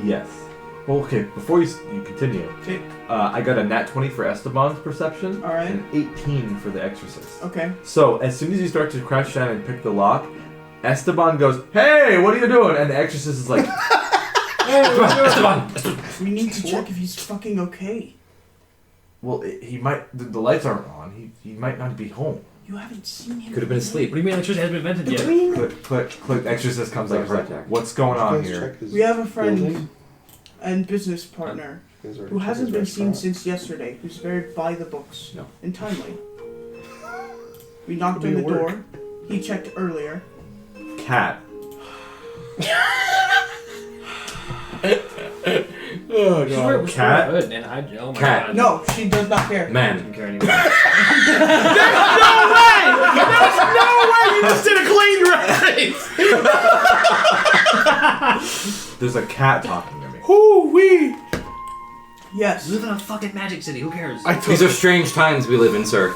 Yes. Well, okay. Before you continue, Okay. I got a nat 20 for Esteban's perception All right. and an 18 for the exorcist. Okay. So as soon as you start to crouch down and pick the lock, Esteban goes, "Hey, what are you doing?" And the exorcist is like, Esteban! We need to check if he's fucking okay. "Well, he might. The lights aren't on. He might not be home." You haven't seen him. Could have been asleep. What do you mean electricity hasn't been invented yet? Between Click, click, click. Exorcist comes Like up. a heart Like, attack. what's going on Guys, here? check his we have a friend building. and business partner Guys already who checked hasn't his been seen restaurant. since yesterday, who's very by the books No. and timely. We knocked Could on be the at work. door. He checked earlier. Cat. Oh, She's God. wearing Cat? hood, and oh my Cat. god. No, she does not care. I Man. don't care anymore. You just did a clean right! There's a cat talking to me. Hoo-wee! Yes. You live in a fucking magic city. Who cares? These are strange times we live in, sir.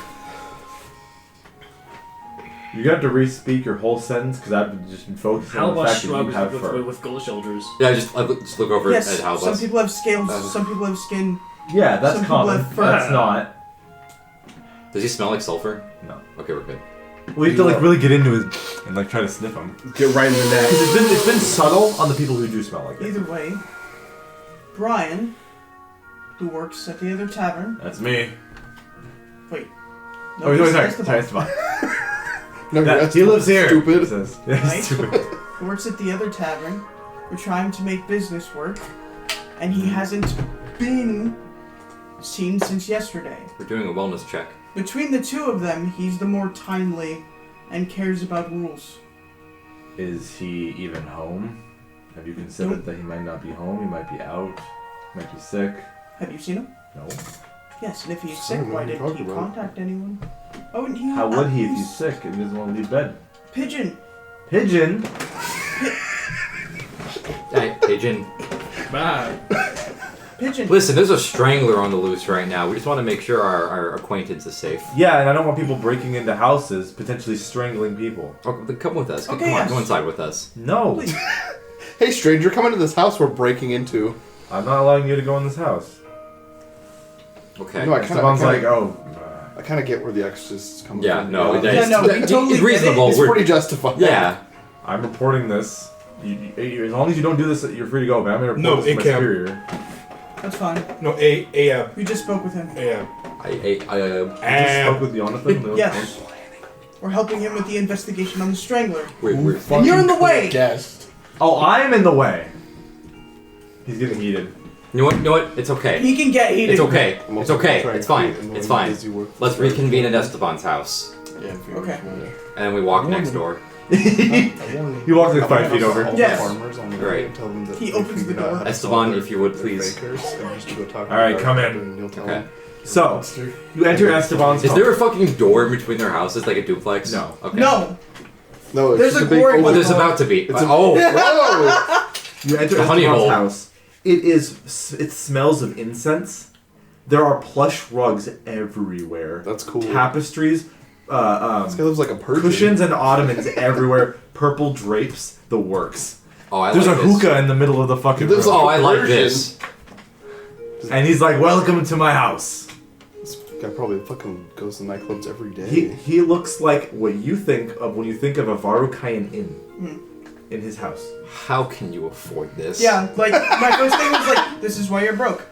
You got to re-speak your whole sentence because I've just been focusing How on the about fact that you shrugs have fur. with gold shoulders? Yeah, I just look over Yes. at Some Halbus. people have scales. Some people have skin. Yeah, that's Some people common. have fur. That's not. Does he smell like sulfur? No. Okay, we're good. We have to like really get into it and like try to sniff them. Get right in the neck. Because it's been subtle on the people who do smell like it. Either way, Brian, who works at the other tavern. That's me. Wait. Oh, this sorry, is sorry, the sorry, boss. it's fine. No, He lives here. Stupid. It says. Yeah, he's Right? stupid. Who works at the other tavern. We're trying to make business work, and he hasn't been seen since yesterday. We're doing a wellness check. Between the two of them, he's the more timely and cares about rules. Is he even home? Have you considered that he might not be home? He might be out. Might be sick. Have you seen him? No. Yes, and if he's I sick, don't know why what you're didn't he talking about. contact anyone? Why wouldn't he? How would he if he's sick and doesn't want to leave bed? Pigeon. Pigeon. Hey, Pigeon. Bye. Pigeon. Listen, there's a strangler on the loose right now. We just want to make sure our acquaintance is safe. Yeah, and I don't want people breaking into houses, potentially strangling people. Oh, then come with us. Okay, Come on, yes. go inside with us. No. Please. Hey, stranger, come into this house we're breaking into. I'm not allowing you to go in this house. Okay. No, I Someone's kinda- like, oh. I kind of get where the exorcist's coming Yeah, from. no, Yeah, it's, no, we it's totally get reasonable. it's We're- pretty justified. yeah. I'm reporting this. As long as you don't do this, you're free to go. But I'm going to report No, this to my in-cam. superior. That's fine. No, AM. We just spoke with him. AM. You just spoke with Jonathan? Yes. We're helping him with the investigation on the strangler. we're And you're in the way. Guest. Oh, I'm in the way. He's getting heated. You know what? It's okay. He can get heated. It's okay. I'm It's also okay. trying It's to fine. create It's annoying fine. busy work. Let's reconvene at Esteban's house. Yeah, if you Okay. wanna- And then we walk next door. He walked like 5 feet over. Yes. Farmers on the Right. way and tell them that He they opens the figured out door. how to Esteban, sell if you would, their please. bakers, and just go talk All right, about come it, in. and you'll tell Okay. them, So, "Monster." you enter Esteban's Is home. there a fucking door in between their houses, like a duplex? No. Okay. No. No, it's There's just a a big glory open- Well, hole. there's about to be. It's a- Oh. Whoa! You enter The honey Esteban's hole. house. It smells of incense. There are plush rugs everywhere. That's cool. Tapestries, This guy lives like a Persian. cushions and ottomans everywhere. Purple drapes, the works. Oh, I There's like a this. hookah in the middle of the fucking There's room. Oh, I like Persian. this. And he's like, welcome to my house. This Guy probably fucking goes to nightclubs every day. He looks like what you think of when you think of a Varukayan inn in his house. How can you afford this? Yeah, like, my first thing was like, this is why you're broke.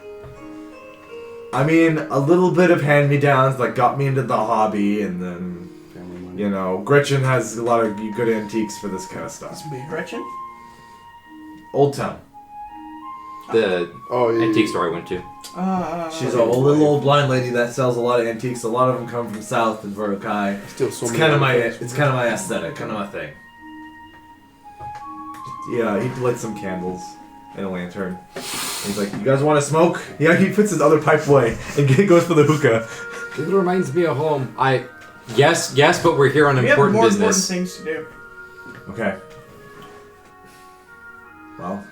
I mean, a little bit of hand-me-downs that got me into the hobby, and then, Family money. you know, Gretchen has a lot of good antiques for this kind of stuff. Gretchen? Old Town. The Oh, yeah. antique store I went to. She's a little old blind lady that sells a lot of antiques. A lot of them come from south and Varukai. Still so It's many kind of my things. it's kind of my aesthetic, kind of my thing. Yeah, he lights some candles and a lantern. And he's like, "You guys want to smoke?" Yeah, he puts his other pipe away and goes for the hookah. It reminds me of home. Yes, but we're here on We have important more business. important things to do. Okay. Well,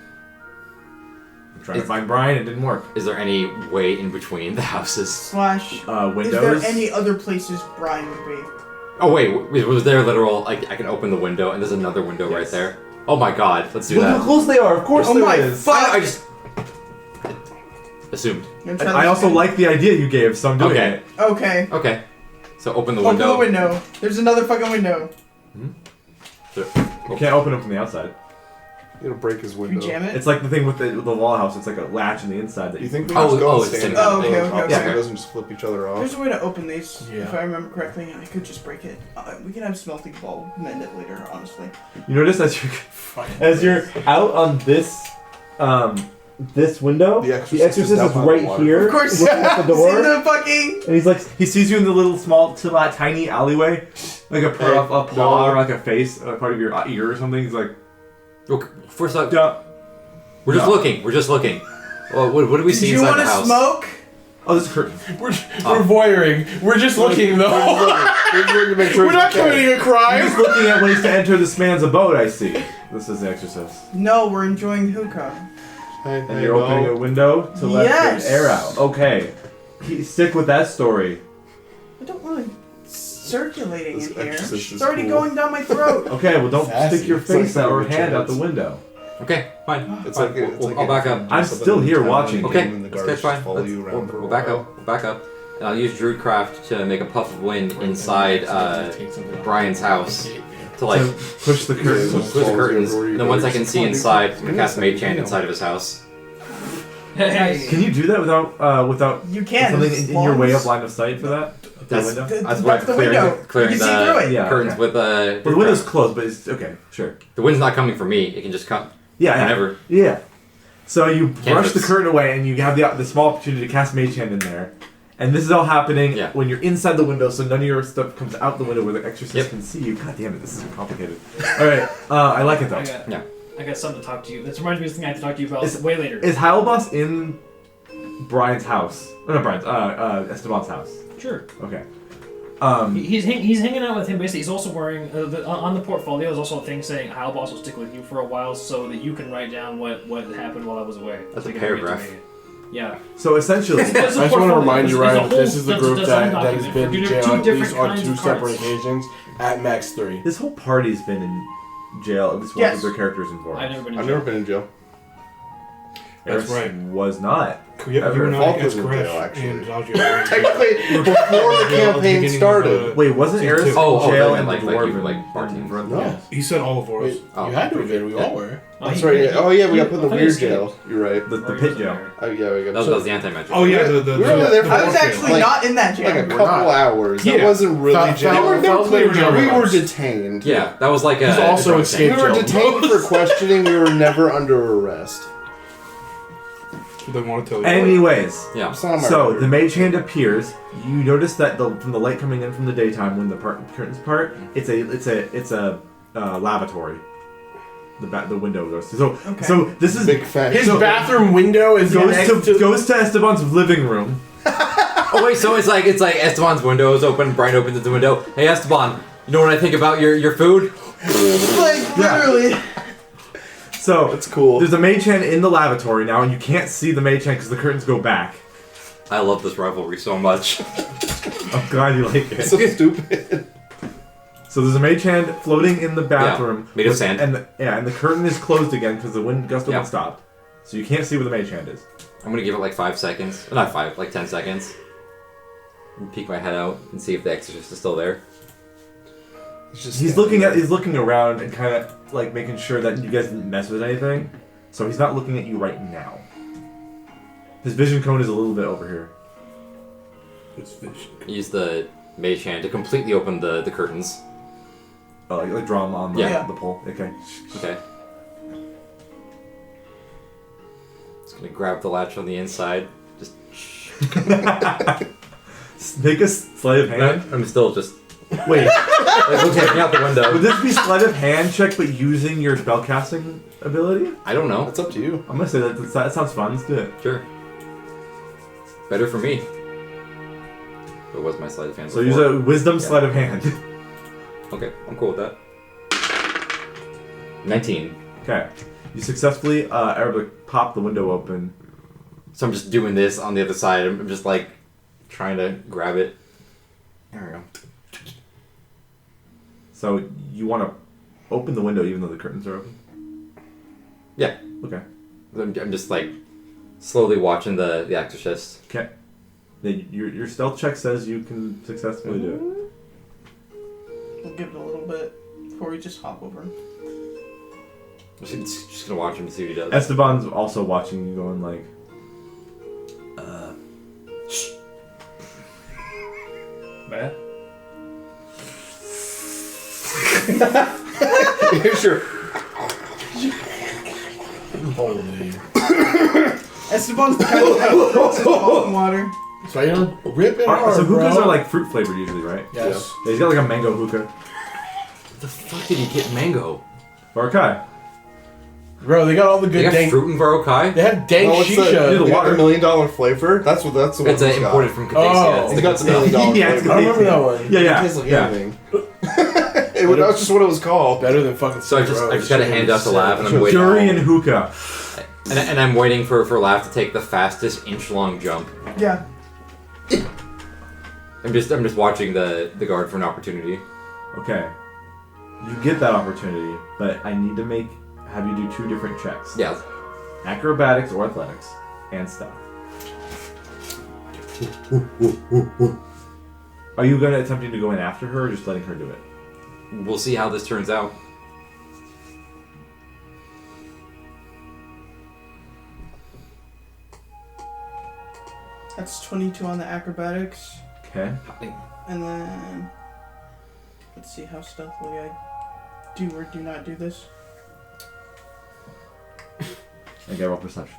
I'm trying to find Brian. It didn't work. Is there any way in between the houses? Slash, Windows. is there any other places Brian would be? Oh wait, was there literal? Like I can open the window and there's another window right there. Oh my god, let's do Look how that. close they are. Of course Oh there my is. fuck! I just assumed. You wanna And try I this also again? like the idea you gave, so I'm doing Okay. it. Okay. Okay, so open the Open window. the window. There's another fucking window. You can't open it from the outside. You gotta break his Can we window. jam it? It's like the thing with the wall house. It's like a latch on the inside that Do you think we Oh, just go oh, and it's stand in- Oh, on okay, the okay, opposite okay. windows and just flip each other off? There's a way to open these, Yeah. if I remember correctly. I could just break it. We can have smelting ball mend it later, honestly. You notice as you're out on this window, The Exorcist is is down by the right water. here. Of course, looking at the it's door. in the fucking. And he's like, he sees you in the little small, tiny alleyway, like a Hey, paw no. or like a face, part of your ear or something. He's like, Okay, first up, yeah. we're just No. looking. We're just looking. Well, what do we Did see you inside want the to house? smoke? Oh, there's a curtain. We're voyeuring. We're just looking, though. We're looking to make sure We're not it's okay. committing a You're crime. just looking at ways to enter this man's abode. I see. This is the Exorcist. No, we're enjoying hookah. Hey, And you're opening a window to let Yes. the air out. Okay. Stick with that story. I don't want it circulating This in here. Exorcist is It's already cool. going down my throat. Okay, well, don't Sassy. stick your It's like face out or a hand out the chance. window. Okay, fine. It's fine. like it's like I'll back up. I'm still here watching. Okay, And the that's guards fine. just follow you around for a We'll back while. up. We'll back up. And I'll use Druidcraft to make a puff of wind inside Brian's house to like To push the curtain. Yeah, close the curtains. And then once I can see inside, I'm gonna cast Mage Hand Yeah. inside of his house. Hey. Can you do that without You can. something as in long your way as- of line of sight for that? The That's- window? That's That's what the clearing window. clearing You can see through it. Yeah. curtains okay. with But the window's closed, but it's okay. Sure. the wind's not coming from me. It can just come Yeah. yeah. whenever. Yeah. So you brush the Cantrips. curtain away, and you have the small opportunity to cast Mage Hand in there. And this is all happening Yeah. when you're inside the window, so none of your stuff comes out the window where the Exorcist Yep. can see you. God damn it, this is complicated. All right, I like it though. I got something to talk to you. This reminds me of something I have to talk to you about Is- way later. Is Halibos in Brian's house? Oh, not Brian's. Esteban's house. Sure. Okay. He's hanging out with him. Basically, he's also wearing on the portfolio is also a thing saying "I'll also stick with you for a while, so that you can write down what happened while I was away." That's So a you can read it to paragraph. me. Yeah. So essentially, It's a I just want to portfolio. remind you, It's a Ryan, whole- this is the that's a group design that has document been for in two jail at different least on kinds 2 of separate cards. occasions, at max 3. this whole party's been in jail. At least one Yes. of their characters in Voros. I've never been. In I've jail. never been in jail. That's Eris right. Was not. Yeah, you and I Falk as was in Crash jail, actually. and Zalgio. Technically, before the campaign started. Wait, wasn't Season Eris in two. Oh, jail then, in like the you, Dwarven like, bartending. Dwarven- No. Yes. He said all of ours. Wait, Oh, you had to have been. We all were. Oh, That's he- right. Yeah. Oh yeah, we got he- put in the I thought he weird escaped. jail. You're right. The Or he pit wasn't jail. there. Oh yeah, we got. That was the anti-magic. Oh yeah, We were only there for I was actually like- not in that jail. like a We're couple not. hours. Yeah. That wasn't really Found- jail. found- They were found clear later jail. We were us. detained. Yeah, that was like a. He's also a We escaped were jail. detained for questioning. We were never under arrest. They want to tell you. Anyways, Yeah. It's not on my so record. the mage hand appears. You notice that from the light coming in from the daytime, when the curtains part, it's a lavatory. The window goes. So Okay. so this is Big fat. His So- bathroom window is next goes to Esteban's living room. Oh wait, so it's like Esteban's window is open. Brian opens the window. Hey Esteban, you know what I think about your food? Like, literally. So That's cool. there's a mage hand in the lavatory now, and you can't see the mage hand because the curtains go back. I love this rivalry so much. I'm glad you like It's it. so stupid. So there's a mage hand floating in the bathroom, made of sand. and the curtain is closed again because the wind gust Yeah. won't stop. So you can't see where the mage hand is. I'm gonna give it like 5 seconds. Not 5, like 10 seconds. peek my head out and see if the exorcist is still there. He's looking around and kind of like making sure that you guys didn't mess with anything. So he's not looking at you right now. His vision cone is a little bit over here. His vision. Use the mage hand to completely open the curtains. Oh, like draw him on the pole. Okay. Okay. Just gonna grab the latch on the inside. Just. Make a sleight of hand. I'm still just. Wait. Like looking out the window. Would this be sleight of hand check, but using your spellcasting ability? I don't know. That's up to you. I'm gonna say that sounds fun. Let's do it. Sure. Better for me. What was my sleight of hand? So before? use a wisdom sleight of hand. Okay, I'm cool with that. 19. Okay. You successfully Arabic pop the window open. So I'm just doing this on the other side. I'm just like trying to grab it. There we go. So you want to open the window even though the curtains are open? Yeah. Okay. I'm just like slowly watching the exorcist. Okay. Then your stealth check says you can successfully do it. We'll give it a little bit before we just hop over. Just gonna watch him to see what he does. Esteban's also watching you going like, Shh. Bad? Here's your. Holy. Esteban's the kind of guy that falls in water. So you don't rip it hard, so hookahs bro. are like fruit flavored usually, right? Yes. Yeah, he's got like a mango hookah. The fuck did he get mango? Okay. Bro, they got all the They good got dank. fruit and Varokai? They have dank What's shisha. the they got water. the $1 million flavor? That's the one. It's he's got. imported from Cadesia. Oh. That's He's the got good the $1 million stuff. Yeah, it's flavor. I remember that one. Yeah, It yeah. tastes like Yeah. anything. That's just what it was called. Better than fucking. So I just got a hand out to Lav and I'm waiting. Durian hookah. And I'm waiting for Lav to take the fastest inch-long jump. Yeah. I'm just watching the guard for an opportunity. Okay. You get that opportunity, but I need to have you do 2 different checks. Yeah. Acrobatics or athletics, and stealth. Are you going to attempting to go in after her, or just letting her do it? We'll see how this turns out. That's 22 on the acrobatics. Okay. And then... Let's see how stealthily I do or do not do this. Okay, roll perception.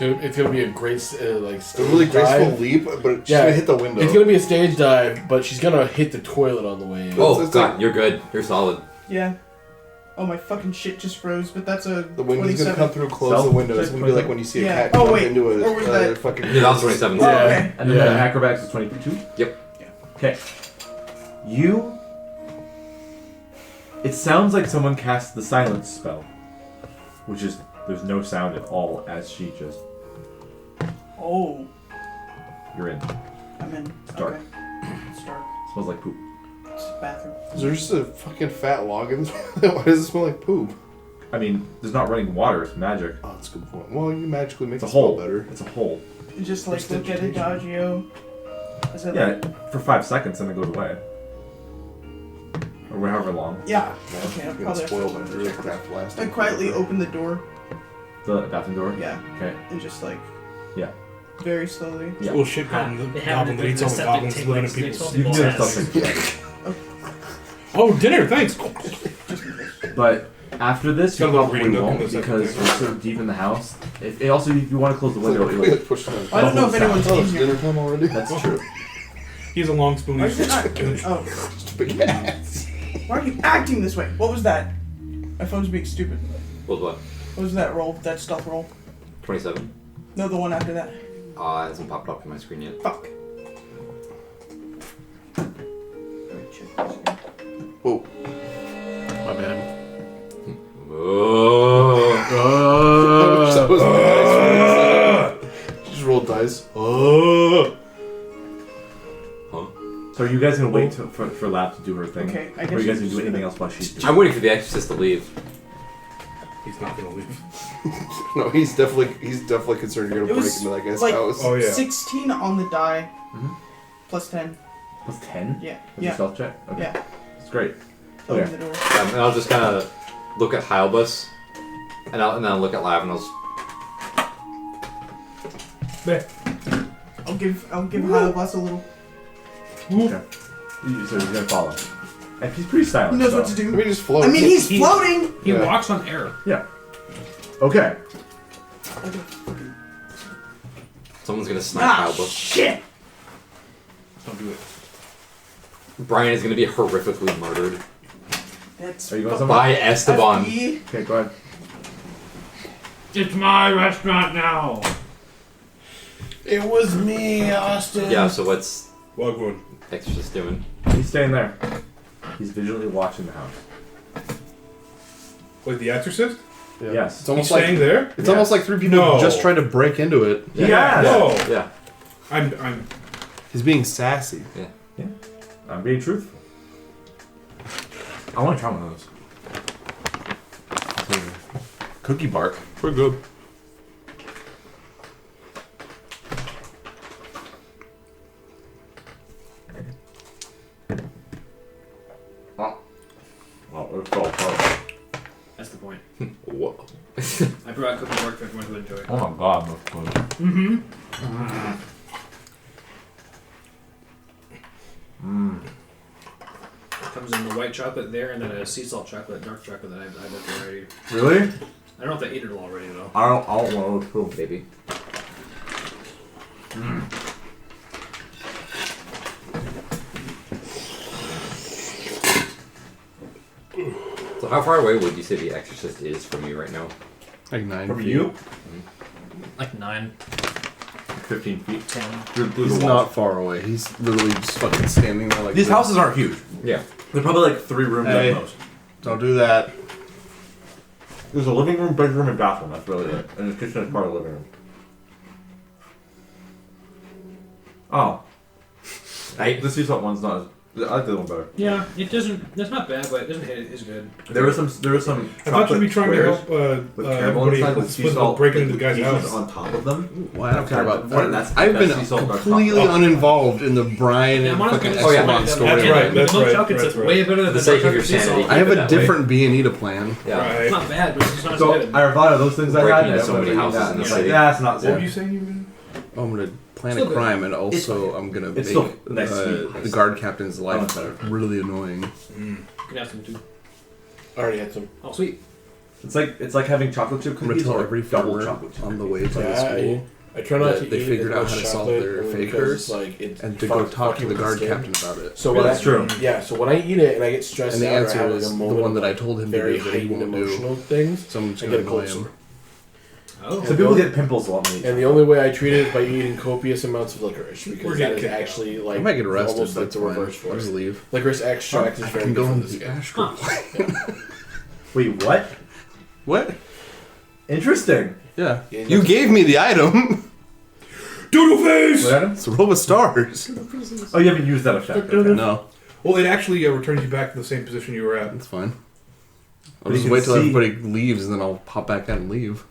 It's gonna be a great like A stage really graceful dive. leap, but she's Yeah. gonna hit the window. It's gonna be a stage dive, but she's gonna hit the toilet on the way in. Oh, it's God, like- you're good. You're solid. Yeah. Oh, my fucking shit just froze, but that's a The wind's 27. gonna come through, close Stealth? the window. It's gonna be like when you see a Yeah. cat Oh, jump wait. into Or was a that- fucking. Yeah, that was 27. Oh, Yeah. okay. And then Yeah. the acrobatics is 22? Yep. Okay. It sounds like someone cast the silence spell, which is, there's no sound at all as she just, Oh, you're in. I'm in. It's dark. Okay. It's dark. Smells like poop. It's a bathroom. Is there just a fucking fat log in? Why does it smell like poop? I mean, there's not running water, it's magic. Oh, that's a good point. Well, you magically make It's a it smell hole. better. It's a hole. You just like look at it, Adagio. Is it Yeah, for 5 seconds and it goes away. Or however long. Yeah. Man, Okay, I'll I'm probably spoiled have by to really check crap last I time. quietly open the door. The bathroom door? Yeah. Okay. And just like. Yeah. Very slowly. Yeah. Well, shit, goblin They have goblin the eats all the septic goblins tank living in next to people's. it. You can do that Balls. stuff. Oh, dinner, thanks. But after this, you Got a little probably reading nook in won't the second because thing. you're so deep in the house. If you want to close the window, We like, like push them. I don't know if anyone's Oh, in it's here. dinner time already. that's true. He's a long spoon. Why is it not? Oh. Big ass. Why are you acting this way? What was that? My phone's being stupid. What was what? What was that roll? That stealth roll? 27? No, the one after that. It hasn't popped up on my screen yet. Fuck. Alright, check this again. Whoa. My bad. Oh. That was my dice. She just rolled dice. Oh. So are you guys gonna wait for Lab to do her thing? Okay, I Or guess are you guys you're gonna do just anything gonna- else while she's I'm waiting for the exorcist to leave. He's not gonna leave. No, he's definitely concerned you're gonna It break was into that guy's like- house. Oh yeah. 16 on the die. Mhm. Plus 10. Plus 10? Yeah. With Yeah. your stealth check? Okay. Yeah. That's great. Open Okay. the door. And I'll just kind of look at Hyalbus, and then I'll look at Lav, and I'll I'll give Hyalbus a little. Okay. So he's gonna follow. And he's pretty silent. He knows so. what to do. Let me just float. I mean, he's floating! He Yeah. walks on air. Yeah. Okay. someone's gonna snipe Hyalbus. Shit! Don't do it. Brian is gonna be horrifically murdered That's Are you going somewhere? by Esteban. FE. Okay, go ahead. It's my restaurant now. It was me, Austin. Yeah. So what's Wagwan. Exorcist doing? He's staying there. He's visually watching the house. Wait, the Exorcist? Yeah. Yes. It's He's almost like staying there? it's almost like 3 people No. just tried to break into it. Yes. No. Yeah. I'm. He's being sassy. I'm being truthful. I want to try one of those. Cookie bark. Pretty good. Oh, it's all part. That's the point. Whoa. I brought cookie work for everyone to enjoy. Oh my god, that's good. Mm-hmm. Comes in the white chocolate there, and then a sea salt chocolate, dark chocolate that I've looked already. Really? I don't know if they ate it all already though. I don't want to prove. Maybe. So how far away would you say the Exorcist is from you right now? Like 9 From feet. you? Like 9, 15 feet. 10. Through He's the not walls. far away. He's literally just fucking standing there like These this. houses aren't huge. Yeah. They're probably like 3 rooms Hey. at most. Don't do that. There's a living room, bedroom, and bathroom. That's really it. And the kitchen is part of the living room. Oh. The sea salt one's not as... I like the other one better. Yeah, it doesn't. That's not bad, but it doesn't hit it. It's good. There was some I thought you'd be trying to squares help with caramel everybody inside with sea with salt breaking into the with guy's pieces house. on top of them. Well, I don't care about That's- that. that's- I've that's been sea salt dark completely chocolate. uninvolved in the Brian Yeah, and I'm honest fucking with Oh, yeah. Esteban That's story. right, that's milk right, chocolate's that's right. way better than For the the sake dark of your chocolate sea sanity. salt. I have a That way. different B&E plan. Yeah. Right. It's not bad, but it's just not as So good. I thought of those things I Breaking had. into and so many everybody houses that, in and the it's like, city. yeah, it's not What were Sam. you saying you I'm gonna plan Still a good. crime, and also I'm gonna It's make still nice to the eat. guard captain's life better. really annoying. You can have some too. I already had some. Oh, sweet. It's like having chocolate chip I'm gonna cookies tell or every double farmer chocolate chip on the cookies. way to the school I try not that to they eat figured as out much how to solve chocolate their only fakers because, like, it and to go fucks talk to the with guard skin. captain about it. So when That's true. Yeah, so when I eat it and I get stressed And the out or I answer have is like a the moment one of, that I like, told him to very do that he heightened won't do. emotional things, So I'm just I gonna get a annoy cold him. sore. Oh. So people get pimples a lot when they eat. And the only way I treat it is by eating copious amounts of licorice We're because getting that is kicked out. actually I like might get arrested. almost like That's the fine. reverse I'll force. just leave. Licorice extract is I very can good go for into the the skin. astral plane. Wait, what? What? Interesting. Yeah. Yeah, You gave me the item. Doodle face! What, Adam? It's a roll with stars. Oh, you haven't used that effect. Okay. No, Well, it actually returns you back to the same position you were at. that's fine. I'll But you just can wait till see- everybody leaves and then I'll pop back out and leave.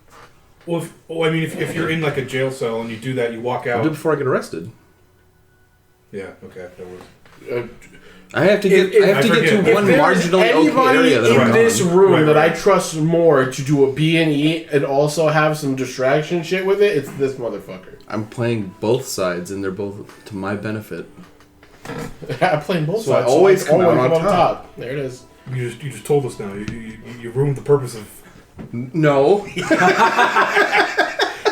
Well, if you're in like a jail cell and you do that, you walk I'll out. do it before I get arrested. Yeah, okay, that works. I have to get. I have to get forget. to If one There's marginally okay anybody area that in I'm this on. room Right, that I right. trust more to do a B&E and also have some distraction shit with it, it's this motherfucker. I'm playing both sides, and they're both to my benefit. I'm playing both So I sides. always I come out always on top. There it is. You just told us now. You ruined the purpose of. No, And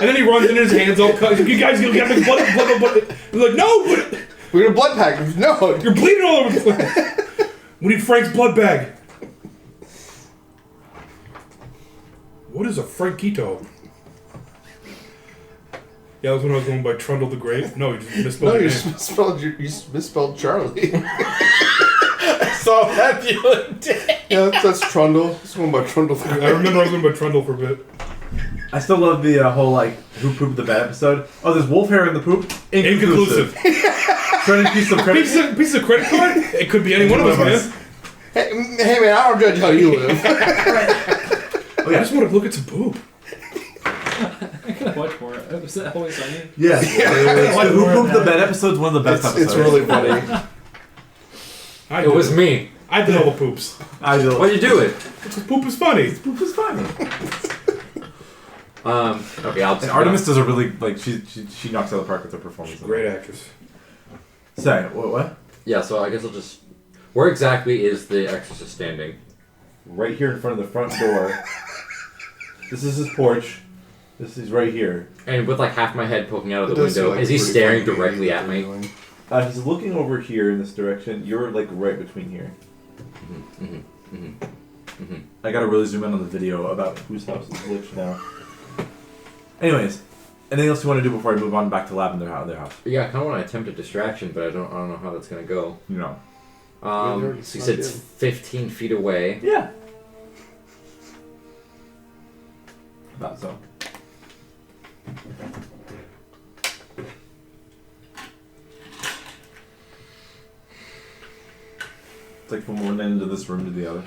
then he runs in his hands all cut. You guys, you'll get blood. You're like, no, but we're gonna blood pack. No, you're bleeding all over the place. We need Frank's blood bag. What is a Frankito? Yeah, that was when I was going by Trundle the Great. No, you just misspelled no, your you name. misspelled Charlie. I saw that the other day. Yeah, that's Trundle. It's going by Trundle. I remember I was going by Trundle for a bit. I still love the whole like who pooped the bad episode. Oh, there's wolf hair in the poop. Inconclusive. Shredded piece of credit. Piece of credit card? It could be any one of us, man. Hey man, I don't judge how you live. Oh I yeah. just want to look at some poop. gotta watch more. Was that Always Sunny? Yeah. The Who Pooped the Bed episode's one of the best episodes. It's really funny. It was me. I did all the poops. I do. Why'd you do it? Poop is funny. Poop is funny. Okay, I'll. And Artemis does a really she knocks out of the park with her performance. Great actress. Say what? Yeah, so I guess I'll just. Where exactly is the exorcist standing? Right here in front of the front door. This is his porch. This is right here. And with like half my head poking out of It the does seem window, like is a he pretty staring funny directly movie at that me? they're doing. He's looking over here in this direction. You're like right between here. I gotta really zoom in on the video about whose house is which now. Anyways, anything else you want to do before I move on back to lab in their house? Yeah, I kind of want to attempt a distraction, but I don't know how that's gonna go. You know. So you said it's 15 feet away. Yeah. About so. It's like from one end of this room to the other.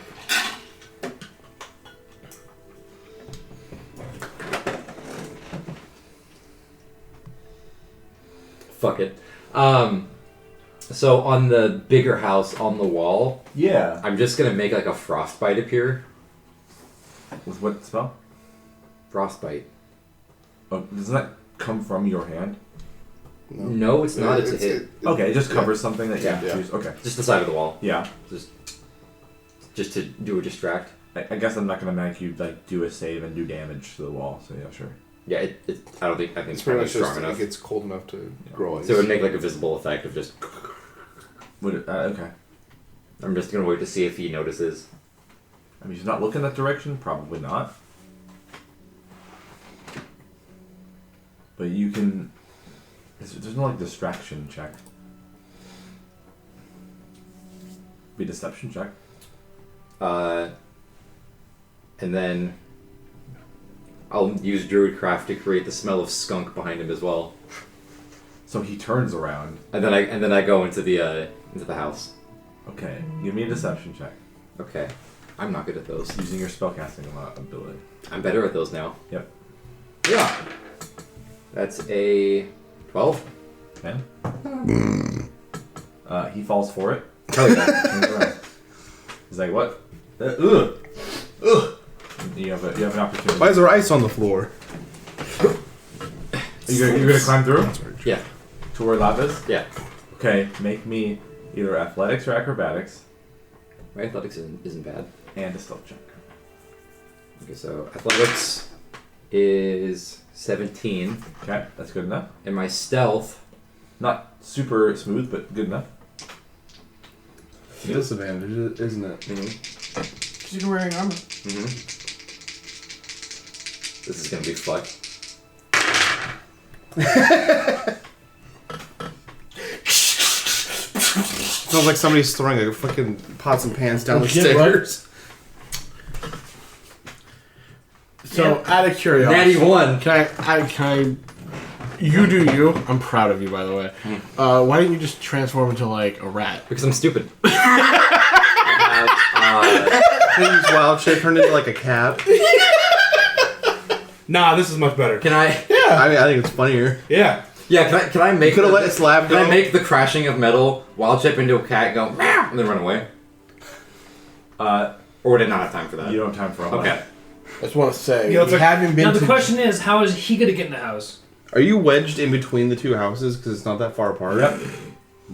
Fuck it. So on the bigger house on the wall, Yeah. I'm just gonna make like a frostbite appear. With what spell? Frostbite. Oh, doesn't that come from your hand? No, it's not. It's a hit. Okay, it just covers something that you Yeah. choose. Okay. Just the side of the wall. Yeah. Just to do a distract. I guess I'm not gonna make you like do a save and do damage to the wall. So yeah, sure. Yeah, I think It's it's pretty probably much strong just enough. it gets cold enough to grow ice. So it would make like a visible effect of just. Okay. I'm just gonna wait to see if he notices. I mean, he's not looking that direction. Probably not. But you can. There's no like distraction check. Be deception check. And then I'll use Druidcraft to create the smell of skunk behind him as well. So he turns around. And then I go into the house. Okay, give me a deception check Okay. I'm not good at those. using your spellcasting ability. I'm better at those now. Yep. Yeah. That's a 12. 10. He falls for it. Hell yeah. Turns around. He's like, what? Ugh. Ugh. You have an opportunity. Why is there ice on the floor? You're gonna climb through Yeah. to where lab is? Yeah. Okay, make me either athletics or acrobatics My athletics isn't bad. and a stealth check. Okay, so athletics is 17, Okay, that's good enough. and my stealth. Not super smooth, but good enough. Disadvantage, isn't it? Because you're wearing armor. This is gonna be fucked. Sounds like somebody's throwing a fucking pots and pans down the Legit, stairs. So, out of curiosity, Natty 1. can I? You do you. I'm proud of you, by the way. Why didn't you just transform into like a rat? Because I'm stupid. I Can you use wild shape turned into like a cat? Nah, this is much better. can I? I mean, I think it's funfunnier. Yeah. Yeah. Can I make? Could have the- let it slab Can go. I make the crashing of metal wild shape into a cat, go meow, and then run away? Or would it not have time for that? You don't have time for all Okay. that. I just want to say, Yeah, it's we like- haven't been Now the to. question is, how is he gonna get in the house? Are you wedged in between the two houses because it's not that far apart? Yep.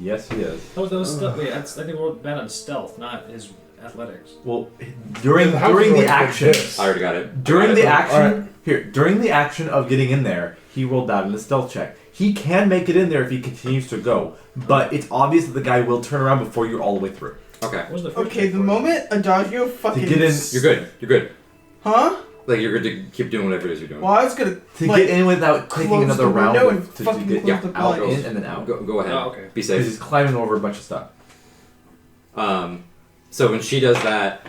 Yes, he is. Oh, those stealth. Wait, I think we're bad on stealth, not his athletics. Well, during The houses are the like action, this. I already got it. during the action, Alright. during the action of getting in there, he rolled that in a stealth check. He can make it in there if he continues to go, but it's obvious that the guy will turn around before you're all the way through. Okay. What was the first Okay, check the for? moment Adagio fucking... To get in, You're good. You're good. Huh? Like you're good to keep doing whatever it is you're doing. Well, I was gonna, to like, get in without taking close another the round window and to fucking get close the out, blinds. in, and then out. Go ahead. Oh, okay. Be Because safe. he's climbing over a bunch of stuff. So when she does that,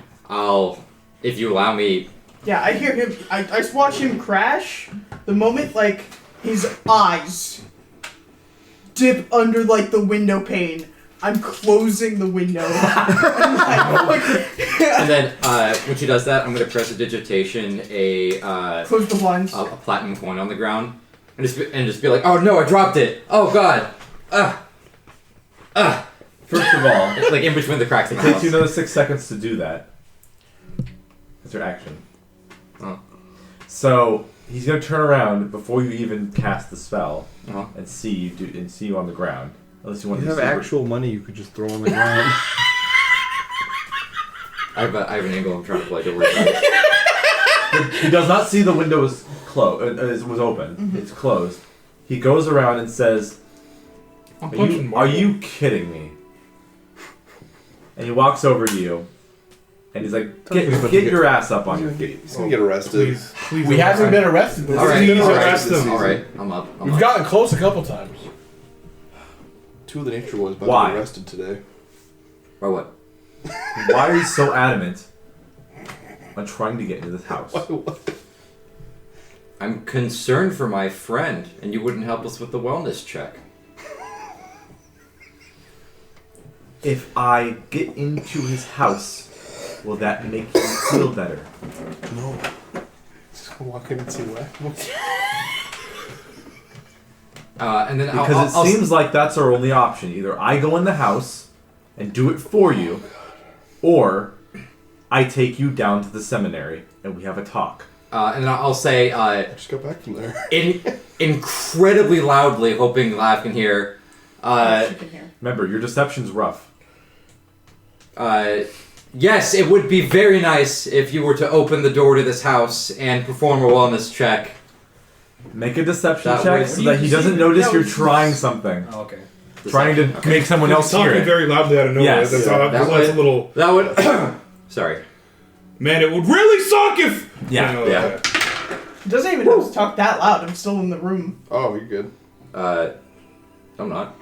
if you allow me. Yeah, I hear him. I just watch him crash. The moment, like, his eyes dip under, like, the window pane I'm closing the window. And then when she does that, I'm gonna prestidigitation Close the blinds. a platinum coin on the ground, and just be like, oh no, I dropped it. Oh god. First of all, It's like in between the cracks in it the takes house. you another 6 seconds to do that. That's your action. Oh. So he's gonna turn around before you even cast the spell Uh-huh. and see you on the ground. Unless you want You to have actual money you could just throw on the ground. I have an angle I'm trying to play. Don't worry about it. He does not see the window was was open. Mhm. It's closed. He goes around and says, I'm Are punching you Marvel. kidding me? And he walks over to you, and he's like, Tell me get your ass up on your feet. He's gonna get arrested. Please. We haven't been arrested this All right, season. all right, arrest him. all right. I'm up. I'm We've up. gotten close a couple times. 2 of the Nature Boys about Why? to be arrested today. Or what? Why are you so adamant on trying to get into this house? What? I'm concerned for my friend, and you wouldn't help us with the wellness check. If I get into his house, will that make you feel better? No. Just walk in and see what. And then Because I'll it seems like that's our only option. Either I go in the house and do it for you, or I take you down to the seminary and we have a talk. and then I'll say Just go back from there. incredibly loudly, hoping Lav can hear. She can hear. Remember, your deception's rough. Yes, it would be very nice if you were to open the door to this house and perform a wellness check. Make a deception That check would- so that he doesn't notice That you're was- trying something. Oh, okay. Trying to Okay. make someone else He's hear talking it. very loudly out of nowhere. Yes. That's, Yeah. that's That a little. That would. Sorry. Man, it would really suck if. Yeah, You know, yeah. It doesn't even have to talk that loud. I'm still in the room. Oh, you're good. I'm not.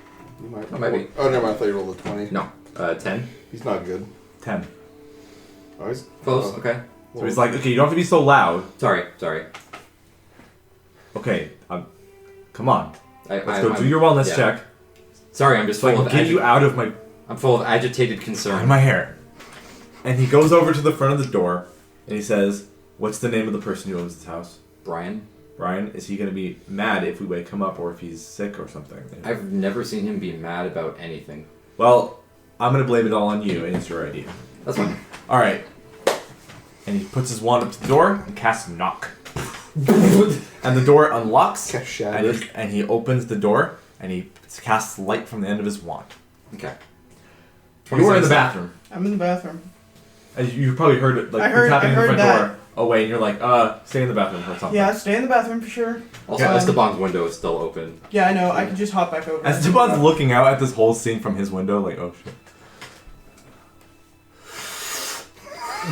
You might. Oh, maybe. Oh, never mind. I thought you rolled a 20. No. 10. He's not good. 10. Oh, he's Close. oh. Okay. So he's like, okay, you don't have to be so loud. Sorry. Okay, come on. Let's go I'm- do your wellness yeah. check Sorry, I'm just so I full can of get you out of my I'm full of agitated concern. hair. And he goes over to the front of the door and he says, what's the name of the person who owns this house? Brian, Brian, is he going to be mad if we wake him up or if he's sick or something? I've never seen him be mad about anything. Well, I'm going to blame it all on you and it's your idea. That's fine. All right. And he puts his wand up to the door and casts knock. And the door unlocks. Cast shatter. And he opens the door and he casts light from the end of his wand. Okay. You are in the 27. bathroom. I'm in the bathroom. And you probably heard it, like, I heard- you're tapping I in the heard front that. door away, and you're like, stay in the bathroom or something. Yeah, stay in the bathroom for sure. Also, Yeah. Esteban's window is still open. Yeah, I know. I can just hop back over. As Esteban's looking out at this whole scene from his window, like, oh shit.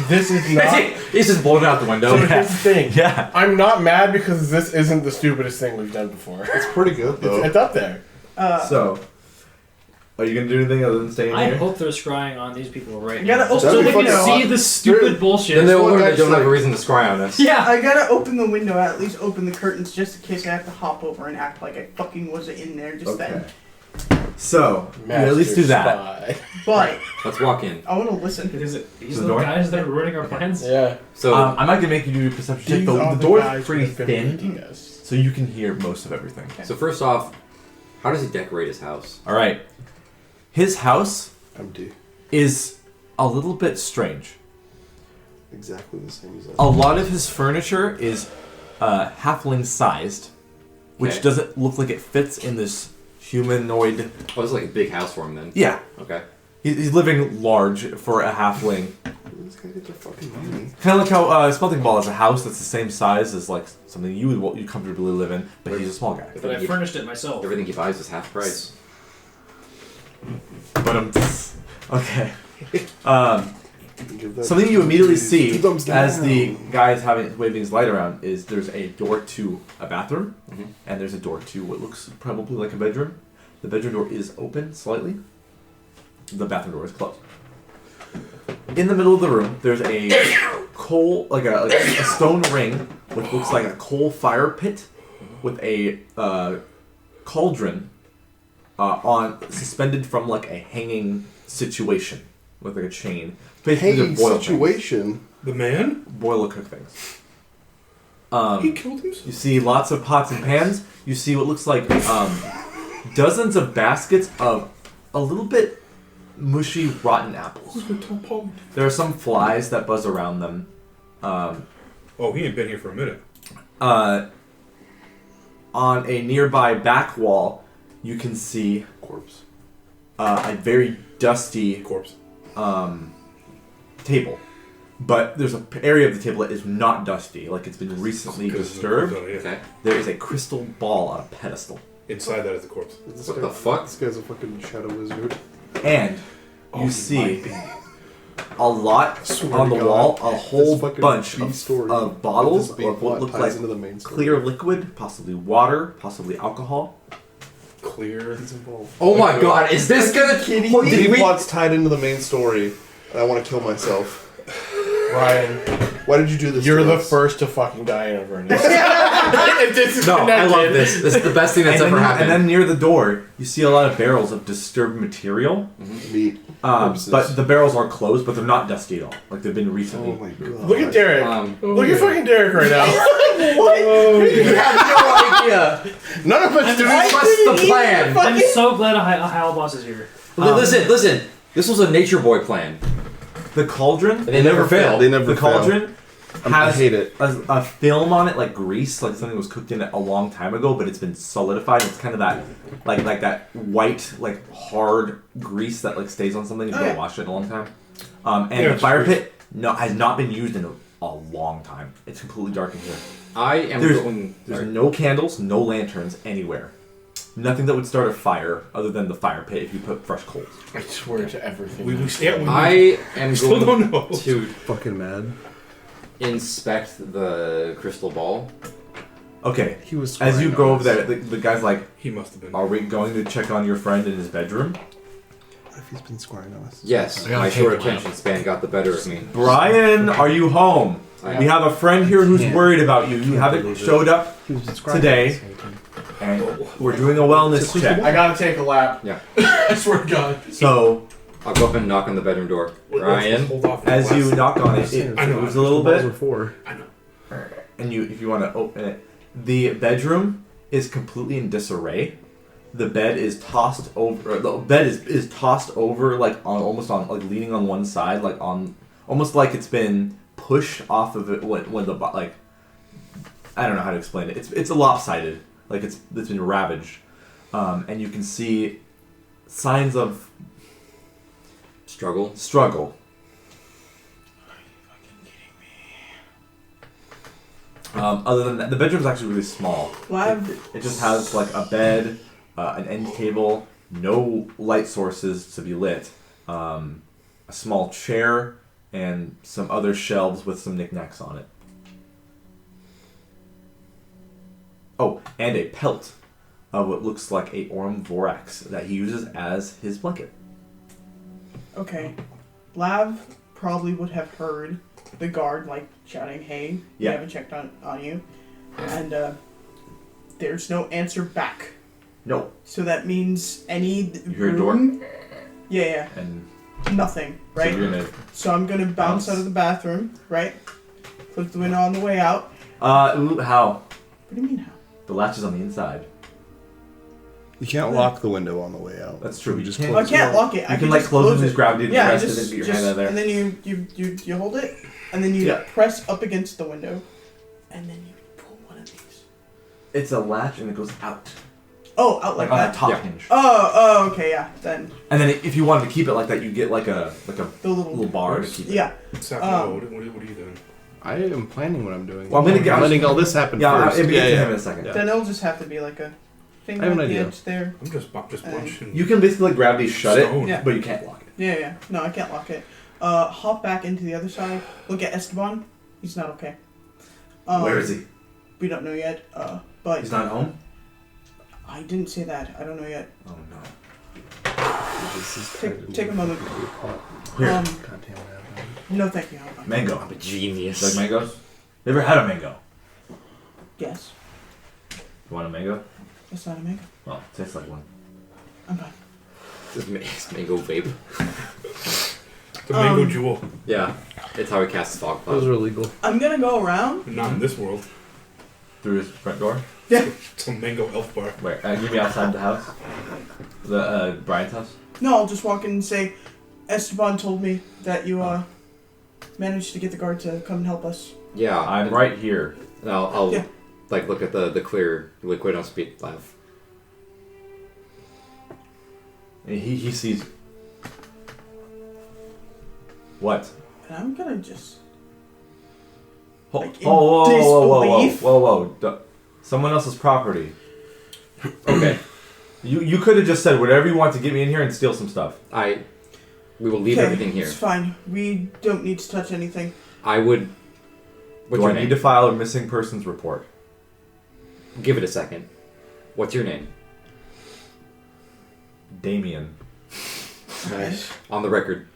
This is not. He's just blown out the window. So here's the thing. Yeah. I'm not mad because this isn't the stupidest thing we've done before. It's pretty good though. It's up there. So, are you gonna do anything other than staying I here? hope they're scrying on these people right You gotta now. open So the they can window. see the stupid bullshit. Then they'll Well, learn they that's don't have a like- reason to scry on us. Yeah. I gotta open the window, at least open the curtains, just in case I have to hop over and act like I fucking wasn't in there just Okay. then. So, you at least do that. Spy. But Let's walk in. I want to listen. Is it these The are the door? guys that are ruining our plans? Yeah. So, I'm not gonna make you do a perception check. These The are door's guys pretty who've been thin, leading us. so you can hear most of everything. so first off, how does he decorate his house? All right. His house Empty. is a little bit strange. Exactly the same as that. A lot of his furniture is halfling sized, which Okay. doesn't look like it fits in this humanoid. Oh, it's like a big house for him then. Yeah, Okay. he's living large for a halfling. These guys get their fucking money. Kind of like how Smelting Ball has a house that's the same size as like something you would comfortably live in, but he's a small guy. But I furnished it myself. Everything he buys is half price. But okay. Give that Something you immediately two see thumbs as down. the guy is waving his light around is there's a door to a bathroom, Mhm. and there's a door to what looks probably like a bedroom. The bedroom door is open slightly. The bathroom door is closed. In the middle of the room, there's a coal, like a stone ring, which looks like a coal fire pit, with a cauldron suspended from like a hanging situation with like a chain. Basically, Hanging to boil situation. The man? boil or cook things. He killed himself? You see lots of pots and pans. You see what looks like dozens of baskets of a little bit mushy, rotten apples. Who's gonna tell Paul? There are some flies that buzz around them. Oh, he ain't been here for a minute. On a nearby back wall, you can see Corpse. a very dusty Corpse. table. But there's an area of the table that is not dusty, like it's been recently disturbed. Okay. There is a crystal ball on a pedestal. Inside that is the corpse. What the fuck? This guy's a fucking shadow wizard. And you see a lot Swear on to the God, wall, a whole this fucking bunch B-story of bottles with this of what B-plot look ties like into the main story. clear liquid, possibly water, possibly alcohol. Clear. He's involved. Oh my god, is this gonna... What, did we... B-plot's tied into the main story, and I want to kill myself. Ryan, Why did you do this? you're to the us? first to fucking die in Avernus. No, I love this. This is the best thing that's And ever then, happened. and then near the door, you see a lot of barrels of disturbed material. Meat. But the barrels are closed, but they're not dusty at all. Like they've been recently. Oh my god. Look at Derrick. Look at fucking Derrick right now. You have no idea. None of us do What's the plan? I'm so glad a Hal boss is here. Listen. This was a Nature Boy plan. The cauldron. And they never failed. They never The cauldron I has hate it. a film on it, like grease, like something was cooked in it a long time ago, but it's been solidified. It's kind of that, like that white, like hard grease that like stays on something if you don't wash it in a long time. And the fire pit has not been used in a long time. It's completely dark in here. I am going... There's no candles, no lanterns anywhere. Nothing that would start a fire other than the fire pit if you put fresh coals. I swear to everything. I am still going don't know. to Fucking mad. inspect the crystal ball. Okay, He was. as you scrying go on over us. there, the guy's like, He must have been. are we going to check on your friend in his bedroom? What if he's been scrying on us? Yes, I gotta my take short a while. attention span got the better of me. Brian, are you home? We have a friend here who's Can't- worried about you. You can't haven't believe it. showed up He was scrying today. on us the whole time. And we're doing a wellness check. I gotta take a lap. Yeah. I swear to God. So, I'll go up and knock on the bedroom door. Ryan? Hold off. as you knock on it, it I know, moves a little Balls bit. are for. And if you want to open it, the bedroom is completely in disarray. The bed is tossed over. The bed is tossed over, like almost on, like leaning on one side, like on, almost like it's been pushed off of it when the like. I don't know how to explain it. It's a lopsided, like it's been ravaged, and you can see signs of struggle. Other than that, the bedroom's actually really small. It just has like a bed, an end table, no light sources to be lit, a small chair, and some other shelves with some knickknacks on it. Oh, and a pelt of what looks like a Orm Vorax that he uses as his blanket. Okay. Lav probably would have heard the guard like shouting, "Hey, we Yeah. haven't checked on you," and there's no answer back. No. So that means any You hear a door? room. Yeah, And nothing, so right? you're gonna. So I'm gonna bounce out of the bathroom, right? Close the window on the way out. How? What do you mean how? The latch is on the inside. You can't lock the window on the way out. That's true. You You just can't- Well, I close can't it. lock it. I You can like just close and it. just gravity to Yeah, rest just, and then get your just hand out of there. and then you hold it, and then you Yeah. press up against the window, and then you pull one of these. It's a latch and it goes out. Oh, out like on that. a top Yeah. hinge. Oh, okay, yeah. Then And then if you wanted to keep it like that, you get like a the little bar to keep it. Yeah. What are you doing? I am planning what I'm doing. Well, I'm gonna get- letting all this happen Yeah, first. it'll get to him in a second. Yeah. Then it'll just have to be like a thing I have at an the idea. edge there. I'm just punching. You can basically like gravity shut Stone. it, Yeah. but you can't lock it. Yeah. No, I can't lock it. Hop back into the other side. Look at Esteban. He's not okay. Where is he? We don't know yet. But He's not home? I didn't say that. I don't know yet. Oh no. This is Take a moment. Here. God damn it. No, thank you. Mango. I'm a genius. You like mangoes? You ever had a mango? Yes. You want a mango? That's not a mango. Well, it tastes like one. I'm fine. It's mango vape. The mango jewel. Yeah, it's how he casts fog Those cloud. are illegal. I'm gonna go around. Not in this world. Through his front door. Yeah. It's a mango elf bar. Wait, you mean outside the house? The Brian's house? No, I'll just walk in and say, Esteban told me that you managed to get the guard to come and help us. Yeah, I'm right here. And I'll Yeah. like look at the clear liquid on speed laugh. And he sees. What? And I'm gonna just... Whoa, Like, in whoa, disbelief? whoa. Someone else's property. Okay, You could have just said whatever you want to get me in here and steal some stuff. we will leave Okay, everything here. It's fine. We don't need to touch anything. I would. What's Do your I name? need to file a missing persons report? Give it a second. What's your name? Damien. Nice. On the record.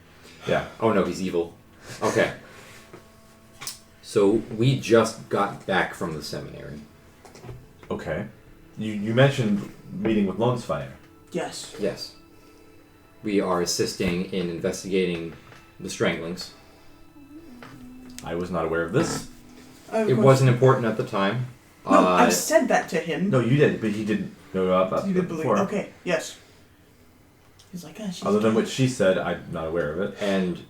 Yeah. Oh no, he's evil. Okay. So we just got back from the seminary. Okay. You mentioned meeting with Lone Spire. Yes. Yes. We are assisting in investigating the stranglings. I was not aware of this. It wasn't important at the time. No, I said that to him. No, you did, but he didn't know about You that did believe. before. Okay, yes. He's like, she's Other than what she said, I'm not aware of it. And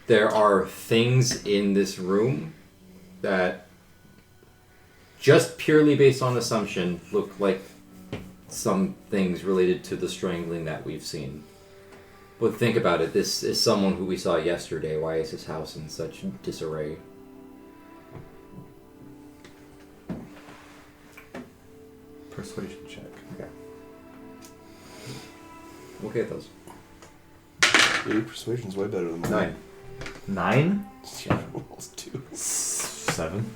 there are things in this room that, just purely based on assumption, look like some things related to the strangling that we've seen. But think about it, this is someone who we saw yesterday. Why is his house in such disarray? Persuasion check. We'll get those. Your persuasion's way better than mine. 9. 9? Yeah, almost 2. 7.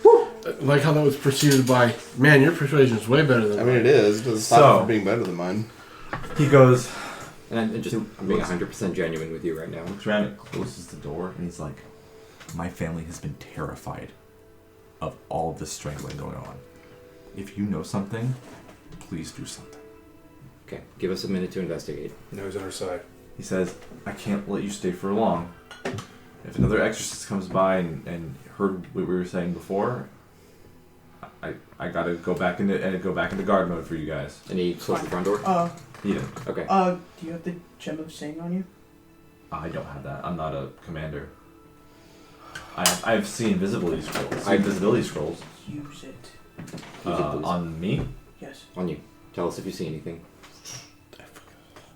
I like how that was preceded by, man, your persuasion's way better than I mean, mine. it is. It doesn't stop So- it from being better than mine. He goes, And I'm just being 100% genuine with you right now. looks around and closes the door, and he's like, my family has been terrified of all of this strangling going on. If you know something, please do something. Okay, give us a minute to investigate. Now he's on our side. He says, I can't let you stay for long. If another exorcist comes by and heard what we were saying before, I gotta go back into guard mode for you guys. And he closed the front door? He didn't. Okay. Do you have the gem of saying on you? I don't have that. I'm not a commander. I've seen invisibility scrolls. Use it. Use it, please. On me. Yes. On you. Tell us if you see anything.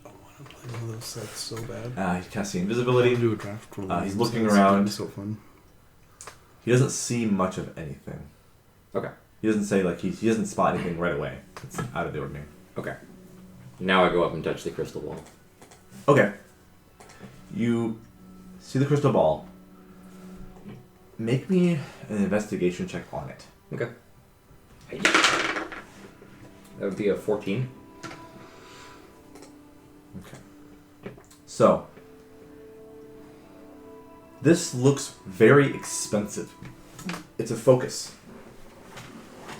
I want to play one of those sets so bad. He casts the I invisibility. want to do a draft roll. He's looking It's around. So fun. He doesn't see much of anything. Okay. He doesn't say he doesn't spot anything right away. It's out of the ordinary. Okay. Now I go up and touch the crystal ball. Okay. You see the crystal ball. Make me an investigation check on it. Okay. That would be a 14. Okay. So, this looks very expensive. It's a focus,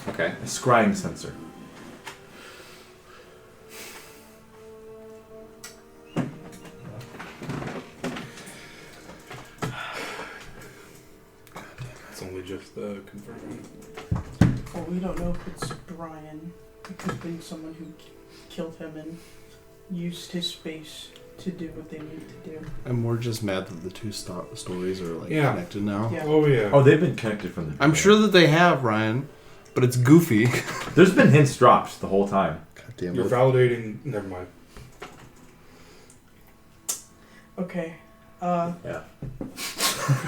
Okay. a scrying sensor. It's only just confirming. Well, we don't know if it's Brian. It could have been someone who killed him and used his space to do what they need to do. I'm more just mad that the two stories are Yeah. connected now. Yeah. Oh yeah. Oh, they've been connected from the I'm beginning. sure that they have, Ryan, but it's goofy. There's been hints dropped the whole time. God damn You're it. validating. Never mind. Okay. Yeah.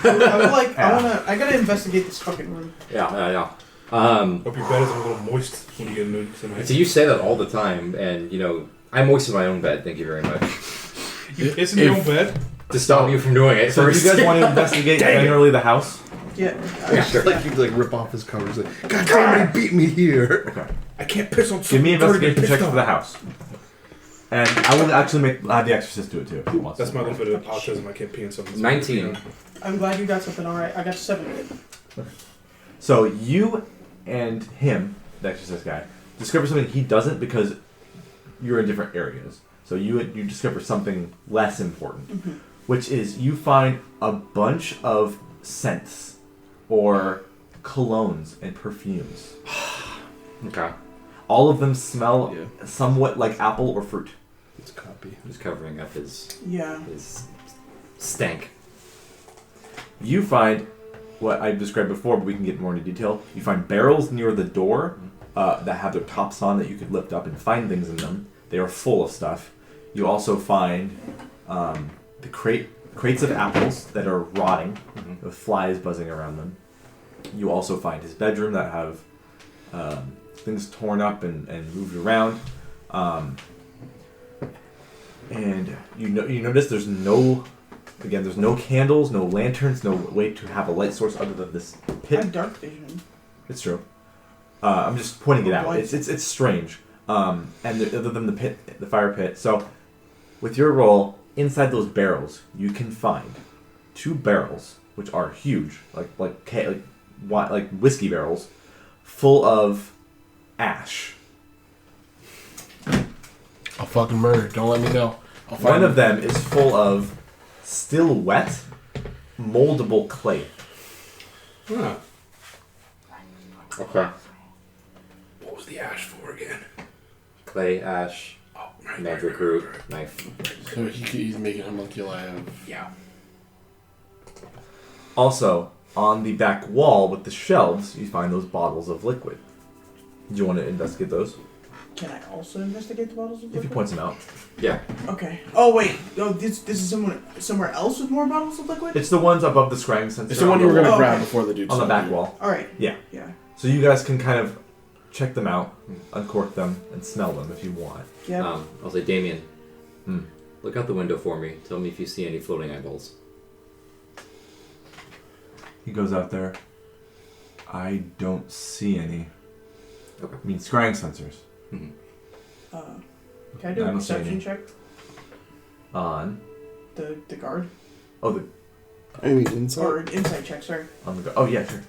I gotta investigate this fucking room. Yeah. Hope your bed isn't a little moist when you get into it tonight. So you say that all the time, and I moisten my own bed. Thank you very much. You piss in your own bed? To stop you from doing it So do first. you guys want to investigate generally the house? Yeah. Yeah, sure. Like he'd rip off his covers. Like, God damn it, he beat me here. Okay. I can't piss on Give something. me that's already been investigation pissed checks for the on. house. And I will actually have the exorcist do it too if he wants. That's to. my little bit of autism. I can't pee on something. 19. I'm glad you got something alright. I got 7. So you and him, the exorcist guy, discover something he doesn't because you're in different areas. So you discover something less important, which is you find a bunch of scents or colognes and perfumes. Okay. All of them smell Yeah. somewhat like apple or fruit. It's a copy. Just covering up his Yeah. stank. You find what I described before, but we can get more into detail. You find barrels near the door that have their tops on that you could lift up and find things in them. They are full of stuff. You also find the crates of apples that are rotting with flies buzzing around them. You also find his bedroom that have things torn up and moved around. And you notice there's no candles, no lanterns, no way to have a light source other than this I pit. have dark vision. It's true. I'm just pointing it out. Why? It's strange. And other than the fire pit. So, with your roll inside those barrels, you can find 2 barrels, which are huge, like whiskey barrels, full of ash. I'll fucking murder. Don't let me know. I'll One of them is full of still wet, moldable clay. Huh. Okay. What was the ash for again? Clay, ash, Oh, magic root, knife. So he's making homunculi of. Yeah. Also, on the back wall with the shelves, you find those bottles of liquid. Do you want to investigate those? Can I also investigate the bottles of liquid? If he points them out. Yeah. Okay. Oh wait. Oh, this is somewhere else with more bottles of liquid. It's the ones above the scrying sensor. It's the one you were gonna Oh, grab okay. before the dude. on the saw back you. wall. All right. Yeah. Yeah. So you guys can kind of check them out, uncork them, and smell them if you want. Yeah. I'll say, Damien, Hmm. look out the window for me. Tell me if you see any floating eyeballs. He goes out there. I don't see any. Okay. I mean, scrying sensors. Mm-hmm. Can I do I a don't see perception any. check? On. The guard Oh, I mean, inside. or insight check? Sorry. on the. Oh yeah, sure.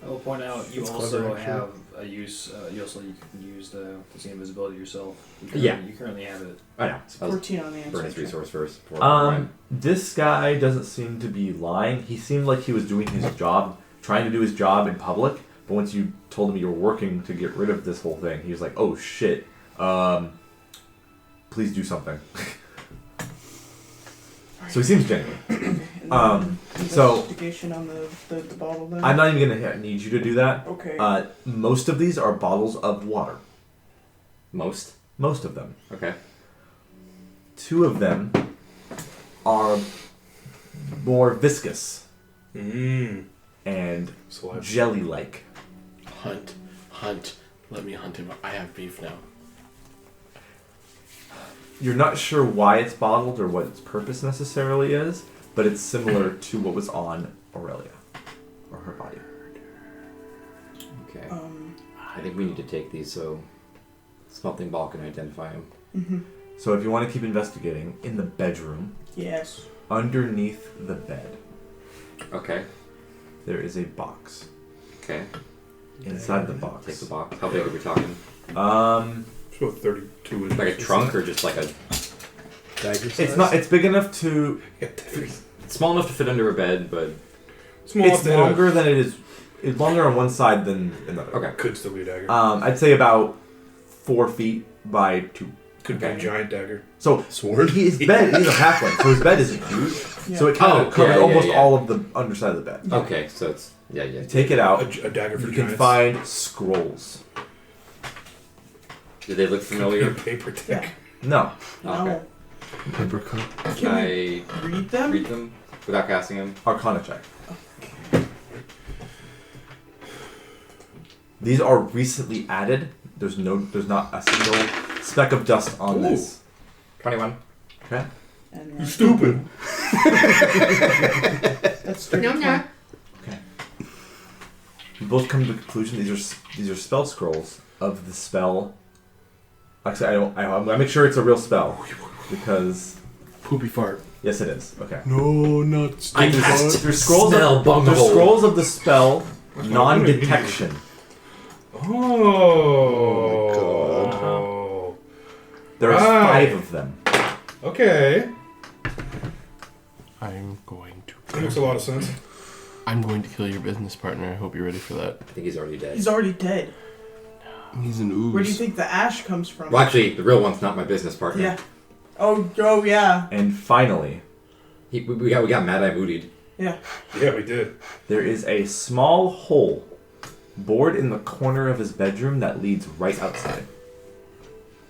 I will point out you That's also clever, actually. have a use. You can use to see invisibility yourself. Yeah. You currently have it. I know. I was 14 on the burn insight his check. resource first. Before This guy doesn't seem to be lying. He seemed like he was doing his job, trying to do his job in public. But once you told him you were working to get rid of this whole thing, he was like, "Oh shit, please do something." So he seems genuine. And then so- investigation on the bottle then. I'm not even gonna need you to do that. Okay. Most of these are bottles of water. Most? Most of them. Okay. 2 of them are more viscous Mmm. and So jelly-like. Hunt. Let me hunt him. I have beef now. You're not sure why it's bottled or what its purpose necessarily is, but it's similar to what was on Aurelia or her body. Okay. Um. I think we need to take these so Smelting Ball can identify them. Mm-hmm. So if you want to keep investigating, in the bedroom, Yes. underneath the bed, Okay. there is a box. Okay. Inside the box. Take the box. How big are we talking? So 32 inches. Like a trunk or just like a... Dagger size? It's not. It's big enough to. It's small enough to fit under a bed, but... Small It's longer than it is. It's longer on one side than another. Okay. Could still be a dagger. I'd say about 4 feet by 2. Could be a okay. giant dagger. So Sword? his bed. He's a halfling, so his bed isn't huge. Yeah. So it kind Oh, of covers yeah, almost yeah. all of the underside of the bed. Okay, so it's... Yeah, yeah. You take it out. A dagger for You giants. can find scrolls. Do they look familiar? Paper tick. Yeah. No. No. Okay. Paper cut. Can Can I we read them? read them without casting them? Arcana check. These are recently added. There's not a single speck of dust on Ooh. this. 21. Okay. And You stupid. That's 32. Okay. You both come to the conclusion these are spell scrolls of the spell. Actually, I make sure it's a real spell because Poopy fart. yes, it is. Okay. No, not I stupid. cast There's scrolls Smell of bunghole. there's scrolls of the spell That's what I'm non-detection. Oh. Oh my God. 5 of them. Okay. I'm going to. That makes a lot of sense. I'm going to kill your business partner. I hope you're ready for that. I think he's already dead. He's already dead. He's an ooze. Where do you think the ash comes from? Well, actually, the real one's not my business partner. Yeah. Oh, yeah. And finally, We got Mad Eye Moody'd. Yeah. Yeah, we did. there is a small hole bored in the corner of his bedroom that leads right outside.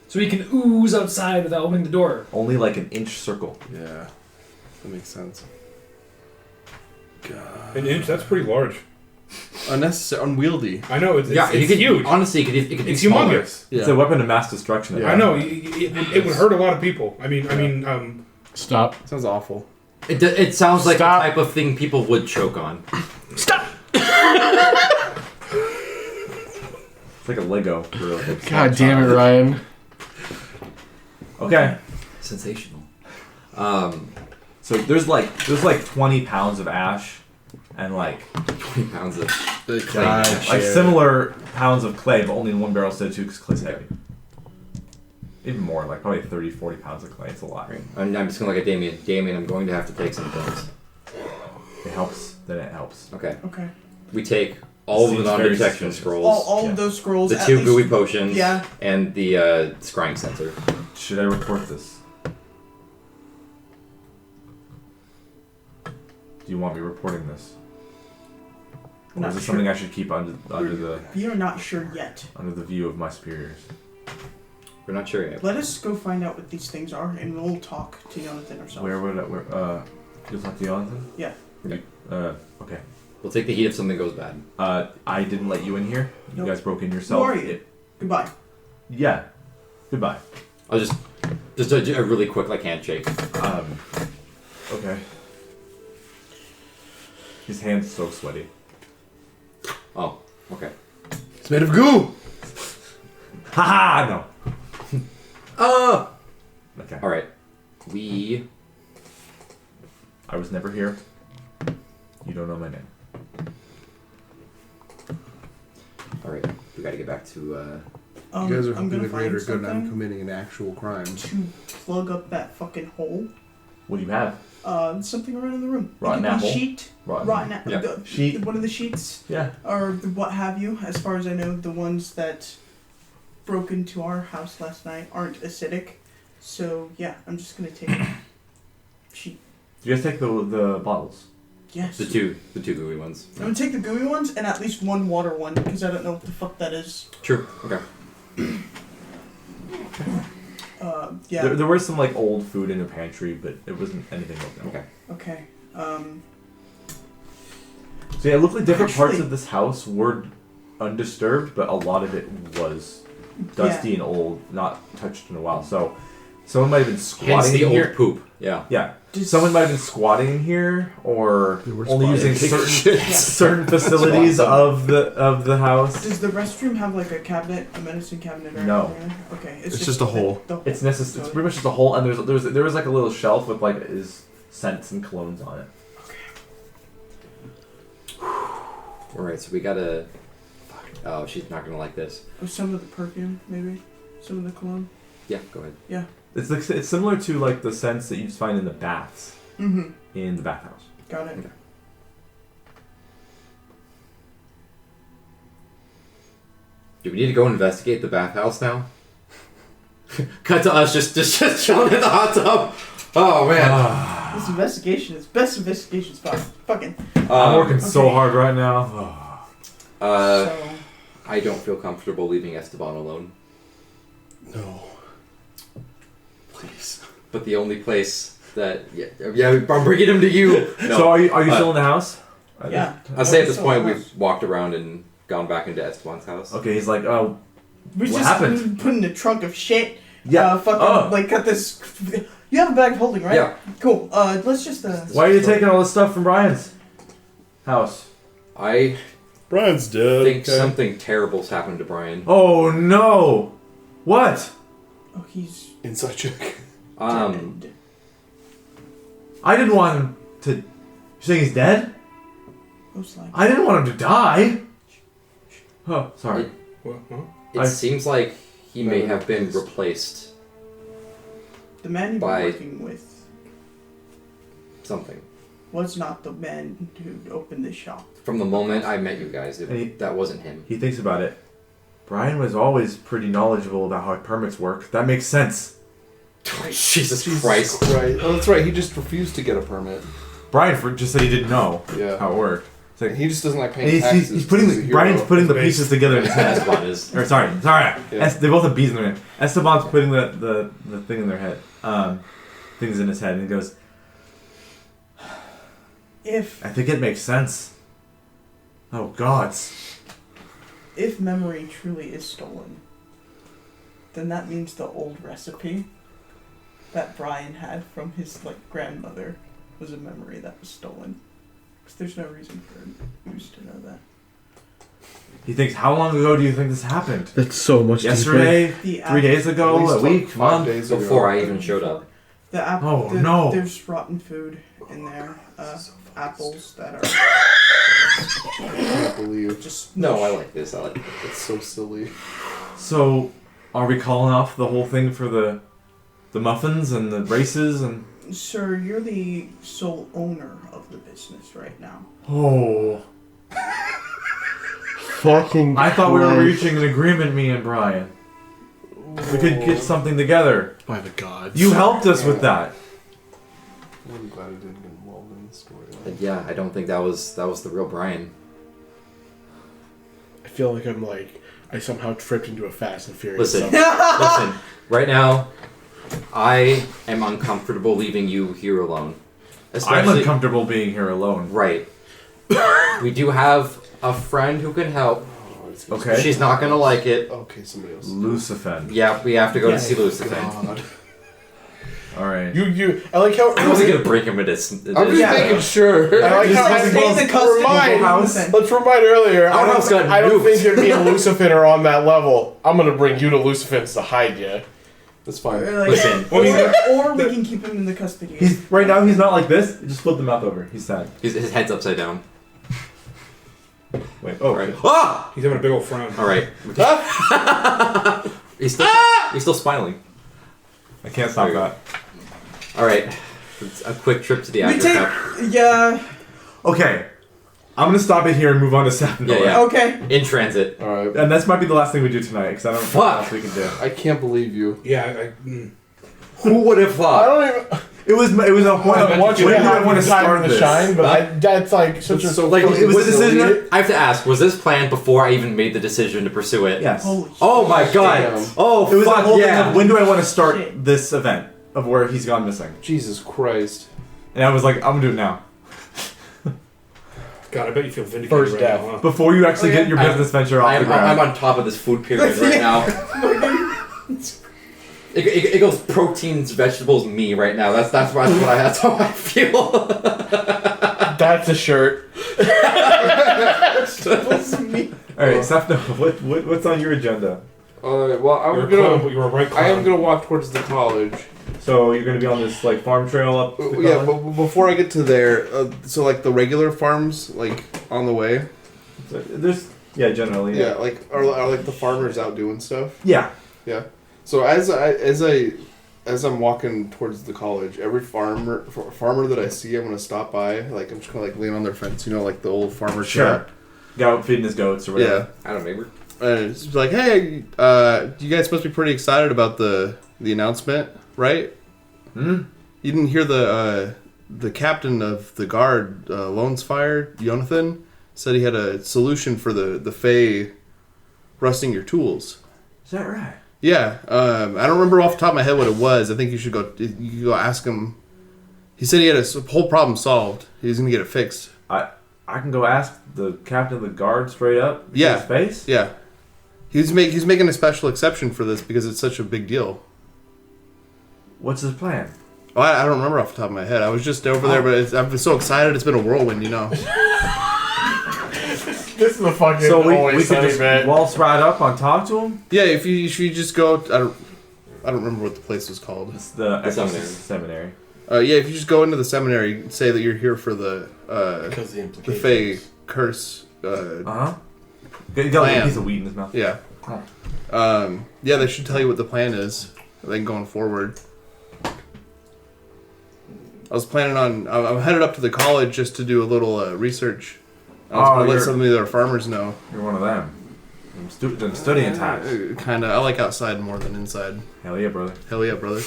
So he can ooze outside without opening the door. Only like an inch circle. Yeah, that makes sense. God. An inch, that's pretty large. Unnecessary, unwieldy. I know, it's you could, huge. Honestly, you could be It's smaller. humongous. Yeah. It's a weapon of mass destruction. Yeah. I know, it would hurt a lot of people. I mean, Stop. Sounds awful. It sounds like Stop. the type of thing people would choke on. Stop! It's like a Lego. For a big God damn it, Ryan. Okay. Sensational. So there's like 20 pounds of ash and like 20 pounds of The clay. like similar pounds of clay, but only in one barrel instead of 2 because clay's heavy. Even more, like probably 30, 40 pounds of clay. It's a lot. Right. I'm just gonna look at Damien. Damien, I'm going to have to take some things. It helps. Then it helps. Okay. Okay. We take all of the Seems very non-detection suspicious. scrolls, All Yeah. of those scrolls. the at 2 least- gooey potions, Yeah. and the scrying sensor. Should I report this? Do you want me reporting this? Or Not is this sure. something I should keep under the We are not sure yet. view of my superiors? We're not sure yet. Let us go find out what these things are, and we'll talk to Jonathan ourselves. You'll talk to Jonathan? Yeah. Okay. We'll take the heat if something goes bad. I didn't let you in here. You Nope. guys broke in yourself. Who are you? Goodbye. Yeah. Goodbye. I'll just a really quick like handshake. Okay. His hand's so sweaty. Oh, okay. It's made of goo! Haha! No. Okay. All right. I was never here. You don't know my name. All right. We got to get back to. You guys are I'm hoping gonna the greater find good and I'm something committing an actual crime. to plug up that fucking hole. What do you have? Something around in the room. Rotten It could be apple? Sheet. Rotten apple. Yeah. Sheet. One of the sheets, Yeah. or what have you. As far as I know, the ones that broke into our house last night aren't acidic. So yeah, I'm just gonna take sheet. You guys take the bottles. Yes. the two gooey ones. I'm gonna take the gooey ones and at least one water one because I don't know what the fuck that is. True. Okay. Yeah. There was some like old food in the pantry, but it wasn't anything like that. Okay. Okay. So yeah, it looked like different parts Actually- of this house were undisturbed, but a lot of it was dusty and old, not touched in a while. So someone might have been Hence squatting the in old here. poop. Yeah. Yeah. Does- Someone might have been squatting in here, or They were only using squatting. certain facilities of the house. Does the restroom have like a cabinet, a medicine cabinet? Or No. anything? Okay. It's just a hole. The It's necessary. It's pretty much just a hole, and there was like a little shelf with like his scents and colognes on it. All right. So we gotta. Fuck. Oh, she's not gonna like this. Or some of the perfume, maybe. Some of the cologne. Yeah. Go ahead. It's similar to like the scents that you just find in the baths Mm-hmm. in the bathhouse. Got it. Okay. Do we need to go investigate the bathhouse now? Cut to us just chilling in the hot tub. Oh man. This investigation is best investigation spot. Fucking. I'm working so okay. hard right now. So. I don't feel comfortable leaving Esteban alone. No. Please. But the only place that yeah, I'm bringing him to you. No. So are you still in the house? Yeah. I'd say at this So, point we've walked around and gone back into Esteban's house. Okay, he's like, oh, We What just happened? put in a trunk of shit. yeah. Fucking Oh. like got this. You have a bag of holding, right? Yeah. Cool. Let's just. Why are you taking all this stuff from Brian's house? I Brian's dead. think something terrible's happened to Brian. Oh no! What? Oh, he's Inside check. dead. I didn't want him to. You're saying he's dead? Most likely. I didn't want him to die. Oh, sorry. What? Huh? It I- seems like he may No, have been please. replaced. The man you were By- working with something. was not the man who opened the shop. From the moment I met you guys, And he- that wasn't him. He thinks about it. Brian was always pretty knowledgeable about how permits work. That makes sense. Jesus Christ. Right. Oh, that's right. He just refused to get a permit. Brian just said he didn't know Yeah. how it worked. It's like, He just doesn't like and paying taxes. he's putting He's a hero. Brian's putting the Based. pieces together in his head. Esteban is. Or sorry. Yeah. They both have B's in their name. Esteban's putting the thing in their head. Things in his head, and he goes, If I think it makes sense. Oh gods. if memory truly is stolen, then that means the old recipe that Brian had from his grandmother was a memory that was stolen. Because there's no reason for Goose to know that. He thinks, how long ago do you think this happened? That's so much Yesterday? The 3 days At ago? least A week? 5 Month? days ago. Before I even showed up. The apple. Oh, no. There's rotten food in there. Apples that are I can't believe just No, I like this. I like it's so silly. So, are we calling off the whole thing for the muffins and the braces and... Sir, you're the sole owner of the business right now. Oh. Fucking I thought we were Christ. reaching an agreement, me and Brian. We could get something together. By the gods. You helped us with that. I'm glad I didn't get involved in the story. it. Yeah, I don't think that was the real Brian. I feel like I somehow tripped into a Fast and Furious. Listen, song. listen. Right now, I am uncomfortable leaving you here alone. I'm Especially, uncomfortable being here alone. right. We do have a friend who can help. Oh, it's- Okay. She's not gonna like it. Okay, somebody else. Lucifen. Yeah, we have to go Yeah. to see Lucifer. God. Alright. I like how I wasn't gonna break him into this. I'm just Yeah. making sure. I like Just how let's Stay in the custody remind- of house. Lucifer. Let's remind earlier. Our house got I don't nuked. think that me and Lucifin are on that level. I'm gonna bring you to Lucifin's to hide you. That's fine. Listen, Or we can keep him in the custody. Right now he's not like this. Just flip the mouth over. He's sad. his head's upside down. Wait. Oh, Alright. Ah! He's having a big old frown. Alright. He's still smiling. I can't stop There you that. Alright. It's a quick trip to the We After take. Cup. Yeah. Okay. I'm gonna stop it here and move on to Sapnor. Yeah. Okay. In transit. Alright. And this might be the last thing we do tonight, because I don't know Fuck. what else we can do. I can't believe you. Yeah, Who would have I thought? don't even. It was a point. I want you When to do I have want the to time start to this? shine, but that's like such a. It's so Like, fucking it was a silly. decision. I have to ask, was this planned before I even made the decision to pursue it? Yes. Holy Oh my god! Damn. Oh It was a fuck whole thing yeah! of when do I want to start Shit. this event of where he's gone missing, Jesus Christ. and I was like, I'm gonna do it now. God, I bet you feel vindicated First right death. now, huh? Before you actually Okay. get your business venture off the I'm ground. on top of this food pyramid right now. It goes proteins, vegetables, me right now. That's how I feel. That's a shirt. Alright, Sapno, what's on your agenda? Well, You were right. I am gonna walk towards the college. So you're gonna be on this farm trail up. the Yeah, college? but before I get to there, so the regular farms on the way. So there's generally Yeah, are the farmers out doing stuff? yeah. Yeah. So as I'm walking towards the college, every farmer that I see, I'm gonna stop by. I'm just gonna lean on their fence, the old farmer Sure. chat. Go out feeding his goats or Yeah. whatever. I don't know. And it's like, hey, you guys must be pretty excited about the announcement, right? Hmm. You didn't hear the captain of the guard, Lone's Fire, Jonathan, said he had a solution for the Fae rusting your tools. Is that right? Yeah, I don't remember off the top of my head what it was. I think you should go ask him. He said he had a whole problem solved. He was gonna get it fixed. I can go ask the captain of the guard straight up. to Yeah. his face. Yeah, he's making a special exception for this because it's such a big deal. What's his plan? Oh, I don't remember off the top of my head. I was just over there, but I've been so excited. It's been a whirlwind, This is the fucking So we always could sunny just bit. waltz right up and talk to him. Yeah, if you just go, I don't remember what the place was called. It's the Exorcist seminary. Yeah, if you just go into the seminary, say that you're here for the Because the Fae implications. curse. Uh-huh. He got like a Plan. piece of weed in his mouth. Yeah. Yeah, they should tell you what the plan is. Then going forward. I was planning on. I'm headed up to the college just to do a little research. I was going to let some of the other farmers know. You're one of them. I'm studying tax. Kind of. I like outside more than inside. Hell yeah, brother. Hell yeah, brother.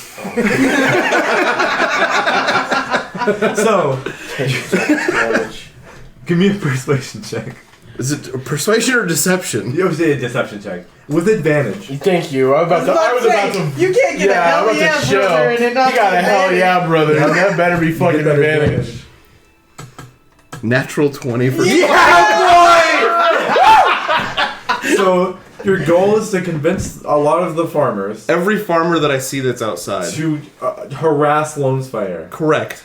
So, give me a persuasion check. Is it persuasion or deception? You have to say a deception check with advantage. Thank you. I was about to. You can't get a hell I'm about yeah, to show. brother, and You it not got a hell yeah, brother. Yeah. That better be fucking that advantage. Natural 20 for So, your goal is to convince a lot of the farmers every farmer that I see that's outside. to harass Lone Fire. Correct.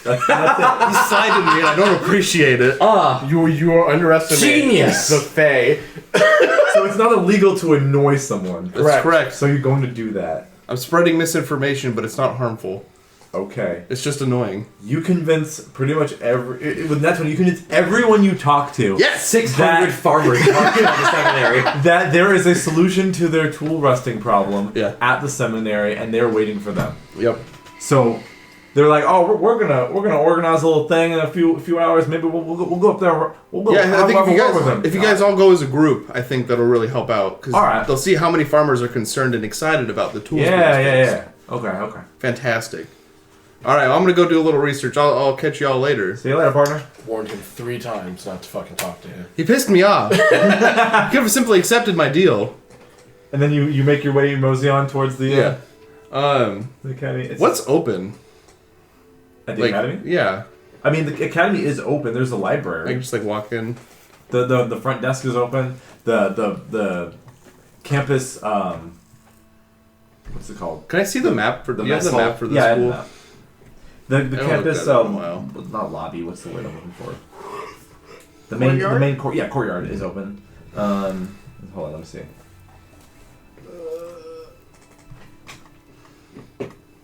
That's He sided me and I don't appreciate it. You are underestimating Genius. the Fae. it. So, it's not illegal to annoy someone. That's correct. So, you're going to do that. I'm spreading misinformation, but it's not harmful. Okay. It's just annoying. You convince pretty much with that's when you convince everyone you talk to. Yes! 600 farmers working at the seminary. That there is a solution to their tool rusting problem Yeah. at the seminary, and they're waiting for them. Yep. So they're like, "Oh, we're gonna organize a little thing in a few hours. Maybe we'll go up there. We'll go. Yeah, I have think a word with them." if you guys all go as a group, I think that'll really help out. Because All right. they'll see how many farmers are concerned and excited about the tools. being fixed. Yeah. Okay. Fantastic. All right, well, I'm going to go do a little research. I'll catch y'all later. See you later, partner. Warned him 3 times not to fucking talk to him. He pissed me off. He could have simply accepted my deal. And then you make your way mosey on towards the the academy. What's open? at the academy? Yeah. I mean, the academy is open. There's a I library. can just like walk in. The front desk is open. The campus. What's it called? Can I see the map for The do you have the mess hall? map for the Yeah, I have school? the map. The haven't campus looked at it in a while. not lobby. What's the word I'm looking for? Courtyard? Courtyard is open. Hold on, let me see.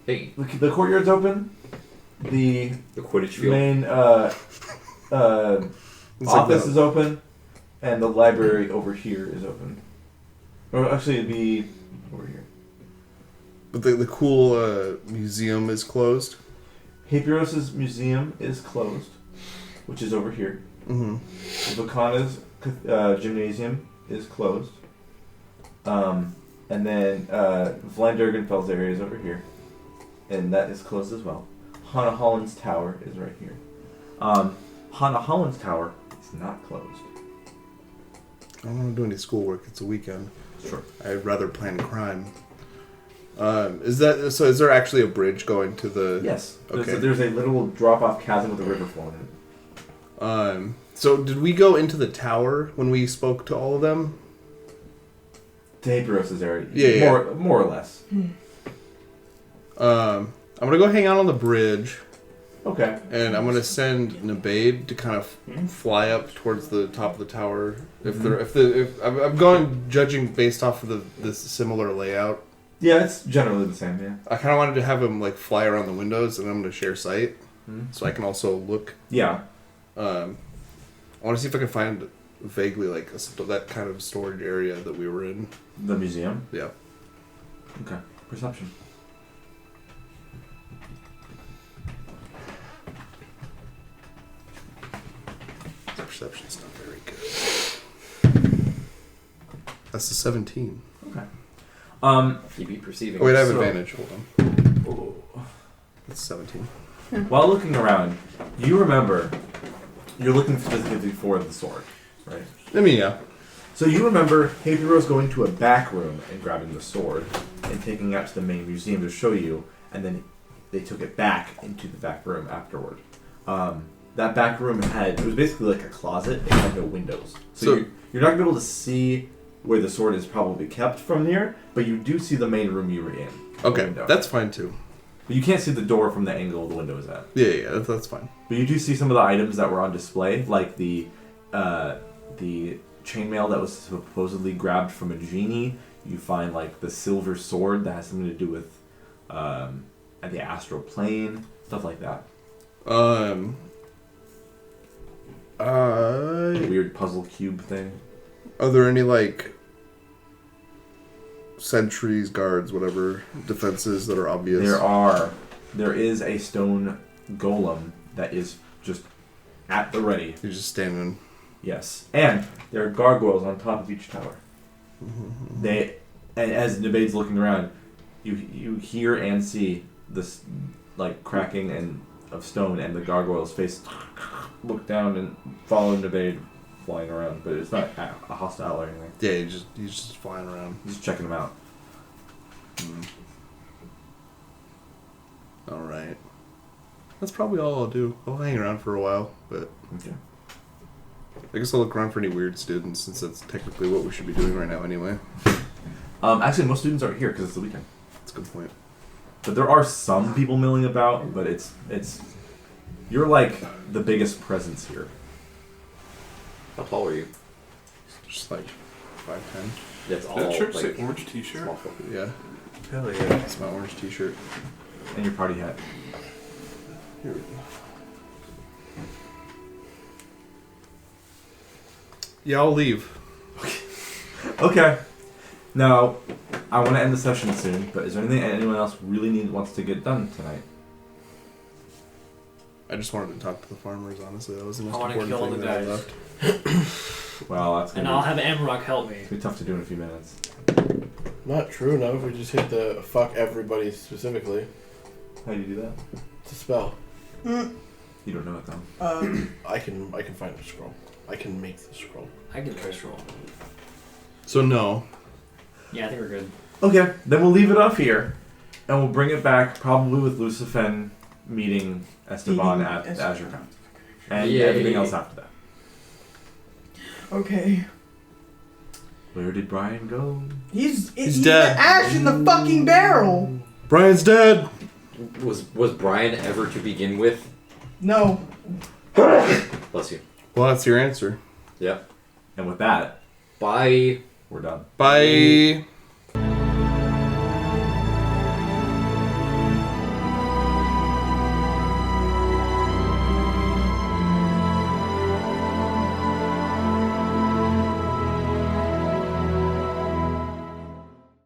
Hey, The courtyard's open. The the Quidditch field. main It's like office the- is open, and the library over here is open. Or actually, it'd be over here. But the cool museum is closed. Hapiros's museum is closed, which is over here. Mm-hmm. Vakana's gymnasium is closed. And then Vlandergenfeld's area is over here. And that is closed as well. Hannah Holland's tower is right here. Hannah Holland's tower is not closed. I don't want to do any schoolwork. It's a weekend. Sure. I'd rather plan crime. Is there actually a bridge going to the? Yes. Okay. There's a little drop-off chasm with a river flowing in it. So did we go into the tower when we spoke to all of them? To Hapiros's area. Yeah. More or less. I'm gonna go hang out on the bridge, Okay. and I'm gonna send Nebade to kind of fly up towards the top of the tower. If I'm going judging based off of this similar layout. Yeah, it's generally the same, yeah. I kind of wanted to have him like fly around the windows, and I'm gonna share sight, Mhm. so I can also look. Yeah. I want to see if I can find vaguely like that kind of storage area that we were in. The museum? Yeah. Okay. Perception. Perception's not very good. That's the 17. Okay. You be perceiving. Oh wait, I have So- advantage. Hold on. That's 17. While looking around, you remember you're looking specifically for the sword, right? I mean, yeah. So you remember Hapiros going to a back room and grabbing the sword and taking it out to the main museum to show you, and then they took it back into the back room afterward. That back room it was basically like a closet. It had no windows. So you're not going to be able to see where the sword is probably kept from near, but you do see the main room you were in. The Okay, window. that's fine too. But you can't see the door from the angle the window is at. Yeah, that's fine. But you do see some of the items that were on display, like the chainmail that was supposedly grabbed from a genie. You find like the silver sword that has something to do with the astral plane, stuff like that. The weird puzzle cube thing. Are there any like sentries, guards, whatever defenses that are obvious? There is a stone golem that is just at the ready. You're just standing. Yes. And there are gargoyles on top of each tower. And as Nebade's looking around, you hear and see this like cracking and of stone, and the gargoyle's face look down and follow Nebade flying around, but it's not a hostile or anything. Yeah, he's just flying around. He's just checking them out. All right. That's probably all I'll do. I'll hang around for a while, but Okay. I guess I'll look around for any weird students, since that's technically what we should be doing right now anyway. Actually, most students aren't here because it's the weekend. That's a good point. But there are some people milling about, but it's you're like the biggest presence here. How tall are you? Just like 5'10". That's all. That shirt say like, orange t-shirt. small folk. Yeah, Hell yeah. it's my orange t-shirt. And your party hat. Here we go. Yeah, I'll leave. Okay. Now, I want to end the session soon, but is there anything anyone else really wants to get done tonight? I just wanted to talk to the farmers, honestly. That was the most I wanna important kill thing the that I guys. left. Well, that's And gonna I'll have Amrock help me. be tough to do in a few minutes. Not true. Not if we just hit the fuck everybody specifically. How do you do that? It's a spell. Mm, You don't know it though. I can find a scroll. I can make the scroll. I can dice roll. So no. Yeah, I think we're good. Okay, then we'll leave it off here, and we'll bring it back probably with Lucifen meeting Esteban Meeting at Esteban. Azure Con. And Yay. everything else after that. okay. Where did Brian go? He's dead. the ash in the fucking barrel. Brian's dead! Was Brian ever to begin with? No. Bless you. Well, that's your answer. Yep. And with that, Bye. we're done. Bye!